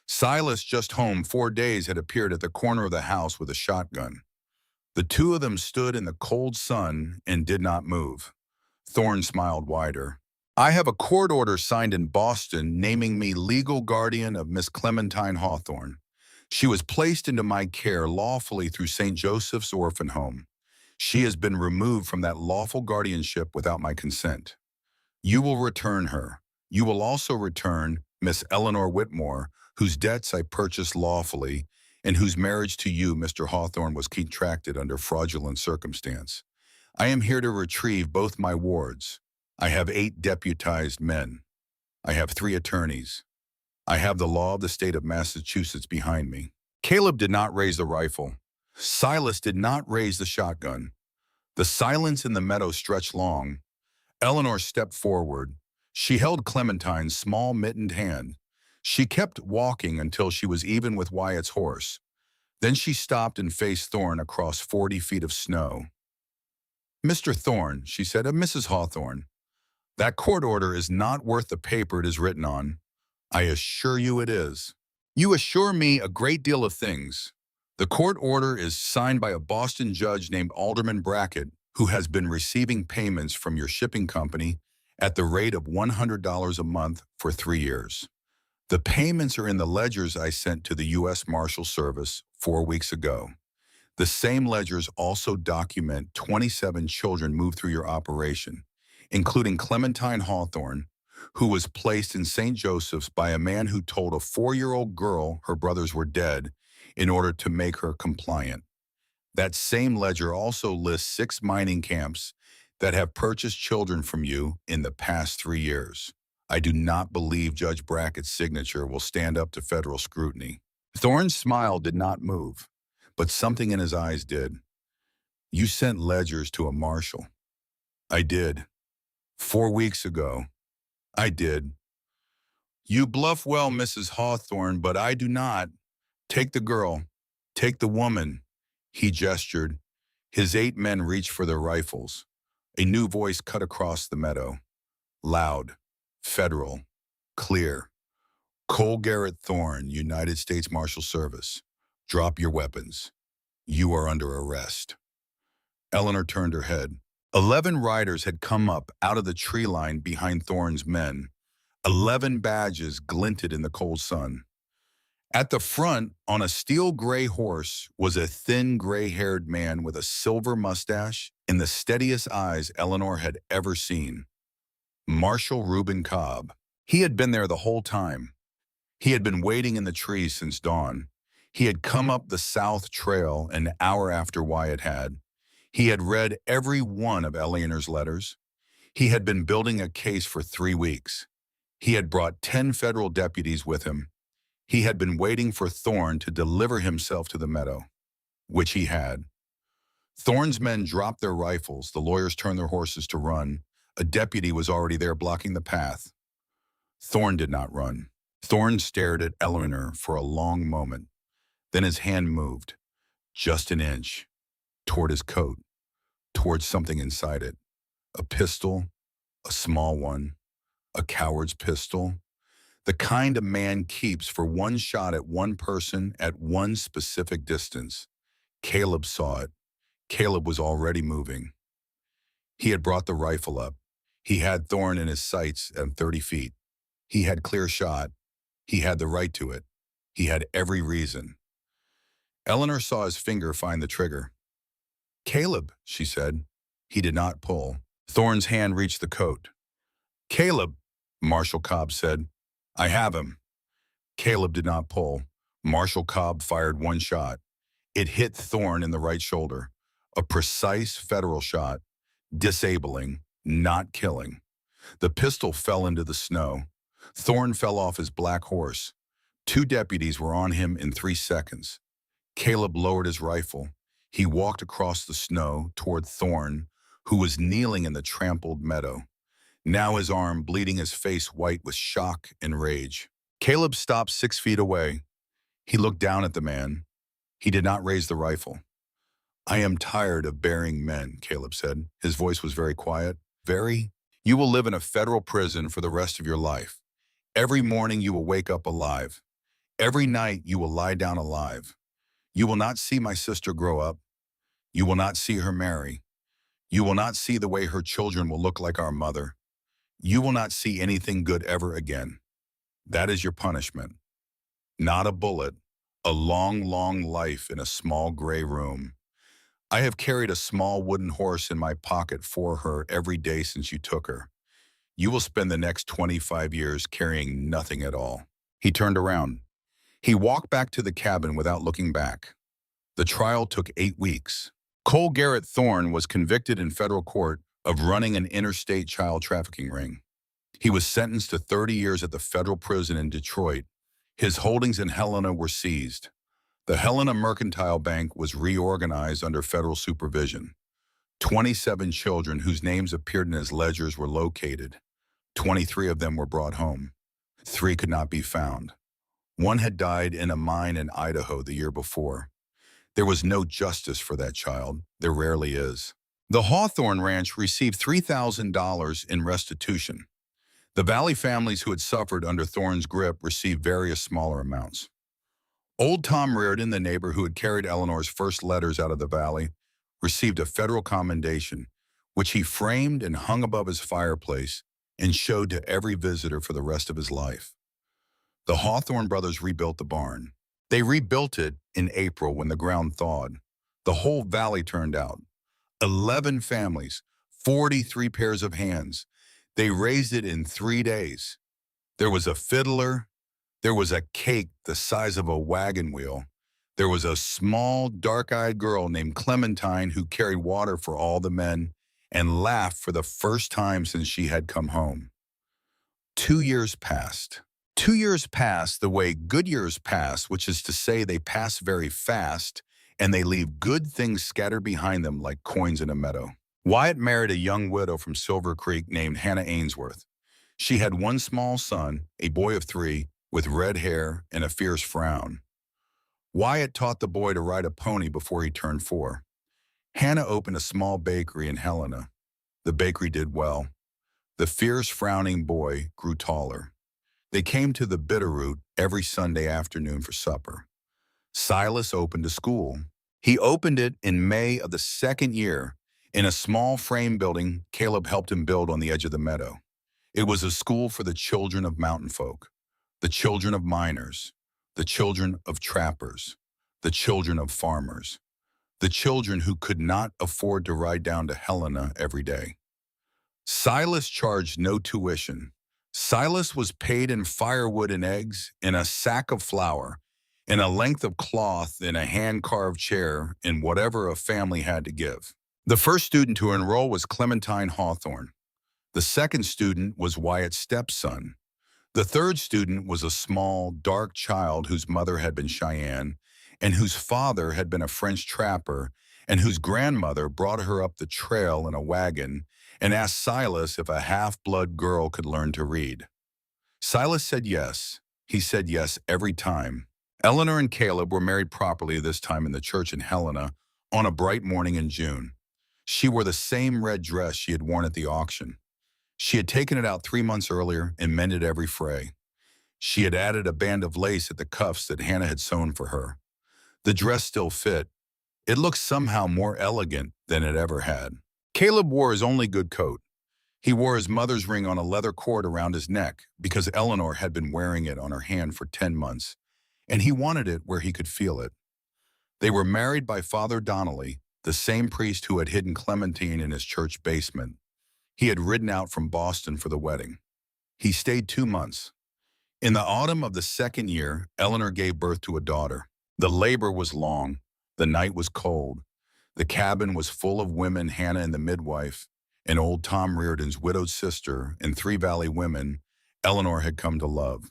Silas, just home 4 days, had appeared at the corner of the house with a shotgun. The 2 of them stood in the cold sun and did not move. Thorne smiled wider. "I have a court order signed in Boston naming me legal guardian of Miss Clementine Hawthorne. She was placed into my care lawfully through St. Joseph's Orphan Home. She has been removed from that lawful guardianship without my consent. You will return her. You will also return Miss Eleanor Whitmore, whose debts I purchased lawfully, and whose marriage to you, Mr. Hawthorne, was contracted under fraudulent circumstance. I am here to retrieve both my wards. I have 8 deputized men. I have 3 attorneys. I have the law of the state of Massachusetts behind me." Caleb did not raise the rifle. Silas did not raise the shotgun. The silence in the meadow stretched long. Eleanor stepped forward. She held Clementine's small mittened hand. She kept walking until she was even with Wyatt's horse. Then she stopped and faced Thorne across 40 feet of snow. "Mr. Thorne," she said, "Mrs. Hawthorne, that court order is not worth the paper it is written on. I assure you it is. You assure me a great deal of things. The court order is signed by a Boston judge named Alderman Brackett, who has been receiving payments from your shipping company at the rate of $100 a month for 3 years. The payments are in the ledgers I sent to the U.S. Marshal Service 4 weeks ago. The same ledgers also document 27 children moved through your operation, including Clementine Hawthorne, who was placed in St. Joseph's by a man who told a 4-year-old girl her brothers were dead in order to make her compliant. That same ledger also lists 6 mining camps that have purchased children from you in the past 3 years. I do not believe Judge Brackett's signature will stand up to federal scrutiny." Thorne's smile did not move, but something in his eyes did. "You sent ledgers to a marshal." "I did. 4 weeks ago. I did." "You bluff well, Mrs. Hawthorne, but I do not. Take the girl. Take the woman." He gestured. His 8 men reached for their rifles. A new voice cut across the meadow. Loud, federal, clear. Cole Garrett Thorne, United States Marshal Service. Drop your weapons. You are under arrest. Eleanor turned her head. 11 riders had come up out of the tree line behind Thorne's men. 11 badges glinted in the cold sun. At the front, on a steel gray horse, was a thin gray-haired man with a silver mustache and the steadiest eyes Eleanor had ever seen. Marshal Reuben Cobb. He had been there the whole time. He had been waiting in the trees since dawn. He had come up the South Trail an hour after Wyatt had. He had read every one of Eleanor's letters. He had been building a case for 3 weeks. He had brought 10 federal deputies with him. He had been waiting for Thorne to deliver himself to the meadow, which he had. Thorne's men dropped their rifles. The lawyers turned their horses to run. A deputy was already there blocking the path. Thorne did not run. Thorne stared at Eleanor for a long moment. Then his hand moved, just an inch, toward his coat, towards something inside it. A pistol, a small one, a coward's pistol. The kind a man keeps for one shot at one person at one specific distance. Caleb saw it. Caleb was already moving. He had brought the rifle up. He had Thorne in his sights at 30 feet. He had clear shot. He had the right to it. He had every reason. Eleanor saw his finger find the trigger. "Caleb," she said. He did not pull. Thorne's hand reached the coat. "Caleb," Marshal Cobb said. "I have him." Caleb did not pull. Marshal Cobb fired one shot. It hit Thorne in the right shoulder. A precise federal shot, disabling, not killing. The pistol fell into the snow. Thorne fell off his black horse. 2 deputies were on him in 3 seconds. Caleb lowered his rifle. He walked across the snow toward Thorne, who was kneeling in the trampled meadow. Now his arm bleeding, his face white with shock and rage. Caleb stopped 6 feet away. He looked down at the man. He did not raise the rifle. "I am tired of burying men," Caleb said. His voice was very quiet. "Very? You will live in a federal prison for the rest of your life. Every morning you will wake up alive. Every night you will lie down alive. You will not see my sister grow up. You will not see her marry. You will not see the way her children will look like our mother. You will not see anything good ever again. That is your punishment. Not a bullet, a long, long life in a small gray room. I have carried a small wooden horse in my pocket for her every day since you took her. You will spend the next 25 years carrying nothing at all." He turned around. He walked back to the cabin without looking back. The trial took 8 weeks. Cole Garrett Thorne was convicted in federal court of running an interstate child trafficking ring. He was sentenced to 30 years at the federal prison in Detroit. His holdings in Helena were seized. The Helena Mercantile Bank was reorganized under federal supervision. 27 children whose names appeared in his ledgers were located. 23 of them were brought home. 3 could not be found. 1 had died in a mine in Idaho the year before. There was no justice for that child. There rarely is. The Hawthorne Ranch received $3,000 in restitution. The Valley families who had suffered under Thorne's grip received various smaller amounts. Old Tom Reardon, the neighbor who had carried Eleanor's first letters out of the valley, received a federal commendation, which he framed and hung above his fireplace and showed to every visitor for the rest of his life. The Hawthorne brothers rebuilt the barn. They rebuilt it in April when the ground thawed. The whole valley turned out. 11 families, 43 pairs of hands. They raised it in 3 days. There was a fiddler. There was a cake the size of a wagon wheel. There was a small, dark-eyed girl named Clementine who carried water for all the men and laughed for the first time since she had come home. 2 years passed. 2 years passed the way good years pass, which is to say they pass very fast, and they leave good things scattered behind them like coins in a meadow. Wyatt married a young widow from Silver Creek named Hannah Ainsworth. She had 1 small son, a boy of 3, with red hair and a fierce frown. Wyatt taught the boy to ride a pony before he turned 4. Hannah opened a small bakery in Helena. The bakery did well. The fierce, frowning boy grew taller. They came to the Bitterroot every Sunday afternoon for supper. Silas opened a school. He opened it in May of the second year in a small frame building Caleb helped him build on the edge of the meadow. It was a school for the children of mountain folk, the children of miners, the children of trappers, the children of farmers, the children who could not afford to ride down to Helena every day. Silas charged no tuition. Silas was paid in firewood and eggs, in a sack of flour, in a length of cloth, in a hand-carved chair, in whatever a family had to give. The first student to enroll was Clementine Hawthorne. The second student was Wyatt's stepson. The third student was a small, dark child whose mother had been Cheyenne, and whose father had been a French trapper, and whose grandmother brought her up the trail in a wagon and asked Silas if a half-blood girl could learn to read. Silas said yes. He said yes every time. Eleanor and Caleb were married properly this time in the church in Helena on a bright morning in June. She wore the same red dress she had worn at the auction. She had taken it out 3 months earlier and mended every fray. She had added a band of lace at the cuffs that Hannah had sewn for her. The dress still fit. It looked somehow more elegant than it ever had. Caleb wore his only good coat. He wore his mother's ring on a leather cord around his neck because Eleanor had been wearing it on her hand for 10 months, and he wanted it where he could feel it. They were married by Father Donnelly, the same priest who had hidden Clementine in his church basement. He had ridden out from Boston for the wedding. He stayed 2 months. In the autumn of the second year, Eleanor gave birth to a daughter. The labor was long. The night was cold. The cabin was full of women, Hannah and the midwife, and old Tom Reardon's widowed sister, and 3 Valley women Eleanor had come to love.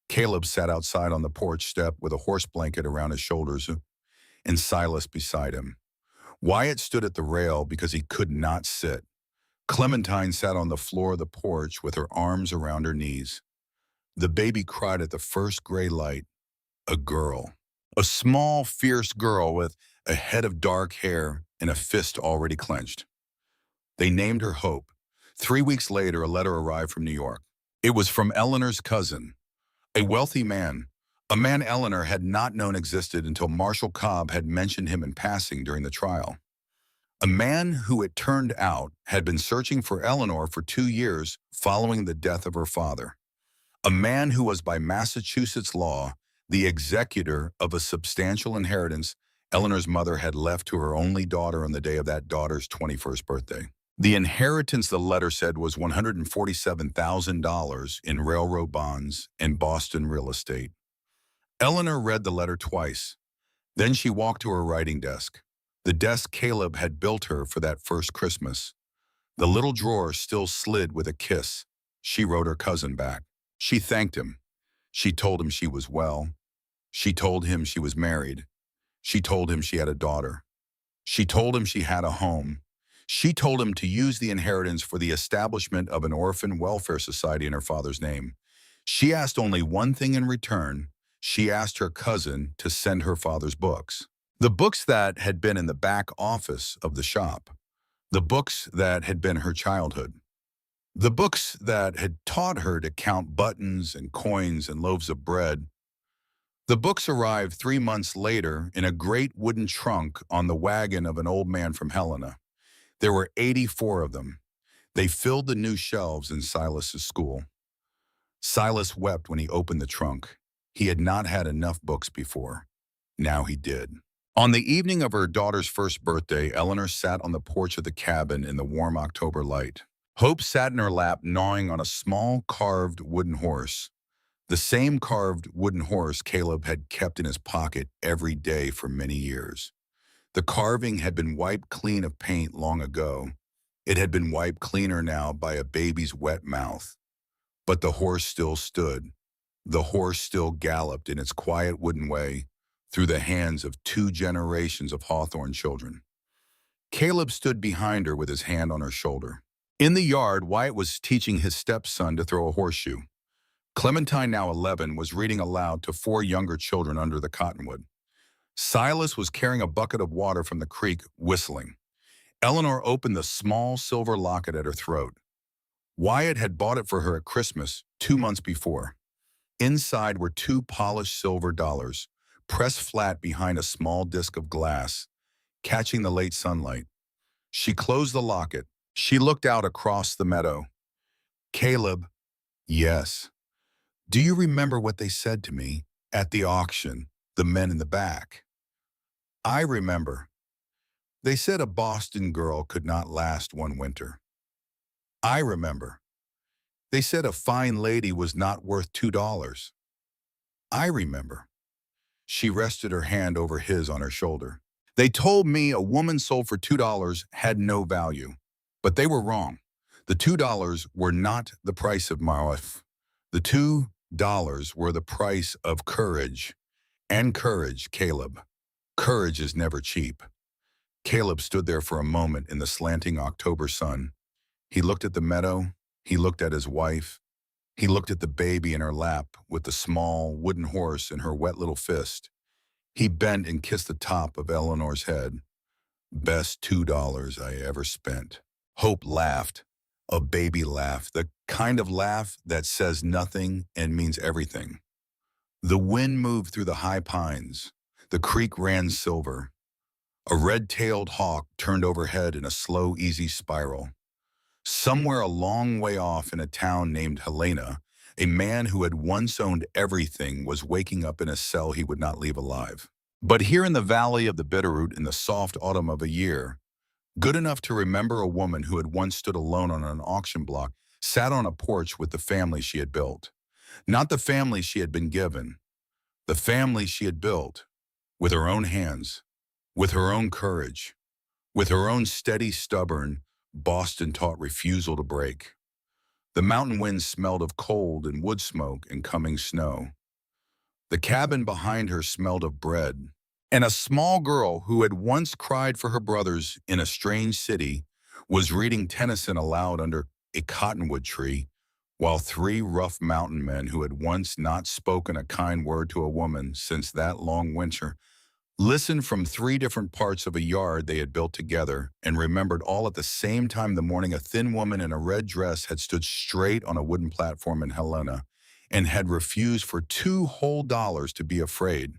Caleb sat outside on the porch step with a horse blanket around his shoulders and Silas beside him. Wyatt stood at the rail because he could not sit. Clementine sat on the floor of the porch with her arms around her knees. The baby cried at the first gray light. A girl. A small, fierce girl with a head of dark hair and a fist already clenched. They named her Hope. 3 weeks later, a letter arrived from New York. It was from Eleanor's cousin, a wealthy man, a man Eleanor had not known existed until Marshal Cobb had mentioned him in passing during the trial. A man who, it turned out, had been searching for Eleanor for 2 years following the death of her father. A man who was, by Massachusetts law, the executor of a substantial inheritance Eleanor's mother had left to her only daughter on the day of that daughter's 21st birthday. The inheritance, the letter said, was $147,000 in railroad bonds and Boston real estate. Eleanor read the letter twice. Then she walked to her writing desk, the desk Caleb had built her for that first Christmas. The little drawer still slid with a kiss. She wrote her cousin back. She thanked him. She told him she was well. She told him she was married. She told him she had a daughter. She told him she had a home. She told him to use the inheritance for the establishment of an orphan welfare society in her father's name. She asked only one thing in return. She asked her cousin to send her father's books. The books that had been in the back office of the shop. The books that had been her childhood. The books that had taught her to count buttons and coins and loaves of bread. The books arrived 3 months later in a great wooden trunk on the wagon of an old man from Helena. There were 84 of them. They filled the new shelves in Silas's school. Silas wept when he opened the trunk. He had not had enough books before. Now he did. On the evening of her daughter's first birthday, Eleanor sat on the porch of the cabin in the warm October light. Hope sat in her lap gnawing on a small carved wooden horse. The same carved wooden horse Caleb had kept in his pocket every day for many years. The carving had been wiped clean of paint long ago. It had been wiped cleaner now by a baby's wet mouth. But the horse still stood. The horse still galloped in its quiet wooden way through the hands of 2 generations of Hawthorne children. Caleb stood behind her with his hand on her shoulder. In the yard, Wyatt was teaching his stepson to throw a horseshoe. Clementine, now 11, was reading aloud to 4 younger children under the cottonwood. Silas was carrying a bucket of water from the creek, whistling. Eleanor opened the small silver locket at her throat. Wyatt had bought it for her at Christmas 2 months before. Inside were two polished silver dollars, pressed flat behind a small disc of glass, catching the late sunlight. She closed the locket. She looked out across the meadow. Caleb, yes. Do you remember what they said to me at the auction, the men in the back? I remember. They said a Boston girl could not last one winter. I remember. They said a fine lady was not worth $2. I remember. She rested her hand over his on her shoulder. They told me a woman sold for $2 had no value, but they were wrong. The $2 were not the price of my life. The $2 were the price of courage. And courage, Caleb. Courage is never cheap. Caleb stood there for a moment in the slanting October sun. He looked at the meadow. He looked at his wife. He looked at the baby in her lap with the small wooden horse in her wet little fist. He bent and kissed the top of Eleanor's head. Best $2 I ever spent. Hope laughed. A baby laugh, the kind of laugh that says nothing and means everything. The wind moved through the high pines. The creek ran silver. A red-tailed hawk turned overhead in a slow, easy spiral. Somewhere a long way off in a town named Helena, a man who had once owned everything was waking up in a cell he would not leave alive. But here in the valley of the Bitterroot in the soft autumn of a year, good enough to remember a woman who had once stood alone on an auction block, sat on a porch with the family she had built. Not the family she had been given, the family she had built, with her own hands, with her own courage, with her own steady, stubborn, Boston-taught refusal to break. The mountain wind smelled of cold and wood smoke and coming snow. The cabin behind her smelled of bread. And a small girl who had once cried for her brothers in a strange city was reading Tennyson aloud under a cottonwood tree, while three rough mountain men who had once not spoken a kind word to a woman since that long winter listened from three different parts of a yard they had built together and remembered all at the same time the morning a thin woman in a red dress had stood straight on a wooden platform in Helena and had refused for $2 whole to be afraid.